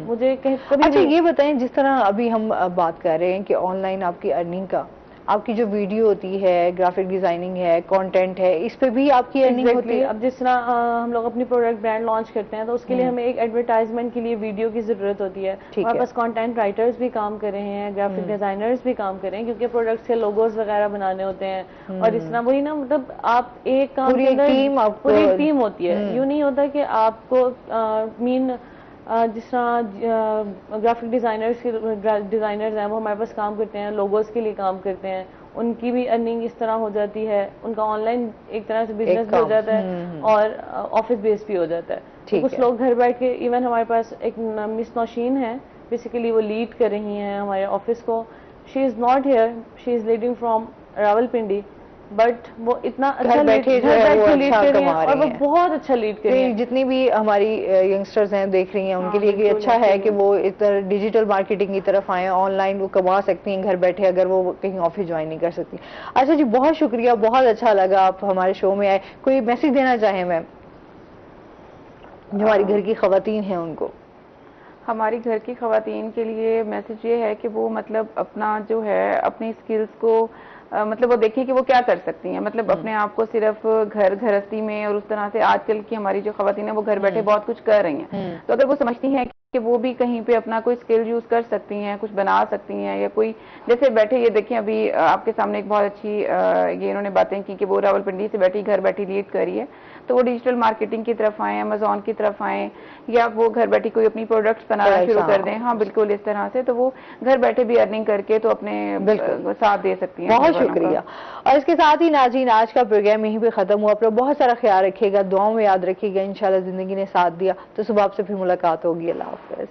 मुझे कभी अच्छा, ये बताएं, जिस तरह अभी हम बात कर रहे हैं कि ऑनलाइन आपकी अर्निंग का, आपकी जो वीडियो होती है, ग्राफिक डिजाइनिंग है, कंटेंट है, इस पे भी आपकी अर्निंग होती है? अब जिस तरह हम लोग अपनी प्रोडक्ट ब्रांड लॉन्च करते हैं तो उसके लिए हमें एक एडवर्टाइजमेंट के लिए वीडियो की जरूरत होती है। हमारे पास कंटेंट राइटर्स भी काम कर रहे हैं, ग्राफिक डिजाइनर्स भी काम कर रहे हैं, क्योंकि प्रोडक्ट्स के लोगोस वगैरह बनाने होते हैं। और इस तरह वही ना, मतलब आप एक काम पूरी टीम होती है। यूं नहीं होता कि आपको जिस तरह ग्राफिक डिजाइनर्स हैं वो हमारे पास काम करते हैं, लोगोस के लिए काम करते हैं, उनकी भी अर्निंग इस तरह हो जाती है, उनका ऑनलाइन एक तरह से बिजनेस भी हो जाता है और ऑफिस बेस भी हो जाता है। तो कुछ लोग घर बैठ के, इवन हमारे पास एक मिस नौशीन है, बेसिकली वो लीड कर रही हैं हमारे ऑफिस को। She is not here, she is leading from Rawalpindi, but वो इतना अच्छा बैठे जो है वो अच्छा कमा रही हैं और वो बहुत अच्छा लीड कर रही हैं। जितनी भी हमारी यंगस्टर्स हैं देख रही हैं, उनके लिए ये अच्छा है कि वो इधर डिजिटल मार्केटिंग की तरफ आए, ऑनलाइन वो कमा सकती हैं घर बैठे, अगर वो कहीं ऑफिस ज्वाइन नहीं कर सकती। अच्छा जी, बहुत शुक्रिया, बहुत अच्छा लगा आप हमारे शो में आए। कोई मैसेज देना चाहें मैम जो हमारी घर की खवातीन हैं उनको? हमारी घर की खवातीन के लिए मैसेज ये है कि वो मतलब अपना जो है अपनी स्किल्स को मतलब वो देखिए कि वो क्या कर सकती हैं, मतलब अपने आप को सिर्फ घर गृहस्थी में और उस तरह से आजकल की हमारी जो खवातीन है वो घर बैठे बहुत कुछ कर रही हैं। तो अगर वो समझती हैं कि वो भी कहीं पे अपना कोई स्किल यूज कर सकती हैं, कुछ बना सकती हैं, या कोई जैसे बैठे ये देखें अभी आपके सामने एक बहुत अच्छी ये इन्होंने बातें की कि वो रावलपिंडी से बैठी घर बैठी लीड कर रही है, तो वो डिजिटल मार्केटिंग की तरफ आए, अमेजोन की तरफ आए, या वो घर बैठी कोई अपनी प्रोडक्ट्स बनाना शुरू कर दें। हाँ बिल्कुल, इस तरह से तो वो घर बैठे भी अर्निंग करके तो अपने साथ दे सकती हैं। बहुत शुक्रिया। और इसके साथ ही नाज़रीन, आज का प्रोग्राम यहीं पे खत्म हुआ। अपना बहुत सारा ख्याल रखिएगा, दुआओं में याद रखिएगा। इंशाल्लाह जिंदगी ने साथ दिया तो सुबह आपसे फिर मुलाकात होगी। अल्लाह हाफ़िज़।